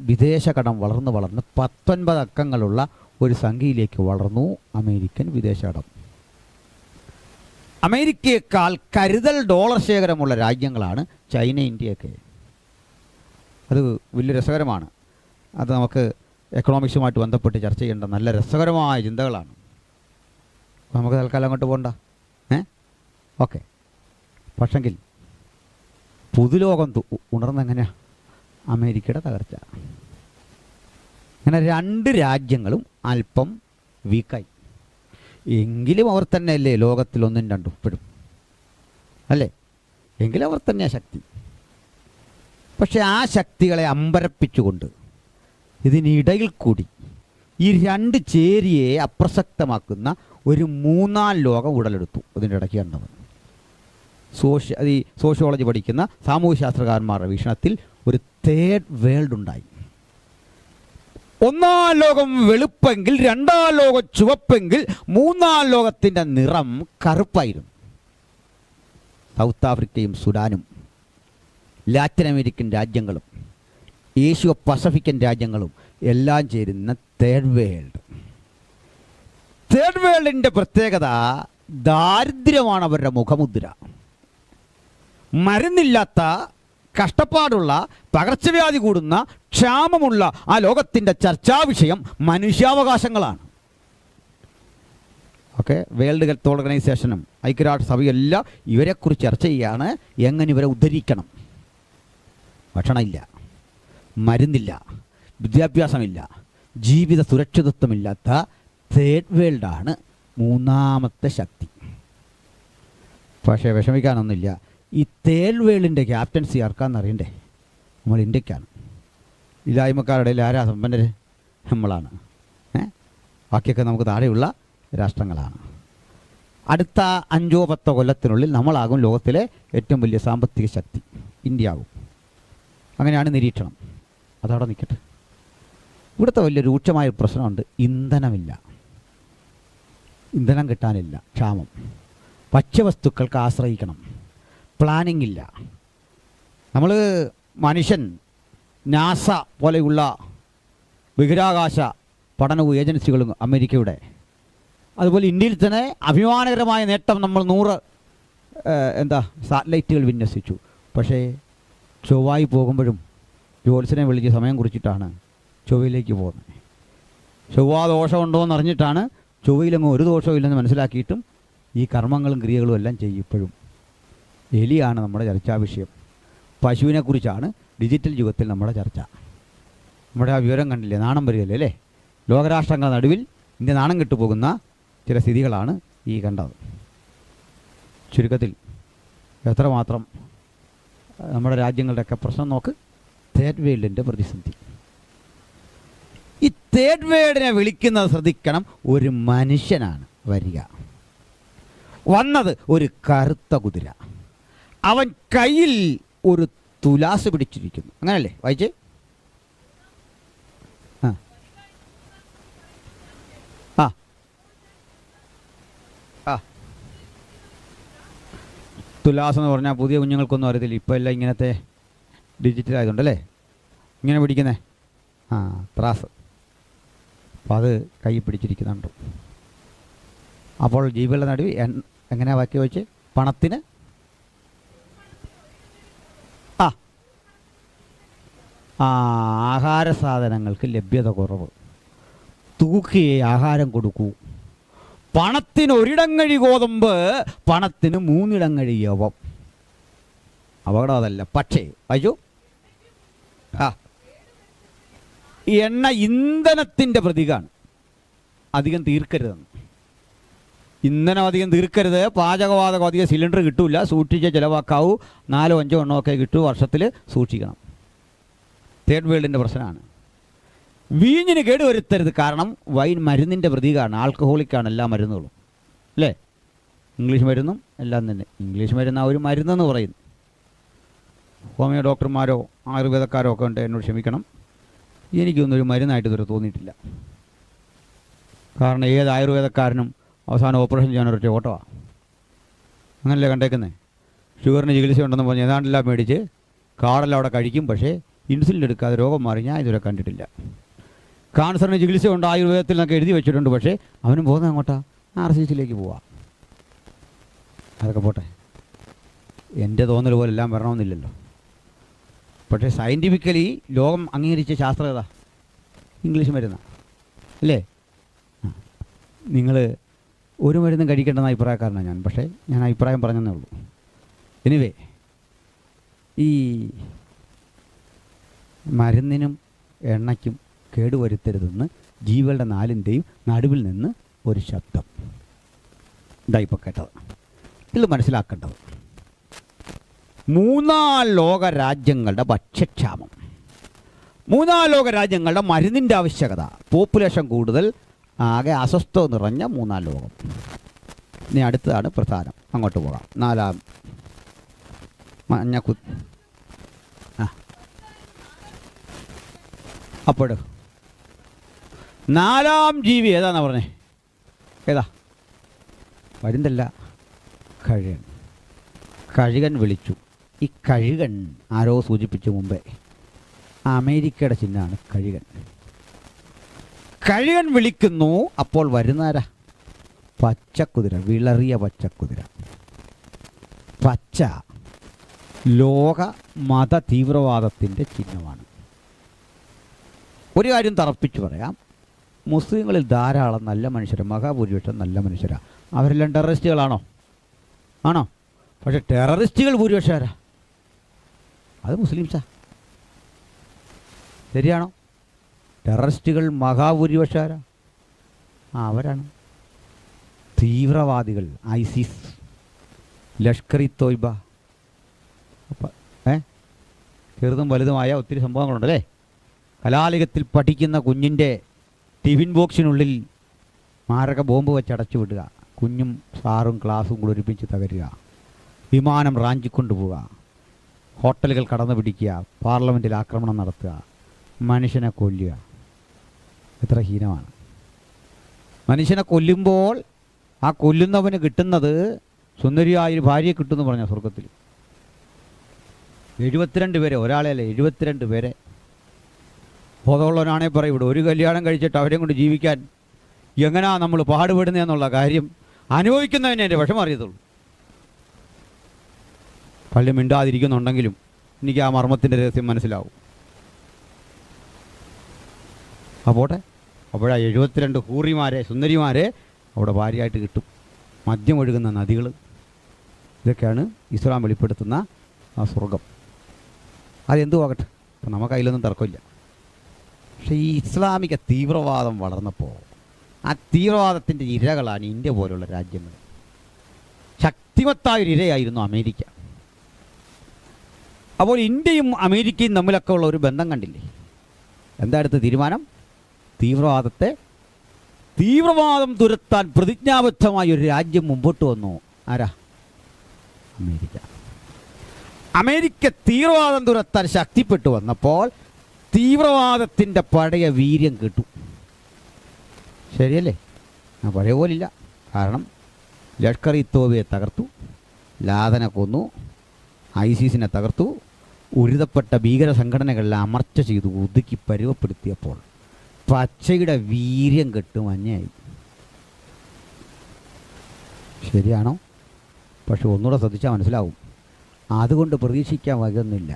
വിദേശ കടം വളർന്ന് 19 അക്കങ്ങളുള്ള ഒരു സംഖ്യയിലേക്ക് വളർന്നു അമേരിക്കൻ വിദേശ കടം. അമേരിക്കയേക്കാൾ കരുതൽ ഡോളർ ശേഖരമുള്ള രാജ്യങ്ങളാണ് ചൈന, ഇന്ത്യയൊക്കെ. അത് വലിയ രസകരമാണ്. അത് നമുക്ക് എക്കണോമിക്സുമായിട്ട് ബന്ധപ്പെട്ട് ചർച്ച ചെയ്യേണ്ട നല്ല രസകരമായ ചിന്തകളാണ്. നമുക്ക് തൽക്കാലം അങ്ങോട്ട് പോകണ്ട. ഓക്കെ. പക്ഷെങ്കിൽ പുതുലോകം ഉണർന്നെങ്ങനെയാ? അമേരിക്കയുടെ തകർച്ച. അങ്ങനെ 2 രാജ്യങ്ങളും അല്പം വീക്കായി. എങ്കിലും അവർ തന്നെയല്ലേ ലോകത്തിൽ 1ഉം 2ഉം ഇപ്പോഴും അല്ലേ? എങ്കിലും അവർ തന്നെയാണ് ശക്തി. പക്ഷെ ആ ശക്തികളെ അമ്പരപ്പിച്ചുകൊണ്ട് ഇതിനിടയിൽ കൂടി ഈ 2 ചേരിയെ അപ്രസക്തമാക്കുന്ന ഒരു 3ാം ലോകം ഉടലെടുത്തു. ഇതിൻ്റെ ഇടയ്ക്ക് കണ്ടത് ഈ സോഷ്യോളജി പഠിക്കുന്ന സാമൂഹ്യശാസ്ത്രകാരന്മാരുടെ വീക്ഷണത്തിൽ ഒരു 3rd വേൾഡ് ഉണ്ടായി. 1ാം ലോകം വെളുപ്പെങ്കിൽ 2ാം ലോകം ചുവപ്പെങ്കിൽ 3ാം ലോകത്തിൻ്റെ നിറം കറുപ്പായിരുന്നു. സൗത്ത് ആഫ്രിക്കയും സുഡാനും ലാറ്റിൻ അമേരിക്കൻ രാജ്യങ്ങളും ഏഷ്യ പസഫിക്കൻ രാജ്യങ്ങളും എല്ലാം ചേരുന്ന 3rd വേൾഡ്. 3rd വേൾഡിൻ്റെ പ്രത്യേകത ദാരിദ്ര്യമാണ് അവരുടെ മുഖമുദ്ര. മരുന്നില്ലാത്ത, കഷ്ടപ്പാടുള്ള, പകർച്ചവ്യാധി കൂടുന്ന, ക്ഷാമമുള്ള ആ ലോകത്തിൻ്റെ ചർച്ചാ വിഷയം മനുഷ്യാവകാശങ്ങളാണ്. ഓക്കെ. വേൾഡ് ഹെൽത്ത് ഓർഗനൈസേഷനും ഐക്യരാഷ്ട്രസഭയും എല്ലാം ഇവരെക്കുറിച്ച് ചർച്ച ചെയ്യുകയാണ്. എങ്ങനെ ഇവരെ ഉദ്ധരിക്കണം? ഭക്ഷണമില്ല, മരുന്നില്ല, വിദ്യാഭ്യാസമില്ല, ജീവിത സുരക്ഷിതത്വമില്ലാത്ത 3rd വേൾഡാണ് 3ാമത്തെ ശക്തി. പക്ഷേ വിഷമിക്കാനൊന്നുമില്ല. ഈ 3rd വേൾഡിൻ്റെ ക്യാപ്റ്റൻസി ആർക്കാണെന്നറിയണ്ടേ? നമ്മൾ ഇന്ത്യക്കാണ്. ഇല്ലായ്മക്കാരുടെ ആരാ സമ്പന്നർ? നമ്മളാണ്. ബാക്കിയൊക്കെ നമുക്ക് താഴെയുള്ള രാഷ്ട്രങ്ങളാണ്. അടുത്ത 5-10 കൊല്ലത്തിനുള്ളിൽ നമ്മളാകും ലോകത്തിലെ ഏറ്റവും വലിയ സാമ്പത്തിക ശക്തി. ഇന്ത്യ ആകും. അങ്ങനെയാണ് നിരീക്ഷണം. അതവിടെ നിൽക്കട്ടെ. ഇവിടുത്തെ വലിയ രൂക്ഷമായ പ്രശ്നമുണ്ട്. ഇന്ധനമില്ല, ഇന്ധനം കിട്ടാനില്ല, ക്ഷാമം. ഭക്ഷ്യവസ്തുക്കൾക്ക് ആശ്രയിക്കണം, പ്ലാനിങ് ഇല്ല. നമ്മൾ മനുഷ്യൻ നാസ പോലെയുള്ള ബഹിരാകാശ പഠനവും ഏജൻസികളും അമേരിക്കയുടെ, അതുപോലെ ഇന്ത്യയിൽ തന്നെ അഭിമാനകരമായ നേട്ടം നമ്മൾ 100 സാറ്റലൈറ്റുകൾ വിന്യസിച്ചു. പക്ഷേ ചൊവ്വായി പോകുമ്പോഴും ജോത്സ്യനെ വിളിച്ച് സമയം കുറിച്ചിട്ടാണ് ചൊവ്വയിലേക്ക് പോകുന്നത്. ചൊവ്വ ദോഷമുണ്ടോ എന്ന് അറിഞ്ഞിട്ടാണ് ചൊവ്വയിലെങ്ങും ഒരു ദോഷവും ഇല്ലെന്ന് മനസ്സിലാക്കിയിട്ടും ഈ കർമ്മങ്ങളും ക്രിയകളും എല്ലാം ചെയ്യും. ഇപ്പോഴും എലിയാണ് നമ്മുടെ ചർച്ചാ വിഷയം. പശുവിനെക്കുറിച്ചാണ് ഡിജിറ്റൽ യുഗത്തിൽ നമ്മുടെ ചർച്ച. നമ്മുടെ ആ വിവരം കണ്ടില്ലേ? നാണം വരികയല്ലേ അല്ലേ? ലോകരാഷ്ട്രങ്ങളുടെ നടുവിൽ ഇന്ത്യ നാണം കെട്ടുപോകുന്ന ചില സ്ഥിതികളാണ് ഈ കണ്ടത്. ചുരുക്കത്തിൽ എത്രമാത്രം നമ്മുടെ രാജ്യങ്ങളുടെയൊക്കെ പ്രശ്നം നോക്ക്. 3rd വേൾഡിൻ്റെ പ്രതിസന്ധി. ഈ 3rd വേൾഡിനെ വിളിക്കുന്നത് ശ്രദ്ധിക്കണം. ഒരു മനുഷ്യനാണ് വരിക. വന്നത് ഒരു കറുത്ത കുതിര. അവൻ കയ്യിൽ ഒരു തുലാസ് പിടിച്ചിരിക്കുന്നു. അങ്ങനല്ലേ വായിച്ചേ? തുലാസ് എന്ന് പറഞ്ഞാൽ പുതിയ കുഞ്ഞുങ്ങൾക്കൊന്നും അറിയത്തില്ല. ഇപ്പോൾ എല്ലാം ഇങ്ങനത്തെ ഡിജിറ്റൽ ആയതുകൊണ്ടല്ലേ ഇങ്ങനെ പിടിക്കുന്നേ. ത്രാസ്. അപ്പോൾ അത് കൈ പിടിച്ചിരിക്കുന്നുണ്ട്. അപ്പോൾ ജീവികളുടെ നടുവിൽ എങ്ങനെയാണ് വാക്കി വെച്ച് പണത്തിന് ആഹാര സാധനങ്ങൾക്ക് ലഭ്യത കുറവ്. തൂക്കിയേ ആഹാരം കൊടുക്കൂ. പണത്തിന് ഒരിടങ്ങഴി ഗോതമ്പ്, പണത്തിന് 3 ഇടങ്ങഴി യവം. അപകടം അതല്ല. പക്ഷേ അയ്യോ എണ്ണ ഇന്ധനത്തിൻ്റെ പ്രതീകമാണ്. അധികം തീർക്കരുതെന്ന്. ഇന്ധനം അധികം തീർക്കരുത്. പാചകവാതകം അധികം സിലിണ്ടർ കിട്ടൂല. സൂക്ഷിച്ച് ചിലവാക്കാവൂ. 4-5 എണ്ണമൊക്കെ കിട്ടൂ. വർഷത്തിൽ സൂക്ഷിക്കണം. തേർഡ് വേൾഡിൻ്റെ പ്രശ്നമാണ്. വീഞ്ഞിന് കേടുവരുത്തരുത്. കാരണം വൈൻ മരുന്നിൻ്റെ പ്രതീകമാണ്. ആൽക്കഹോളിക്കാണ് എല്ലാ മരുന്നുകളും, അല്ലേ? ഇംഗ്ലീഷ് മരുന്നും എല്ലാം തന്നെ. ഇംഗ്ലീഷ് മരുന്ന് ആ ഒരു മരുന്നെന്ന് പറയുന്നു. ഹോമിയോ ഡോക്ടർമാരോ ആയുർവേദക്കാരോ ഒക്കെ ഉണ്ട്, എന്നോട് ക്ഷമിക്കണം. എനിക്കൊന്നും ഒരു മരുന്നായിട്ട് ഇതുവരെ തോന്നിയിട്ടില്ല. കാരണം ഏത് ആയുർവേദക്കാരനും അവസാനം ഓപ്പറേഷൻ ചെയ്യാനൊരൊറ്റ ഓട്ടമാണ്. അങ്ങനല്ലേ കണ്ടേക്കുന്നത്? ഷുഗറിന് ചികിത്സ ഉണ്ടെന്ന് പറഞ്ഞ് ഏതാണ്ടെല്ലാം മേടിച്ച് കാറെല്ലാം അവിടെ കഴിക്കും. പക്ഷേ ഇൻസുലിൻ എടുക്കാതെ രോഗം മാറി ഞാൻ ഇതുവരെ കണ്ടിട്ടില്ല. കാൻസറിന് ചികിത്സയുണ്ട് ആയുർവേദത്തിൽ നിന്നൊക്കെ എഴുതി വെച്ചിട്ടുണ്ട്. പക്ഷേ അവനും പോകുന്നത് അങ്ങോട്ടാ RCCയിലേക്ക് പോവാം. അതൊക്കെ പോട്ടെ, എൻ്റെ തോന്നൽ പോലെ എല്ലാം വരണമെന്നില്ലല്ലോ. പക്ഷേ സയൻറ്റിഫിക്കലി ലോകം അംഗീകരിച്ച ശാസ്ത്രം ഏതാ? ഇംഗ്ലീഷ് മരുന്നാണ്, അല്ലേ? നിങ്ങൾ ഒരു മരുന്നും കഴിക്കേണ്ടെന്ന അഭിപ്രായക്കാരനാണ് ഞാൻ. പക്ഷേ ഞാൻ അഭിപ്രായം പറഞ്ഞതേ ഉള്ളൂ. എനിവേ, ഈ മരുന്നിനും എണ്ണയ്ക്കും കേടുവരുത്തരുതെന്ന് ജീവികളുടെ നാലിൻ്റെയും നടുവിൽ നിന്ന് ഒരു ശബ്ദം. ഇതായിപ്പോൾ കേട്ടത്. ഇത് മനസ്സിലാക്കേണ്ടത് 3 ലോക രാജ്യങ്ങളുടെ ഭക്ഷ്യക്ഷാമം, 3 ലോക രാജ്യങ്ങളുടെ മരുന്നിൻ്റെ ആവശ്യകത, പോപ്പുലേഷൻ കൂടുതൽ, ആകെ അസ്വസ്ഥത നിറഞ്ഞ 3 ലോകം. ഇനി അടുത്തതാണ് പ്രധാനം. അങ്ങോട്ട് പോകാം. 4 അപ്പോൾ 4ാം ജീവി ഏതാണെന്നാ പറഞ്ഞേ? ഏതാ? വരുന്നല്ല, കഴുകൻ. കഴുകൻ വിളിച്ചു. ഈ കഴുകൻ ആരോ സൂചിപ്പിച്ചു മുമ്പേ, അമേരിക്കയുടെ ചിഹ്നമാണ് കഴുകൻ. കഴുകൻ വിളിക്കുന്നു. അപ്പോൾ വരുന്നാരാ? പച്ചക്കുതിര, വിളറിയ പച്ചക്കുതിര. പച്ച ലോക മത തീവ്രവാദത്തിൻ്റെ ചിഹ്നമാണ്. ഒരു കാര്യം തറപ്പിച്ച് പറയാം, മുസ്ലിങ്ങളിൽ ധാരാളം നല്ല മനുഷ്യർ, മഹാഭൂരിപക്ഷം നല്ല മനുഷ്യരാണ്. അവരെല്ലാം ടെററിസ്റ്റുകളാണോ? ആണോ? പക്ഷെ ടെററിസ്റ്റുകൾ ഭൂരിപക്ഷമാരാ? അത് മുസ്ലിംസാ. ശരിയാണോ? ടെററിസ്റ്റുകൾ മഹാഭൂരിപക്ഷമാരാ? അവരാണ് തീവ്രവാദികൾ. ISIS, Lashkar E Taiba. അപ്പം ചെറുതും വലുതുമായ ഒത്തിരി സംഭവങ്ങളുണ്ടല്ലേ. കലാലയത്തിൽ പഠിക്കുന്ന കുഞ്ഞിൻ്റെ ടിഫിൻ ബോക്സിനുള്ളിൽ മാരക ബോംബ് വെച്ച് അടച്ചു വിടുക, കുഞ്ഞും സാറും ക്ലാസ്സും കൂടി ഒരുമിച്ച് തകരുക, വിമാനം റാഞ്ചിക്കൊണ്ടുപോവുക, ഹോട്ടലുകൾ കടന്നു പിടിക്കുക, പാർലമെൻറ്റിൽ ആക്രമണം നടത്തുക, മനുഷ്യനെ കൊല്ലുക. എത്ര ഹീനമാണ്! മനുഷ്യനെ കൊല്ലുമ്പോൾ ആ കൊല്ലുന്നവന് കിട്ടുന്നത് സുന്ദരിയായൊരു ഭാര്യയെ കിട്ടുമെന്ന് പറഞ്ഞ സ്വർഗത്തിൽ. 72 പേരെ, ഒരാളെയല്ലേ, 72 പേരെ. ബോധമുള്ളവനാണേ പറയും, ഇവിടെ ഒരു കല്യാണം കഴിച്ചിട്ട് അവരെയും കൊണ്ട് ജീവിക്കാൻ എങ്ങനെയാ നമ്മൾ പാടുപെടുന്നതെന്നുള്ള കാര്യം അനുഭവിക്കുന്നതിനെ എൻ്റെ വിഷമം അറിയത്തുള്ളൂ. പള്ളി മിണ്ടാതിരിക്കുന്നുണ്ടെങ്കിലും എനിക്ക് ആ മർമ്മത്തിൻ്റെ രഹസ്യം മനസ്സിലാവും. അപ്പോട്ടെ, അപ്പോഴാ 72 ഹൂറിമാരെ, സുന്ദരിമാരെ അവിടെ ഭാര്യയായിട്ട് കിട്ടും. മദ്യം ഒഴുകുന്ന നദികൾ, ഇതൊക്കെയാണ് ഇസ്ലാം വെളിപ്പെടുത്തുന്ന ആ സ്വർഗം. അതെന്തു ആകട്ടെ, അപ്പം നമുക്ക് അതിലൊന്നും തർക്കമില്ല. പക്ഷേ ഈ ഇസ്ലാമിക തീവ്രവാദം വളർന്നപ്പോൾ ആ തീവ്രവാദത്തിൻ്റെ ഇരകളാണ് ഇന്ത്യ പോലുള്ള രാജ്യങ്ങൾ. ശക്തിമത്തായൊരു ഇരയായിരുന്നു അമേരിക്ക. അപ്പോൾ ഇന്ത്യയും അമേരിക്കയും തമ്മിലൊക്കെ ഉള്ള ഒരു ബന്ധം കണ്ടില്ലേ? എന്താ അടുത്ത തീരുമാനം? തീവ്രവാദം തുരത്താൻ പ്രതിജ്ഞാബദ്ധമായ ഒരു രാജ്യം മുമ്പോട്ട് വന്നു. ആരാ? അമേരിക്ക. അമേരിക്ക തീവ്രവാദം തുരത്താൻ ശക്തിപ്പെട്ടു വന്നപ്പോൾ തീവ്രവാദത്തിൻ്റെ പഴയ വീര്യം കിട്ടു. ശരിയല്ലേ? പഴയ പോലില്ല. കാരണം ലഷ്കർ ഇ തോയ്ബയെ തകർത്തു, ലാദനെ കൊന്നു, ഐസിസിനെ തകർത്തു, ഉരുതപ്പെട്ട ഭീകര സംഘടനകളെല്ലാം അമർച്ച ചെയ്തു, ഒതുക്കി പരുവപ്പെടുത്തിയപ്പോൾ പച്ചയുടെ വീര്യം കെട്ടു മഞ്ഞയായി. ശരിയാണോ? പക്ഷെ ഒന്നുകൂടെ ശ്രദ്ധിച്ചാൽ മനസ്സിലാവും. അതുകൊണ്ട് പ്രതീക്ഷിക്കാൻ വകുന്നില്ല.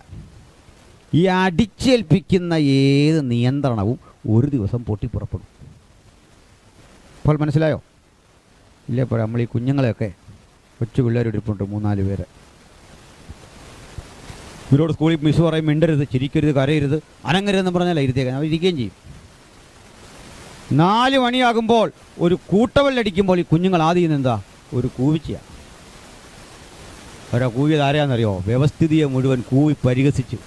ഈ അടിച്ചേൽപ്പിക്കുന്ന ഏത് നിയന്ത്രണവും ഒരു ദിവസം പൊട്ടിപ്പുറപ്പെടും. ഇപ്പോൾ മനസ്സിലായോ? ഇല്ല. ഇപ്പോൾ നമ്മൾ ഈ കുഞ്ഞുങ്ങളെയൊക്കെ കൊച്ചു പിള്ളേരിടിപ്പുണ്ട് 3-4 പേര്. ഇവരോട് സ്കൂളിൽ മിസ് പറയും മിണ്ടരുത്, ചിരിക്കരുത്, കരയരുത്, അനങ്ങരുതെന്ന് പറഞ്ഞാൽ ഇരുത്തേക്കാൻ അവർ ഇരിക്കുകയും ചെയ്യും. 4 മണിയാകുമ്പോൾ ഒരു കൂട്ടവല്ലടിക്കുമ്പോൾ ഈ കുഞ്ഞുങ്ങൾ ആദ്യം ചെയ്യുന്നത് എന്താ? ഒരു കൂവിച്ചയാണ്. അവരാ കൂവിയത് ആരെയാണെന്നറിയോ? വ്യവസ്ഥിതിയെ മുഴുവൻ കൂവി പരിഹസിച്ചു.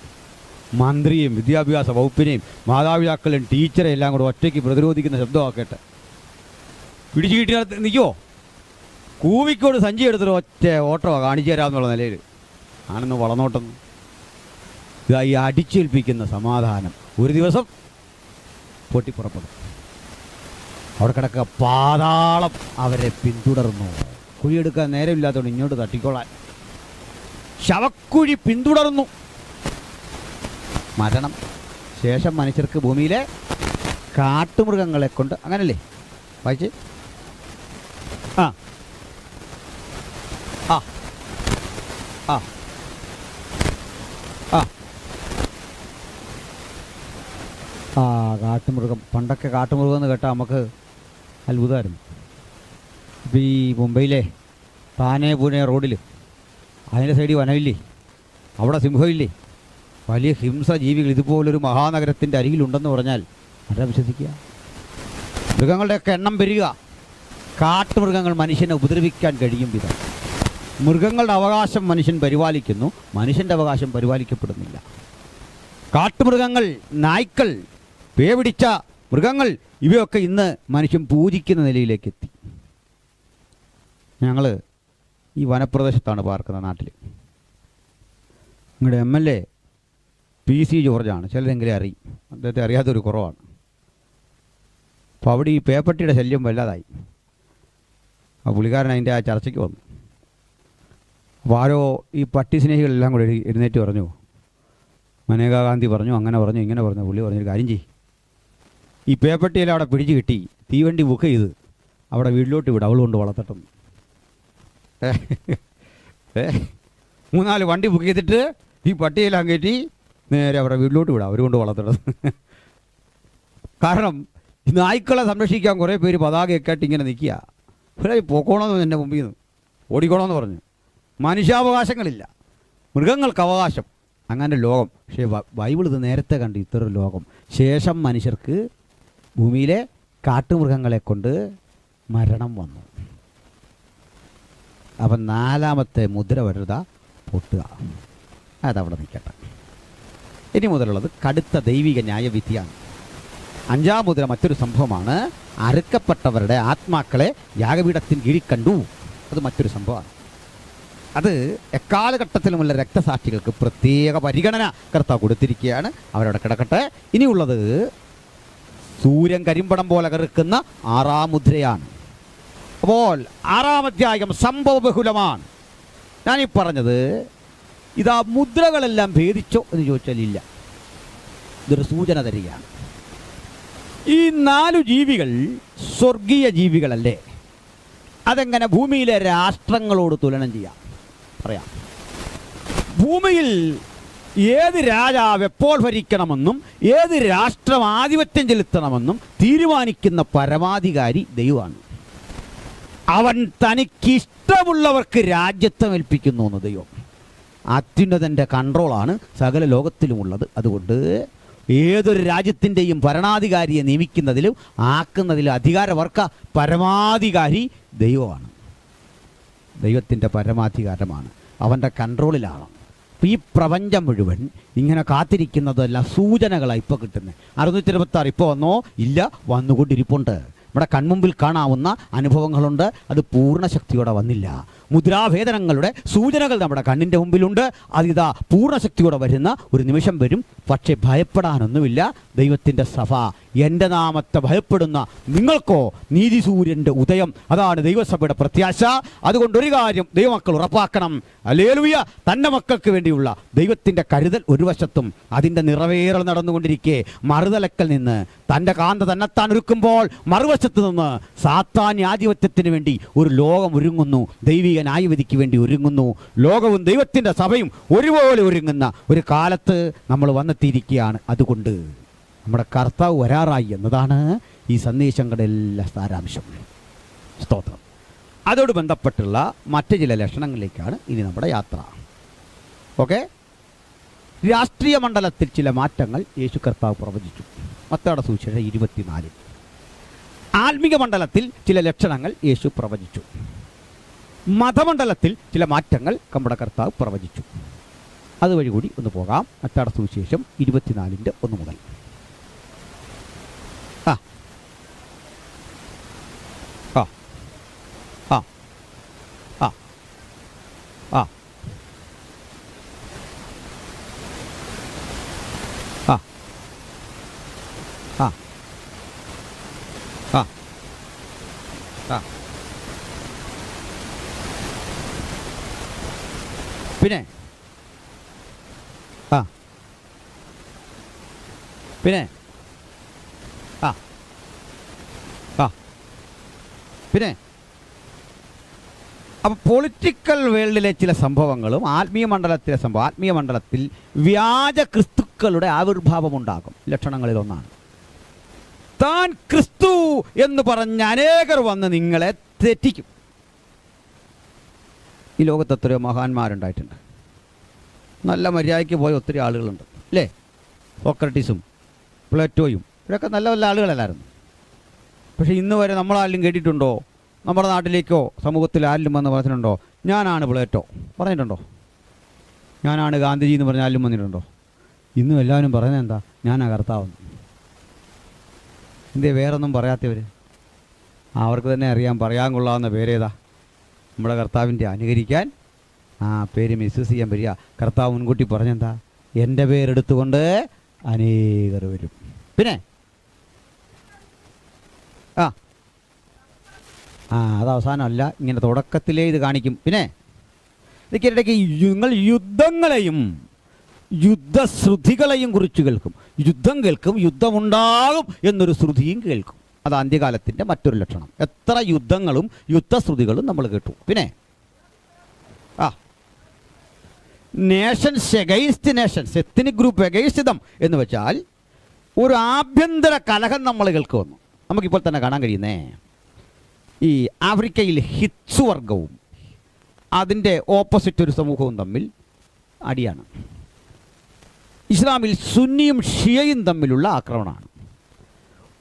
മന്ത്രിയെയും വിദ്യാഭ്യാസ വകുപ്പിനെയും മാതാപിതാക്കളെയും ടീച്ചറെ എല്ലാം കൂടെ ഒറ്റയ്ക്ക് പ്രതിരോധിക്കുന്ന ശബ്ദമാക്കട്ടെ. പിടിച്ചു കിട്ടി നിൽക്കുമോ? കൂവിക്കോട് സഞ്ചി എടുത്തിട്ട് ഒറ്റ ഓട്ടോ കാണിച്ചു തരാമെന്നുള്ള നിലയിൽ ആണെന്ന് വളർന്നോട്ടെന്ന്. ഇതായി അടിച്ചേൽപ്പിക്കുന്ന സമാധാനം ഒരു ദിവസം പൊട്ടിപ്പുറപ്പെടും. അവിടെ കിടക്കുക പാതാളം അവരെ പിന്തുടർന്നു. കുഴിയെടുക്കാൻ നേരമില്ലാത്തതുകൊണ്ട് ഇങ്ങോട്ട് തട്ടിക്കൊള്ളാൻ ശവക്കുഴി പിന്തുടർന്നു. മരണം ശേഷം മനുഷ്യർക്ക് ഭൂമിയിലെ കാട്ടുമൃഗങ്ങളെ കൊണ്ട്, അങ്ങനല്ലേ വായിച്ച്? ആ ആ ആ ആ ആ കാട്ടുമൃഗം. പണ്ടൊക്കെ കാട്ടുമൃഗം എന്ന് കേട്ടാൽ നമുക്ക് അത്ഭുതമായിരുന്നു. ഇപ്പം ഈ മുംബൈയിലെ താനെ പൂനെ റോഡിൽ അതിൻ്റെ സൈഡിൽ വനമില്ലേ, അവിടെ സിംഹമില്ലേ, വലിയ ഹിംസ ജീവികൾ ഇതുപോലൊരു മഹാനഗരത്തിൻ്റെ അരികിലുണ്ടെന്ന് പറഞ്ഞാൽ ആരാ വിശ്വസിക്കുക? മൃഗങ്ങളുടെയൊക്കെ എണ്ണം പെരുക. കാട്ടുമൃഗങ്ങൾ മനുഷ്യനെ ഉപദ്രവിക്കാൻ കഴിയും വിധം. മൃഗങ്ങളുടെ അവകാശം മനുഷ്യൻ പരിപാലിക്കുന്നു, മനുഷ്യൻ്റെ അവകാശം പരിപാലിക്കപ്പെടുന്നില്ല. കാട്ടുമൃഗങ്ങൾ, നായ്ക്കൾ, പേപിടിച്ച മൃഗങ്ങൾ, ഇവയൊക്കെ ഇന്ന് മനുഷ്യൻ പൂജിക്കുന്ന നിലയിലേക്ക് എത്തി. ഞങ്ങൾ ഈ വനപ്രദേശത്താണ് പാർക്കുന്ന നാട്ടിൽ. നിങ്ങളുടെ MLA PC ജോർജാണ്. ചിലരെങ്കിലും അറിയും, അദ്ദേഹത്തെ അറിയാത്തൊരു കുറവാണ്. അപ്പോൾ അവിടെ ഈ പേപ്പട്ടിയുടെ ശല്യം വല്ലാതായി. ആ പുള്ളിക്കാരൻ അതിൻ്റെ ആ ചർച്ചയ്ക്ക് വന്നു. അപ്പോൾ ആരോ ഈ പട്ടി സ്നേഹികളെല്ലാം കൂടെ എഴുന്നേറ്റ് പറഞ്ഞു, മനേകാ ഗാന്ധി പറഞ്ഞു, അങ്ങനെ പറഞ്ഞു, ഇങ്ങനെ പറഞ്ഞു. പുള്ളി പറഞ്ഞൊരു കാര്യം ചെയ്യും, ഈ പേപ്പട്ടിയെല്ലാം അവിടെ പിടിച്ച് കിട്ടി തീവണ്ടി ബുക്ക് ചെയ്ത് അവിടെ വീട്ടിലോട്ട് വിടും, അവളുകൊണ്ട് വളർത്തട്ടെന്ന്. 3-4 വണ്ടി ബുക്ക് ചെയ്തിട്ട് ഈ പട്ടിയെല്ലാം കയറ്റി നേരെ അവരുടെ വീട്ടിലോട്ട് വിടാം, അവർ കൊണ്ട് വളർത്തണം. കാരണം ഈ നായ്ക്കളെ സംരക്ഷിക്കാൻ കുറേ പേര് പതാകയൊക്കെ ആയിട്ട് ഇങ്ങനെ നിൽക്കുക. ഇവിടെ പോക്കോണമെന്ന് എൻ്റെ മുമ്പിൽ നിന്ന് ഓടിക്കോണമെന്ന് പറഞ്ഞു. മനുഷ്യാവകാശങ്ങളില്ല, മൃഗങ്ങൾക്ക് അവകാശം, അങ്ങനെ ലോകം. പക്ഷേ ബൈബിൾ ഇത് നേരത്തെ കണ്ടു, ഇത്തരം ലോകം. ശേഷം മനുഷ്യർക്ക് ഭൂമിയിലെ കാട്ടുമൃഗങ്ങളെ കൊണ്ട് മരണം വന്നു. അപ്പം 4ാമത്തെ മുദ്ര വരുത പൊട്ടുക. അതവിടെ നിൽക്കട്ടെ. ഇനി മുതലുള്ളത് കടുത്ത ദൈവിക ന്യായവിധിയാണ്. 5ാം മുദ്ര മറ്റൊരു സംഭവമാണ്. അറുക്കപ്പെട്ടവരുടെ ആത്മാക്കളെ യാഗപീഠത്തിന് കീഴിൽ കണ്ടു. അത് മറ്റൊരു സംഭവമാണ്. അത് എക്കാലഘട്ടത്തിലുമുള്ള രക്തസാക്ഷികൾക്ക് പ്രത്യേക പരിഗണന കർത്താവ് കൊടുത്തിരിക്കുകയാണ്. അവരവിടെ കിടക്കട്ടെ. ഇനിയുള്ളത് സൂര്യൻ കരിമ്പടം പോലെ കറുക്കുന്ന 6ാം മുദ്രയാണ്. അപ്പോൾ 6ാം അധ്യായം സംഭവബഹുലമാണ്. ഞാനീ പറഞ്ഞത് ഇതാ മുദ്രകളെല്ലാം ഭേദിച്ചോ എന്ന് ചോദിച്ചാൽ ഇല്ല. ഇതൊരു സൂചന തരികയാണ്. ഈ 4 ജീവികൾ സ്വർഗീയ ജീവികളല്ലേ? അതെങ്ങനെ ഭൂമിയിലെ രാഷ്ട്രങ്ങളോട് തുലനം ചെയ്യാം? പറയാം. ഭൂമിയിൽ ഏത് രാജാവ് എപ്പോൾ ഭരിക്കണമെന്നും ഏത് രാഷ്ട്രം ആധിപത്യം ചെലുത്തണമെന്നും തീരുമാനിക്കുന്ന പരമാധികാരി ദൈവമാണ്. അവൻ തനിക്കിഷ്ടമുള്ളവർക്ക് രാജ്യത്വം ഏൽപ്പിക്കുന്നു എന്ന് ദൈവം. അത്യുന്നതൻ്റെ കൺട്രോളാണ് സകല ലോകത്തിലുമുള്ളത്. അതുകൊണ്ട് ഏതൊരു രാജ്യത്തിൻ്റെയും ഭരണാധികാരിയെ നിയമിക്കുന്നതിലും ആക്കുന്നതിലും അധികാരവർക്ക പരമാധികാരി ദൈവമാണ്. ദൈവത്തിൻ്റെ പരമാധികാരമാണ്, അവൻ്റെ കൺട്രോളിലാണ്. അപ്പോൾ ഈ പ്രപഞ്ചം മുഴുവൻ ഇങ്ങനെ കാത്തിരിക്കുന്നതെല്ലാം സൂചനകളാണ് ഇപ്പോൾ കിട്ടുന്നത്. 626 ഇപ്പോൾ വന്നോ? ഇല്ല, വന്നുകൊണ്ടിരിപ്പുണ്ട്. നമ്മുടെ കൺമുമ്പിൽ കാണാവുന്ന അനുഭവങ്ങളുണ്ട്. അത് പൂർണ്ണ ശക്തിയോടെ വന്നില്ല. മുദ്രാഭേദനങ്ങളുടെ സൂചനകൾ നമ്മുടെ കണ്ണിൻ്റെ മുമ്പിലുണ്ട്. അതിതാ പൂർണ്ണശക്തിയോടെ വരുന്ന ഒരു നിമിഷം വരും. പക്ഷേ ഭയപ്പെടാനൊന്നുമില്ല. ദൈവത്തിൻ്റെ സഭ, എൻ്റെ നാമത്തെ ഭയപ്പെടുന്ന നിങ്ങൾക്കോ നീതിസൂര്യൻ്റെ ഉദയം. അതാണ് ദൈവസഭയുടെ പ്രത്യാശ. അതുകൊണ്ട് ഒരു കാര്യം ദൈവമക്കൾ ഉറപ്പാക്കണം. ഹല്ലേലൂയ! തൻ്റെ മക്കൾക്ക് വേണ്ടിയുള്ള ദൈവത്തിൻ്റെ കരുതൽ ഒരു വശത്തും അതിൻ്റെ നിറവേറൽ നടന്നുകൊണ്ടിരിക്കെ, മറുതലക്കൽ നിന്ന് തൻ്റെ കാന്ത തന്നെത്താൻ ഒരുക്കുമ്പോൾ മറുവശത്ത് നിന്ന് സാത്താൻ ആധിപത്യത്തിന് വേണ്ടി ഒരു ലോകം ഒരുങ്ങുന്നു. ദൈവിക ന്യായവിധിക്ക് വേണ്ടി ഒരുങ്ങുന്നു. ലോകവും ദൈവത്തിൻ്റെ സഭയും ഒരുപോലെ ഒരുങ്ങുന്ന ഒരു കാലത്ത് നമ്മൾ വന്നെത്തിയിരിക്കുകയാണ്. അതുകൊണ്ട് നമ്മുടെ കർത്താവ് വരാറായി എന്നതാണ് ഈ സന്ദേശങ്ങളുടെ എല്ലാ സാരാംശം. സ്തോത്രം. അതോട് ബന്ധപ്പെട്ടുള്ള മറ്റ് ചില ലക്ഷണങ്ങളിലേക്കാണ് ഇനി നമ്മുടെ യാത്ര. ഓക്കെ. രാഷ്ട്രീയ മണ്ഡലത്തിൽ ചില മാറ്റങ്ങൾ യേശു കർത്താവ് പ്രവചിച്ചു. മത്തായിയുടെ സുവിശേഷം 24. ആത്മീക മണ്ഡലത്തിൽ ചില ലക്ഷണങ്ങൾ യേശു പ്രവചിച്ചു. മതമണ്ഡലത്തിൽ ചില മാറ്റങ്ങൾ നമ്മുടെ കർത്താവ് പ്രവചിച്ചു. അതുവഴി കൂടി ഒന്ന് പോകാം. മത്തായിയുടെ സുവിശേഷം 24:1 മുതൽ. ആ ആ ആ ആ ആ ആ ആ ആ ആ പിന്നെ ആ പിന്നെ ആ ആ പിന്നെ അപ്പോൾ പൊളിറ്റിക്കൽ വേൾഡിലെ ചില സംഭവങ്ങളും ആത്മീയ മണ്ഡലത്തിലെ സംഭവം, ആത്മീയ മണ്ഡലത്തിൽ വ്യാജ ക്രിസ്തുക്കളുടെ ആവിർഭാവമുണ്ടാകും. ലക്ഷണങ്ങളിലൊന്നാണ് താൻ ക്രിസ്തു എന്ന് പറഞ്ഞ് അനേകർ വന്ന് നിങ്ങളെ തെറ്റിക്കും. ഈ ലോകത്ത് എത്രയോ മഹാന്മാരുണ്ടായിട്ടുണ്ട്. നല്ല മര്യാദയ്ക്ക് പോയ ഒത്തിരി ആളുകളുണ്ട് അല്ലേ? സോക്രട്ടീസും പ്ലേറ്റോയും ഇവരൊക്കെ നല്ല നല്ല ആളുകളല്ലായിരുന്നു. പക്ഷേ ഇന്ന് വരെ നമ്മളാരും കേട്ടിട്ടുണ്ടോ? നമ്മുടെ നാട്ടിലേക്കോ സമൂഹത്തിൽ ആരിലും വന്ന് പറഞ്ഞിട്ടുണ്ടോ ഞാനാണ് പ്ലേറ്റോ? പറഞ്ഞിട്ടുണ്ടോ? ഞാനാണ് ഗാന്ധിജി എന്ന് പറഞ്ഞ ആരിലും വന്നിട്ടുണ്ടോ? ഇന്നും എല്ലാവരും പറയുന്നത് എന്താ? ഞാനാ കർത്താവെന്ന്. എന്തേ വേറൊന്നും പറയാത്തവർ? അവർക്ക് തന്നെ അറിയാൻ പറയാൻ കൊള്ളാവുന്ന പേരേതാ? നമ്മുടെ കർത്താവിൻ്റെ അനുകരിക്കാൻ ആ പേര് മിസ്യൂസ് ചെയ്യാൻ വരിക. കർത്താവ് മുൻകൂട്ടി പറഞ്ഞെന്താ? എൻ്റെ പേരെടുത്തുകൊണ്ട് അനേകർ വരും. പിന്നെ ആ ആ അത് അവസാനമല്ല, ഇങ്ങനെ തുടക്കത്തിലേ ഇത് കാണിക്കും. പിന്നെ ഇതിക്കിടയ്ക്ക് നിങ്ങൾ യുദ്ധങ്ങളെയും യുദ്ധശ്രുതികളെയും കുറിച്ച് കേൾക്കും. യുദ്ധം കേൾക്കും, യുദ്ധമുണ്ടാകും എന്നൊരു ശ്രുതിയും കേൾക്കും. അത് അന്ത്യകാലത്തിൻ്റെ മറ്റൊരു ലക്ഷണം. എത്ര യുദ്ധങ്ങളും യുദ്ധശ്രുതികളും നമ്മൾ കേട്ടു. പിന്നെ ആ Nations against Nations, ethnic group against dum എന്ന് വെച്ചാൽ ഒരു ആഭ്യന്തര കലഹം നമ്മൾ കേൾക്കുമെന്ന് നമുക്കിപ്പോൾ തന്നെ കാണാൻ കഴിയുന്നേ. ഈ ആഫ്രിക്കയിൽ ഹിറ്റ്സ് വർഗവും അതിൻ്റെ ഓപ്പോസിറ്റ് ഒരു സമൂഹവും തമ്മിൽ അടിയാണ്. ഇസ്ലാമിൽ സുന്നിയും ഷിയയും തമ്മിലുള്ള ആക്രമണമാണ്.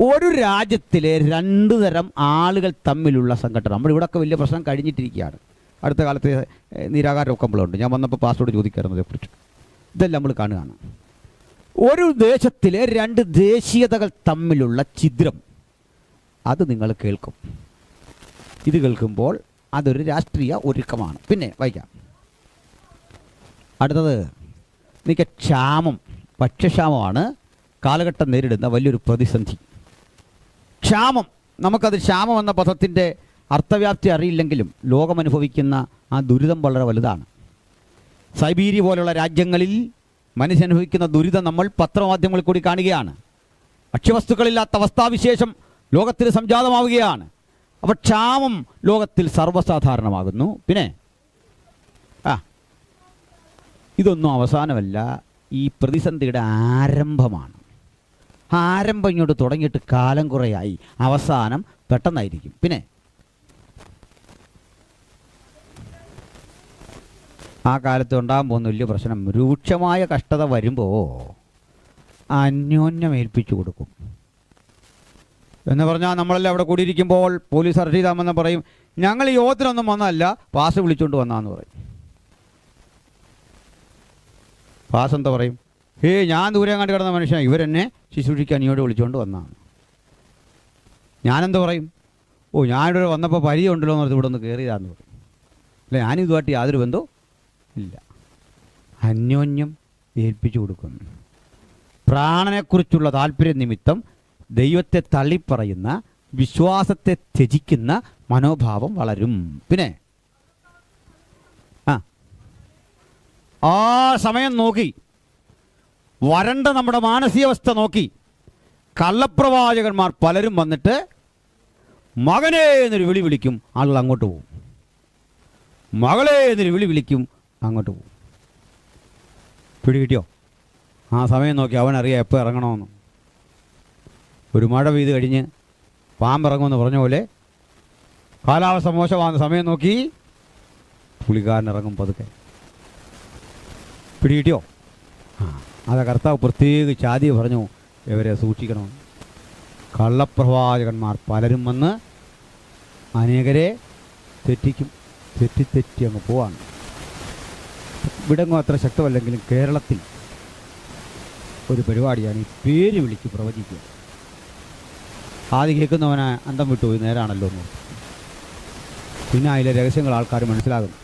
ഒരു രാജ്യത്തിലെ രണ്ടു തരം ആളുകൾ തമ്മിലുള്ള സംഘടന. നമ്മുടെ ഇവിടെയൊക്കെ വലിയ പ്രശ്നം കഴിഞ്ഞിട്ടിരിക്കുകയാണ്. അടുത്ത കാലത്ത് നിരാകാര ഒക്കമ്പളുണ്ട്. ഞാൻ വന്നപ്പോൾ പാസ്റ്റോട് ചോദിക്കായിരുന്നു അതേക്കുറിച്ച്. ഇതെല്ലാം നമ്മൾ കാണുകയാണ്. ഒരു ദേശത്തിലെ രണ്ട് ദേശീയതകൾ തമ്മിലുള്ള ഛിദ്രം അത് നിങ്ങൾ കേൾക്കും. ഇത് കേൾക്കുമ്പോൾ അതൊരു രാഷ്ട്രീയ ഒരുക്കമാണ്. പിന്നെ വായിക്കാം. അടുത്തത് എനിക്ക് ക്ഷാമം, ഭക്ഷ്യക്ഷാമമാണ് കാലഘട്ടം നേരിടുന്ന വലിയൊരു പ്രതിസന്ധി. ക്ഷാമം, നമുക്കത് ക്ഷാമം എന്ന പദത്തിൻ്റെ അർത്ഥവ്യാപ്തി അറിയില്ലെങ്കിലും ലോകമനുഭവിക്കുന്ന ആ ദുരിതം വളരെ വലുതാണ്. സൈബീരിയ പോലുള്ള രാജ്യങ്ങളിൽ മനുഷ്യനുഭവിക്കുന്ന ദുരിതം നമ്മൾ പത്രമാധ്യമങ്ങളിൽ കൂടി കാണുകയാണ്. ഭക്ഷ്യവസ്തുക്കളില്ലാത്ത അവസ്ഥാവിശേഷം ലോകത്തിൽ സംജാതമാവുകയാണ്. അപ്പോൾ ക്ഷാമം ലോകത്തിൽ സർവ്വസാധാരണമാകുന്നു. പിന്നെ ഇതൊന്നും അവസാനമല്ല, ഈ പ്രതിസന്ധിയുടെ ആരംഭമാണ്. ആരംഭം ഇങ്ങോട്ട് തുടങ്ങിയിട്ട് കാലം കുറയായി, അവസാനം പെട്ടെന്നായിരിക്കും. പിന്നെ ആ കാലത്ത് ഉണ്ടാകാൻ പോകുന്ന വലിയ പ്രശ്നം, രൂക്ഷമായ കഷ്ടത വരുമ്പോൾ അന്യോന്യം ഏൽപ്പിച്ചു കൊടുക്കും എന്ന് പറഞ്ഞാൽ, നമ്മളെല്ലാം അവിടെ കൂടിയിരിക്കുമ്പോൾ പോലീസ് അറസ്റ്റ് ചെയ്താമെന്ന് പറയും. ഞങ്ങൾ ഈ യോഗത്തിനൊന്നും വന്നതല്ല, പാസ് വിളിച്ചുകൊണ്ട് വന്നാന്ന് പറയും. പാസ് എന്താ പറയും? ഞാൻ ദൂരെ കണ്ട് കിടന്ന മനുഷ്യൻ, ഇവരെന്നെ ശുശ്രൂഷിക്കാൻ ഇങ്ങോട്ട് വിളിച്ചുകൊണ്ട് വന്നതാണ്. ഞാനെന്താ പറയും? ഞാനിവിടെ വന്നപ്പോൾ പരിചയം ഉണ്ടല്ലോ എന്ന് പറഞ്ഞ് ഇവിടെ ഒന്ന് കയറിയതാന്ന് പറയും. അല്ല, ഞാനിതുമായിട്ട് യാതൊരു ബന്ധവും ഇല്ല. അന്യോന്യം ഏൽപ്പിച്ചു കൊടുക്കുന്നു. പ്രാണനെക്കുറിച്ചുള്ള താല്പര്യ നിമിത്തം ദൈവത്തെ തള്ളിപ്പറയുന്ന, വിശ്വാസത്തെ ത്യജിക്കുന്ന മനോഭാവം വളരും. പിന്നെ ആ സമയം നോക്കി, വരണ്ട നമ്മുടെ മാനസികാവസ്ഥ നോക്കി കള്ളപ്രവാചകന്മാർ പലരും വന്നിട്ട് മകനേ എന്നൊരു വിളി വിളിക്കും, ആളുകൾ അങ്ങോട്ട് പോകും. മകളെ എന്നൊരു വിളി വിളിക്കും, അങ്ങോട്ട് പോകും. പിടികിട്ടിയോ? ആ സമയം നോക്കി അവനറിയാം എപ്പോൾ ഇറങ്ങണമെന്ന്. ഒരു മഴ പെയ്ത് കഴിഞ്ഞ് പാമ്പിറങ്ങുമെന്ന് പറഞ്ഞ പോലെ കാലാവസ്ഥ മോശമാകുന്ന സമയം നോക്കി പുള്ളിക്കാരൻ ഇറങ്ങും പതുക്കെ. പിടികിട്ടിയോ? അതാ കർത്താവ് പ്രത്യേകിച്ച് ആദ്യം പറഞ്ഞു ഇവരെ സൂക്ഷിക്കണമെന്ന്. കള്ളപ്രവാചകന്മാർ പലരും വന്ന് അനേകരെ തെറ്റിക്കും. തെറ്റി അങ്ങ് പോവാണ്. ഇവിടെങ്ങും അത്ര ശക്തമല്ലെങ്കിലും കേരളത്തിൽ ഒരു പരിപാടിയാണ് ഈ പേര് വിളിച്ച് പ്രവചിക്കുക. ആദ്യം കേൾക്കുന്നവനെ അന്തം വിട്ടുപോയി, നേരാണല്ലോ എന്ന്. പിന്നെ അതിലെ രഹസ്യങ്ങൾ ആൾക്കാർ മനസ്സിലാകുന്നു.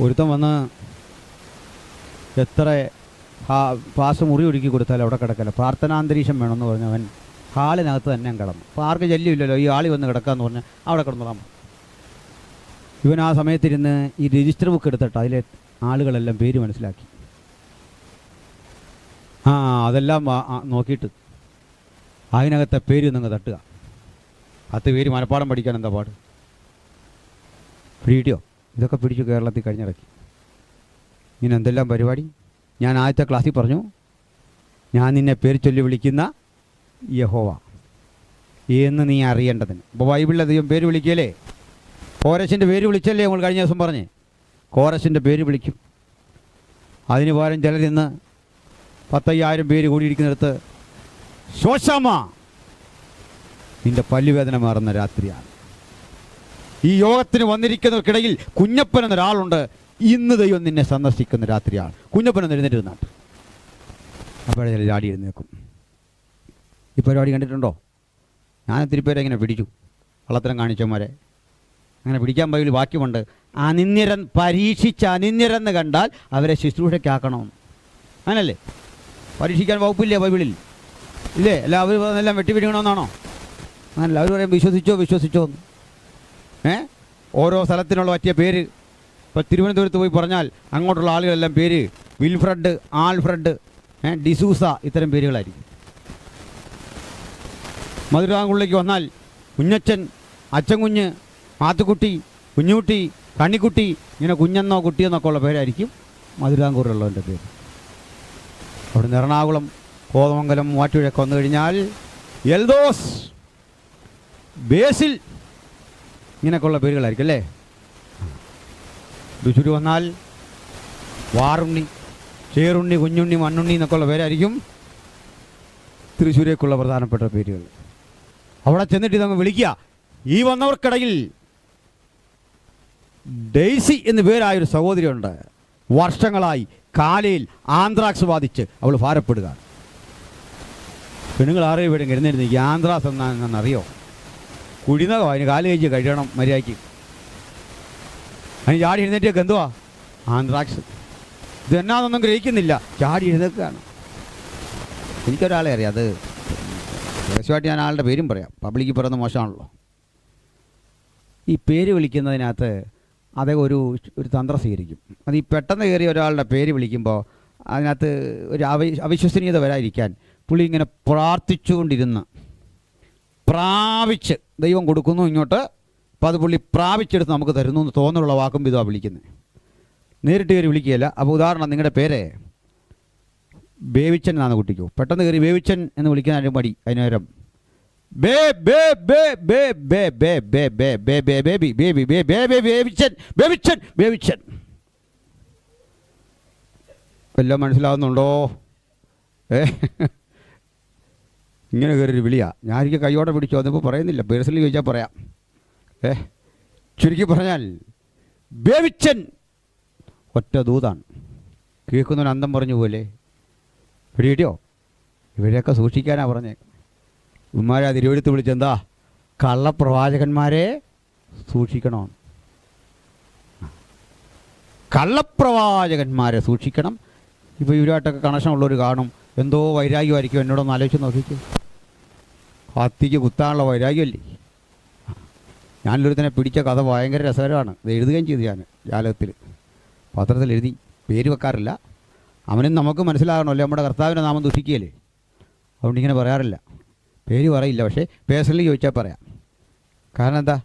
ഒരുത്തം വന്ന് എത്ര പാസ് മുറി ഒരുക്കി കൊടുത്താലും അവിടെ കിടക്കല്ല, പ്രാർത്ഥനാന്തരീക്ഷം വേണമെന്ന് പറഞ്ഞവൻ ഹാളിനകത്ത് തന്നെ കിടന്നു. അപ്പോൾ ആർക്ക് ശല്യമില്ലല്ലോ, ഈ ആളി വന്ന് കിടക്കാമെന്ന് പറഞ്ഞാൽ അവിടെ കിടന്നോളാം. ഇവൻ ആ സമയത്തിരുന്ന് ഈ രജിസ്റ്റർ ബുക്ക് എടുത്തിട്ട് അതിലെ ആളുകളെല്ലാം പേര് മനസ്സിലാക്കി. അതെല്ലാം നോക്കിയിട്ട് അതിനകത്തെ പേര് നിങ്ങൾ തട്ടുക. 10 പേര് മനപ്പാടം പഠിക്കാൻ എന്താ പാട്? പിടിയോ? ഇതൊക്കെ പിടിച്ചു കേരളത്തിൽ കഴിഞ്ഞിടയ്ക്ക്. ഇങ്ങനെ എന്തെല്ലാം പരിപാടി. ഞാൻ ആദ്യത്തെ ക്ലാസ്സിൽ പറഞ്ഞു, ഞാൻ നിന്നെ പേര് ചൊല്ലി വിളിക്കുന്ന യഹോവ എന്ന് നീ അറിയേണ്ടതിന്. അപ്പോൾ ബൈബിളിൽ അധികം പേര് വിളിക്കല്ലേ? കോരശിൻ്റെ പേര് വിളിച്ചല്ലേ നമ്മൾ കഴിഞ്ഞ ദിവസം പറഞ്ഞേ? കോരശിൻ്റെ പേര് വിളിക്കും. അതിന് പകരം ചിലരിന്ന് 10,000 പേര് കൂടിയിരിക്കുന്നിടത്ത് ശോശാമ നിന്റെ പല്ലുവേദന മാറുന്ന രാത്രിയാണ്. ഈ യോഗത്തിന് വന്നിരിക്കുന്നവർക്കിടയിൽ കുഞ്ഞപ്പൻ എന്നൊരാളുണ്ട്. ഇന്ന് ദൈവം നിന്നെ സന്ദർശിക്കുന്ന രാത്രിയാണ്. കുഞ്ഞപ്പൻ എന്ന് എഴുന്നേറ്റ് അപ്പോഴേ ചില ചാടി എഴുന്നേക്കും. ഈ പരിപാടി കണ്ടിട്ടുണ്ടോ? ഞാൻ ഒത്തിരി പേരെ ഇങ്ങനെ പിടിച്ചു, കള്ളത്തരം കാണിച്ചവന്മാരെ. അങ്ങനെ പിടിക്കാൻ ബൈബിളിൽ വാക്യമുണ്ട്, അനിന്യരൻ പരീക്ഷിച്ച് അനിന്യരെന്ന് കണ്ടാൽ അവരെ ശുശ്രൂഷയ്ക്കാക്കണമെന്ന്. അങ്ങനല്ലേ? പരീക്ഷിക്കാൻ വകുപ്പില്ലേ ബൈബിളിൽ? ഇല്ലേ? അല്ല അവർ എല്ലാം വെട്ടിപ്പിടിക്കണമെന്നാണോ? അങ്ങനല്ല. അവർ പറയും വിശ്വസിച്ചോ എന്ന്. ഓരോ സ്ഥലത്തിനുള്ള പറ്റിയ പേര്. ഇപ്പോൾ തിരുവനന്തപുരത്ത് പോയി പറഞ്ഞാൽ അങ്ങോട്ടുള്ള ആളുകളെല്ലാം പേര് വിൽഫ്രഡ്, ആൽഫ്രഡ്, ഡിസൂസ, ഇത്തരം പേരുകളായിരിക്കും. മധുരാങ്കുള്ളിലേക്ക് വന്നാൽ കുഞ്ഞച്ചൻ, അച്ചൻകുഞ്ഞ്, മാത്തുക്കുട്ടി, കുഞ്ഞുകുട്ടി, കണ്ണിക്കുട്ടി, ഇങ്ങനെ കുഞ്ഞെന്നോ കുട്ടിയെന്നൊക്കെ ഉള്ള പേരായിരിക്കും മധുരാങ്കൂറിലുള്ളവൻ്റെ പേര്. അവിടുന്ന് എറണാകുളം, കോതമംഗലം, മൂവാറ്റുപുഴയൊക്കെ വന്നു കഴിഞ്ഞാൽ എൽദോസ്, ബേസിൽ, ഇങ്ങനെയൊക്കെയുള്ള പേരുകളായിരിക്കും അല്ലേ? തൃശ്ശൂർ വന്നാൽ വാറുണ്ണി, ചേറുണ്ണി, കുഞ്ഞുണ്ണി, മണ്ണുണ്ണി എന്നൊക്കെ ഉള്ള പേരായിരിക്കും തൃശ്ശൂരേക്കുള്ള പ്രധാനപ്പെട്ട പേരുകൾ. അവിടെ ചെന്നിട്ട് ഇതങ്ങ് വിളിക്കുക. ഈ വന്നവർക്കിടയിൽ ഡെയ്സി എന്ന് പേരായൊരു സഹോദരിയുണ്ട്. വർഷങ്ങളായി കാലയിൽ ആന്ത്രാക്സ് ബാധിച്ച് അവൾ ഭാരപ്പെടുക. പെണ്ണുങ്ങൾ ആരെയും വീടും എഴുന്നേരുന്നു. ഈ ആന്ത്രാക്സ് എന്നറിയോ? കുഴിനകോ, അതിന് കാല് കഴിച്ച് കഴിയണം മര്യാദയ്ക്ക്. അതിന് ചാടി എഴുന്നേറ്റൊക്കെ എന്തുവാ? ആന്ത്രാക്സ്. ഇതെന്നാന്നൊന്നും ഗ്രഹിക്കുന്നില്ല, ചാടി എഴുന്നേൽക്കുകയാണ്. എനിക്കൊരാളെ അറിയാം, അത് രഹസ്യമായിട്ട് ഞാൻ ആളുടെ പേരും പറയാം, പബ്ലിക്കിൽ പറയുന്നത് മോശമാണല്ലോ. ഈ പേര് വിളിക്കുന്നതിനകത്ത് അദ്ദേഹം ഒരു തന്ത്രം സ്വീകരിക്കും. അത് ഈ പെട്ടെന്ന് കയറി ഒരാളുടെ പേര് വിളിക്കുമ്പോൾ അതിനകത്ത് ഒരു അവിശ്വസനീയത വരാതിരിക്കാൻ പുള്ളി ഇങ്ങനെ പ്രാർത്ഥിച്ചുകൊണ്ടിരുന്ന് പ്രാപിച്ച് ദൈവം കൊടുക്കുന്നു ഇങ്ങോട്ട്. അപ്പോൾ അത് പുള്ളി പ്രാപിച്ചെടുത്ത് നമുക്ക് തരുന്നു എന്ന് തോന്നുള്ള വാക്കും ഇതാണ് വിളിക്കുന്നത്. നേരിട്ട് കയറി വിളിക്കുകയല്ല. അപ്പോൾ ഉദാഹരണം, നിങ്ങളുടെ പേര് ബേവിച്ചൻ എന്നാണ് കുട്ടിക്കോ. പെട്ടെന്ന് കയറി ബേവിച്ചൻ എന്ന് വിളിക്കാൻ മടി. അതിനേരം എല്ലാം മനസ്സിലാവുന്നുണ്ടോ? ഇങ്ങനെ കയറി വിളിയാ. ഞാനിക്ക് കൈയോടെ പിടിച്ചോ അതിപ്പോൾ പറയുന്നില്ല, പേഴ്സണലി ചോദിച്ചാൽ പറയാം. ചുരുക്കി പറഞ്ഞാൽ ബേവിച്ചൻ ഒറ്റ ദൂതാണ്. കേൾക്കുന്നവൻ അന്തം പറഞ്ഞു പോലെ. പിടിയോ? ഇവരെയൊക്കെ സൂക്ഷിക്കാനാണ് പറഞ്ഞേ. ഉമ്മാരെ തിരുവെടുത്ത് വിളിച്ചെന്താ? കള്ളപ്രവാചകന്മാരെ സൂക്ഷിക്കണം. കള്ളപ്രവാചകന്മാരെ സൂക്ഷിക്കണം. ഇപ്പോൾ ഇവരുമായിട്ടൊക്കെ കണക്ഷൻ ഉള്ളവർ കാണും, എന്തോ വൈരാഗ്യമായിരിക്കും. എന്നോടൊന്ന് ആലോചിച്ച് നോക്കിക്കോ. കത്തിക്ക് കുത്താനുള്ള വൈരാഗ്യമല്ലേ? ഞാനൊരുത്തനെ പിടിച്ച കഥ ഭയങ്കര രസകരമാണ്. ഇത് എഴുതുകയും ചെയ്തു. ഞാൻ ജാലകത്തിൽ പത്രത്തിൽ എഴുതി. പേര് വെക്കാറില്ല. അവനും നമുക്ക് മനസ്സിലാകണമല്ലോ, നമ്മുടെ കർത്താവിൻ്റെ നാമം ദുഷിക്കുകയല്ലേ. അതുകൊണ്ട് ഇങ്ങനെ പറയാറില്ല, പേര് പറയില്ല. പക്ഷേ പേഴ്സണലി ചോദിച്ചാൽ പറയാം. കാരണം എന്താ?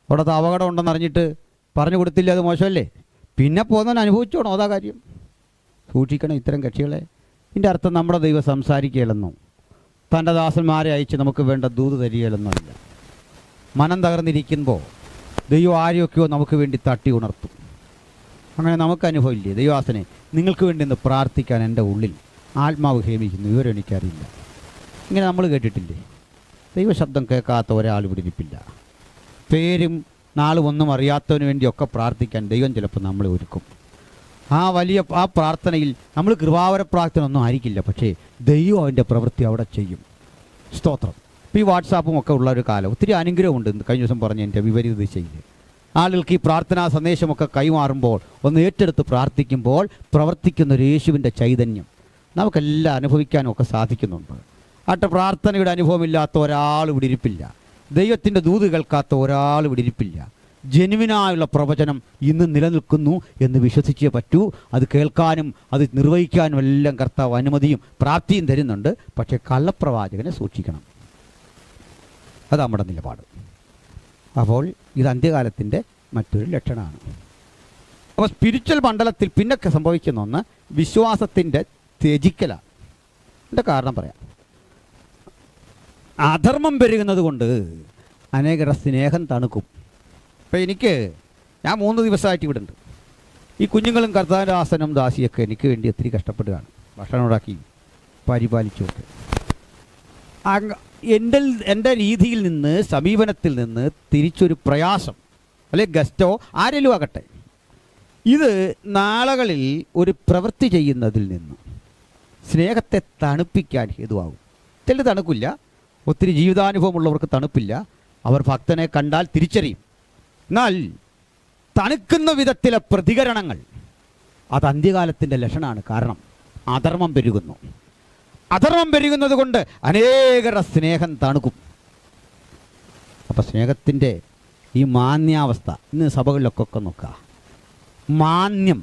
അവിടുത്തെ അപകടം ഉണ്ടെന്ന് അറിഞ്ഞിട്ട് പറഞ്ഞു കൊടുത്തില്ല, അത് മോശമല്ലേ? പിന്നെ പോകുന്നവൻ അനുഭവിച്ചോണോ? അതാ കാര്യം. സൂക്ഷിക്കണം ഇത്തരം കക്ഷികളെ. ഇതിൻ്റെ അർത്ഥം നമ്മുടെ ദൈവം സംസാരിക്കുകയല്ലെന്നോ തൻ്റെ ദാസന്മാരെ അയച്ച് നമുക്ക് വേണ്ട ദൂത് തരികയിലൊന്നുമില്ല. മനം തകർന്നിരിക്കുമ്പോൾ ദൈവം ആരെയൊക്കെയോ നമുക്ക് വേണ്ടി തട്ടി ഉണർത്തും. അങ്ങനെ നമുക്ക് അനുഭവമില്ലേ? ദൈവദാസനെ നിങ്ങൾക്ക് വേണ്ടി ഒന്ന് പ്രാർത്ഥിക്കാൻ എൻ്റെ ഉള്ളിൽ ആത്മാവ് ഹേമിക്കുന്നു, വിവരം എനിക്കറിയില്ല. ഇങ്ങനെ നമ്മൾ കേട്ടിട്ടില്ലേ? ദൈവശബ്ദം കേൾക്കാത്ത ഒരാൾ ഇവിടെ ഇരിപ്പില്ല. പേരും നാളും ഒന്നും അറിയാത്തവന് വേണ്ടിയൊക്കെ പ്രാർത്ഥിക്കാൻ ദൈവം ചിലപ്പോൾ നമ്മളെ ഒരുക്കും. ആ പ്രാർത്ഥനയിൽ നമ്മൾ കൃപാവര പ്രാർത്ഥന ഒന്നും ആയിരിക്കില്ല, പക്ഷേ ദൈവം അവൻ്റെ പ്രവൃത്തി അവിടെ ചെയ്യും. സ്തോത്രം. ഇപ്പോൾ ഈ വാട്സാപ്പും ഒക്കെ ഉള്ള ഒരു കാലം ഒത്തിരി അനുഗ്രഹമുണ്ട്. കഴിഞ്ഞ ദിവസം പറഞ്ഞ എൻ്റെ വിപരീത ദിശയിൽ ആളുകൾക്ക് ഈ പ്രാർത്ഥനാ സന്ദേശമൊക്കെ കൈമാറുമ്പോൾ ഒന്ന് ഏറ്റെടുത്ത് പ്രാർത്ഥിക്കുമ്പോൾ പ്രവർത്തിക്കുന്ന ഒരു യേശുവിൻ്റെ ചൈതന്യം നമുക്കെല്ലാം അനുഭവിക്കാനും ഒക്കെ സാധിക്കുന്നുണ്ട്. പ്രാർത്ഥനയുടെ അനുഭവമില്ലാത്ത ഒരാൾ ഇവിടെ ഇരിപ്പില്ല. ദൈവത്തിൻ്റെ ദൂത് കേൾക്കാത്ത ഒരാൾ ഇവിടെ ഇരിപ്പില്ല. ജനുവിനായുള്ള പ്രവചനം ഇന്ന് നിലനിൽക്കുന്നു എന്ന് വിശ്വസിച്ചേ പറ്റൂ. അത് കേൾക്കാനും അത് നിർവഹിക്കാനും എല്ലാം കർത്താവ് അനുമതിയും പ്രാപ്തിയും തരുന്നുണ്ട്. പക്ഷേ കള്ളപ്രവാചകനെ സൂക്ഷിക്കണം. അത് നമ്മുടെ നിലപാട്. അപ്പോൾ ഇത് അന്ത്യകാലത്തിൻ്റെ മറ്റൊരു ലക്ഷണമാണ്. അപ്പോൾ സ്പിരിച്വൽ മണ്ഡലത്തിൽ പിന്നൊക്കെ സംഭവിക്കുന്ന ഒന്ന് വിശ്വാസത്തിൻ്റെ ത്യജിക്കലാണ്. എൻ്റെ കാരണം പറയാം. അധർമ്മം പെരുകുന്നത് കൊണ്ട് അനേകരുടെ സ്നേഹം തണുക്കും. അപ്പോൾ ഞാൻ 3 ദിവസമായിട്ട് ഇവിടെ ഉണ്ട്. ഈ കുഞ്ഞുങ്ങളും കർത്താദാസനും ദാസിയൊക്കെ എനിക്ക് വേണ്ടി ഒത്തിരി കഷ്ടപ്പെടുകയാണ്. ഭക്ഷണം ഉണ്ടാക്കി പരിപാലിച്ചുമൊക്കെ. എൻ്റെ രീതിയിൽ നിന്ന്, സമീപനത്തിൽ നിന്ന് തിരിച്ചൊരു പ്രയാസം അല്ലെങ്കിൽ ഗസ്റ്റോ ആരെങ്കിലും ആകട്ടെ, ഇത് നാളുകളിൽ ഒരു പ്രവൃത്തി ചെയ്യുന്നതിൽ നിന്ന് സ്നേഹത്തെ തണുപ്പിക്കാൻ ഹേതുവാകും. ചിലർ തണുക്കില്ല. ഒത്തിരി ജീവിതാനുഭവമുള്ളവർക്ക് തണുപ്പില്ല. അവർ ഭക്തനെ കണ്ടാൽ തിരിച്ചറിയും. എന്നാൽ തണുക്കുന്ന വിധത്തിലെ പ്രതികരണങ്ങൾ അത് അന്ത്യകാലത്തിൻ്റെ ലക്ഷണമാണ്. കാരണം അധർമ്മം പെരുകുന്നു. അധർമ്മം പെരുകുന്നത് കൊണ്ട് അനേകരുടെ സ്നേഹം തണുക്കും. അപ്പം സ്നേഹത്തിൻ്റെ ഈ മാന്യാവസ്ഥ ഇന്ന് സഭകളിലൊക്കെ നോക്കുക. മാന്യം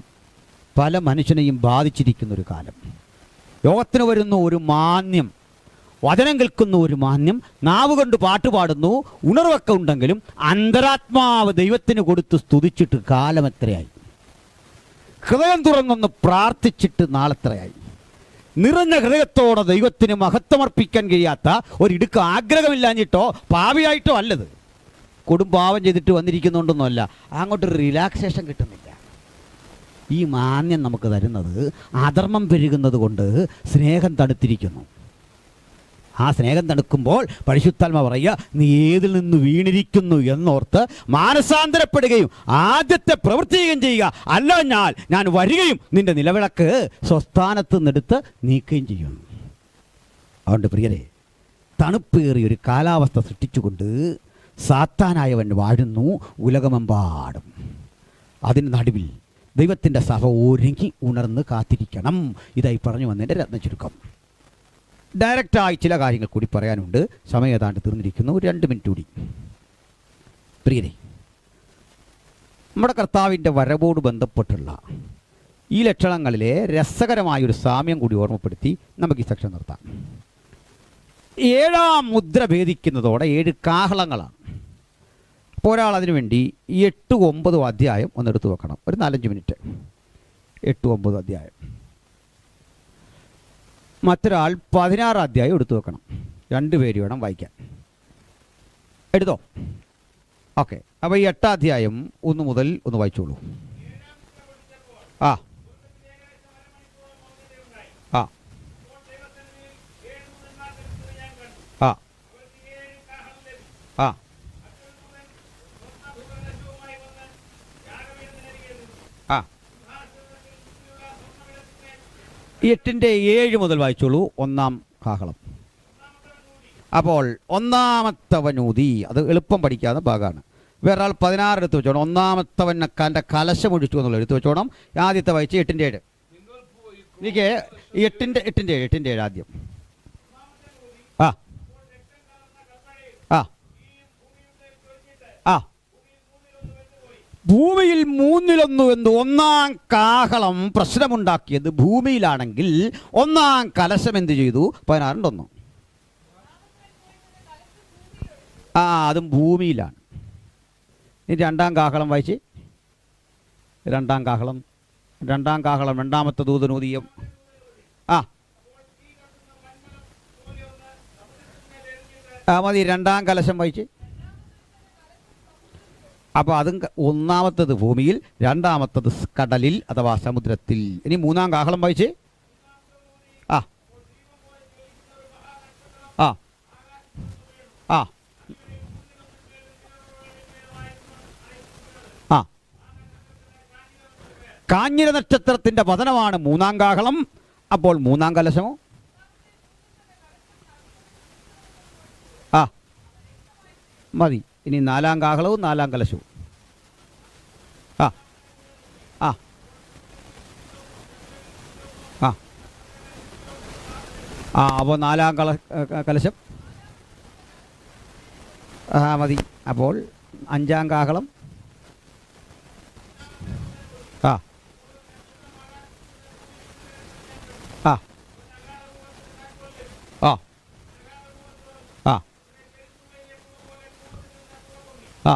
പല മനുഷ്യനെയും ബാധിച്ചിരിക്കുന്നൊരു കാലം. ലോകത്തിന് വരുന്ന ഒരു മാന്യം, വചനം കേൾക്കുന്ന ഒരു മാന്യം, നാവ് കൊണ്ട് പാട്ട് പാടുന്നു, ഉണർവൊക്കെ ഉണ്ടെങ്കിലും അന്തരാത്മാവ് ദൈവത്തിന് കൊടുത്ത് സ്തുതിച്ചിട്ട് കാലം എത്രയായി? ഹൃദയം തുറന്നൊന്ന് പ്രാർത്ഥിച്ചിട്ട് നാളെത്രയായി? നിറഞ്ഞ ഹൃദയത്തോടെ ദൈവത്തിന് മഹത്വമർപ്പിക്കാൻ കഴിയാത്ത ഒരിടുക്ക് ആഗ്രഹമില്ലാഞ്ഞിട്ടോ പാപിയായിട്ടോ അല്ലത്. കൊടുംപാവം ചെയ്തിട്ട് വന്നിരിക്കുന്നുണ്ടെന്നല്ല, അങ്ങോട്ടൊരു റിലാക്സേഷൻ കിട്ടുന്നില്ല. ഈ മാന്യം നമുക്ക് തരുന്നത് അധർമ്മം പെരുകുന്നത് കൊണ്ട് സ്നേഹം തണുത്തിരിക്കുന്നു. ആ സ്നേഹം തണുക്കുമ്പോൾ പരിശുദ്ധാത്മ പറയുക, നീ ഏതിൽ നിന്ന് വീണിരിക്കുന്നു എന്നോർത്ത് മാനസാന്തരപ്പെടുകയും ആദ്യത്തെ പ്രവർത്തിക്കുകയും ചെയ്യുക. അല്ല ഞാൻ വരികയും നിന്റെ നിലവിളക്ക് സ്വസ്ഥാനത്ത് നിന്നെടുത്ത് നീക്കുകയും ചെയ്യുന്നു. അതുകൊണ്ട് പ്രിയരെ, തണുപ്പേറിയൊരു കാലാവസ്ഥ സൃഷ്ടിച്ചുകൊണ്ട് സാത്താനായവൻ വാഴുന്നു ഉലകമെമ്പാടും. അതിന് നടുവിൽ ദൈവത്തിൻ്റെ സഭ ഒരുങ്ങി ഉണർന്ന് കാത്തിരിക്കണം. ഇതായി പറഞ്ഞു വന്നതിൻ്റെ രത്നചുരുക്കം. ഡയറക്റ്റായി ചില കാര്യങ്ങൾ കൂടി പറയാനുണ്ട്. സമയം ഏതാണ്ട് തീർന്നിരിക്കുന്നു. ഒരു 2 മിനിറ്റ് കൂടി. പ്രിയരെ, നമ്മുടെ കർത്താവിൻ്റെ വരവോട് ബന്ധപ്പെട്ടുള്ള ഈ ലക്ഷണങ്ങളിലെ രസകരമായൊരു സാമ്യം കൂടി ഓർമ്മപ്പെടുത്തി നമുക്ക് ഈ സെക്ഷൻ നിർത്താം. 7-ാം മുദ്ര ഭേദിക്കുന്നതോടെ 7 കാഹളങ്ങളാണ്. അപ്പോൾ ഒരാൾ അതിനുവേണ്ടി 8-9 അധ്യായം ഒന്നെടുത്ത് വെക്കണം. ഒരു 4-5 മിനിറ്റ്. 8-9 അധ്യായം. മറ്റൊരാൾ 16 അധ്യായം എടുത്തു വെക്കണം. 2 പേര് വേണം വായിക്കാൻ. എടുത്തോ? ഓക്കെ. അപ്പോൾ ഈ 8 അധ്യായം 1 മുതൽ ഒന്ന് വായിച്ചോളൂ. ആ ആ ആ ആ ആ 8-7 മുതൽ വായിച്ചോളൂ. 1-ാം കാഹളം. അപ്പോൾ 1-ാമത്തവനൂതി, അത് എളുപ്പം പഠിക്കാവുന്ന ഭാഗമാണ്. വേറൊരാൾ 16 എടുത്ത് വെച്ചോണം. 1-ാമത്തവനക്കാൻ്റെ കലശം ഒഴിച്ചു എന്നുള്ള എടുത്ത് വെച്ചോണം. ആദ്യത്തെ വായിച്ച് 8-7. എനിക്ക് 8-7 ആദ്യം. ആ ആ ആ ഭൂമിയിൽ 1/3 എന്ന് 1-ാം കാഹളം പ്രശ്നമുണ്ടാക്കിയത് ഭൂമിയിലാണെങ്കിൽ 1-ാം കലശം എന്ത് ചെയ്തു? 16 അതും ഭൂമിയിലാണ്. ഇനി 2-ാം കാഹളം വായിച്ച്. 2-ാം കാഹളം 2-ാമത്തെ ദൂതനൂതിയം. ആ മതി. രണ്ടാം കലശം വായിച്ച്. അപ്പോൾ അതും ഒന്നാമത്തത് ഭൂമിയിൽ, രണ്ടാമത്തത് കടലിൽ അഥവാ സമുദ്രത്തിൽ. ഇനി മൂന്നാം കാഹളം വായിച്ച്. ആ ആ ആ ആ കാഞ്ഞിര നക്ഷത്രത്തിൻ്റെ പതനമാണ് മൂന്നാം കാഹളം. അപ്പോൾ മൂന്നാം കലശമോ? ആ മതി. ഇനി നാലാം കാഹളവും നാലാം കലശവും. ആ ആ ആ ആ അപ്പോൾ നാലാം കലശം മതി. അപ്പോൾ അഞ്ചാം കാഹളം. ആ ആ ആ ആ ആ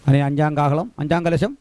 അങ്ങനെ അഞ്ചാം കാഹളം, അഞ്ചാം കലശം.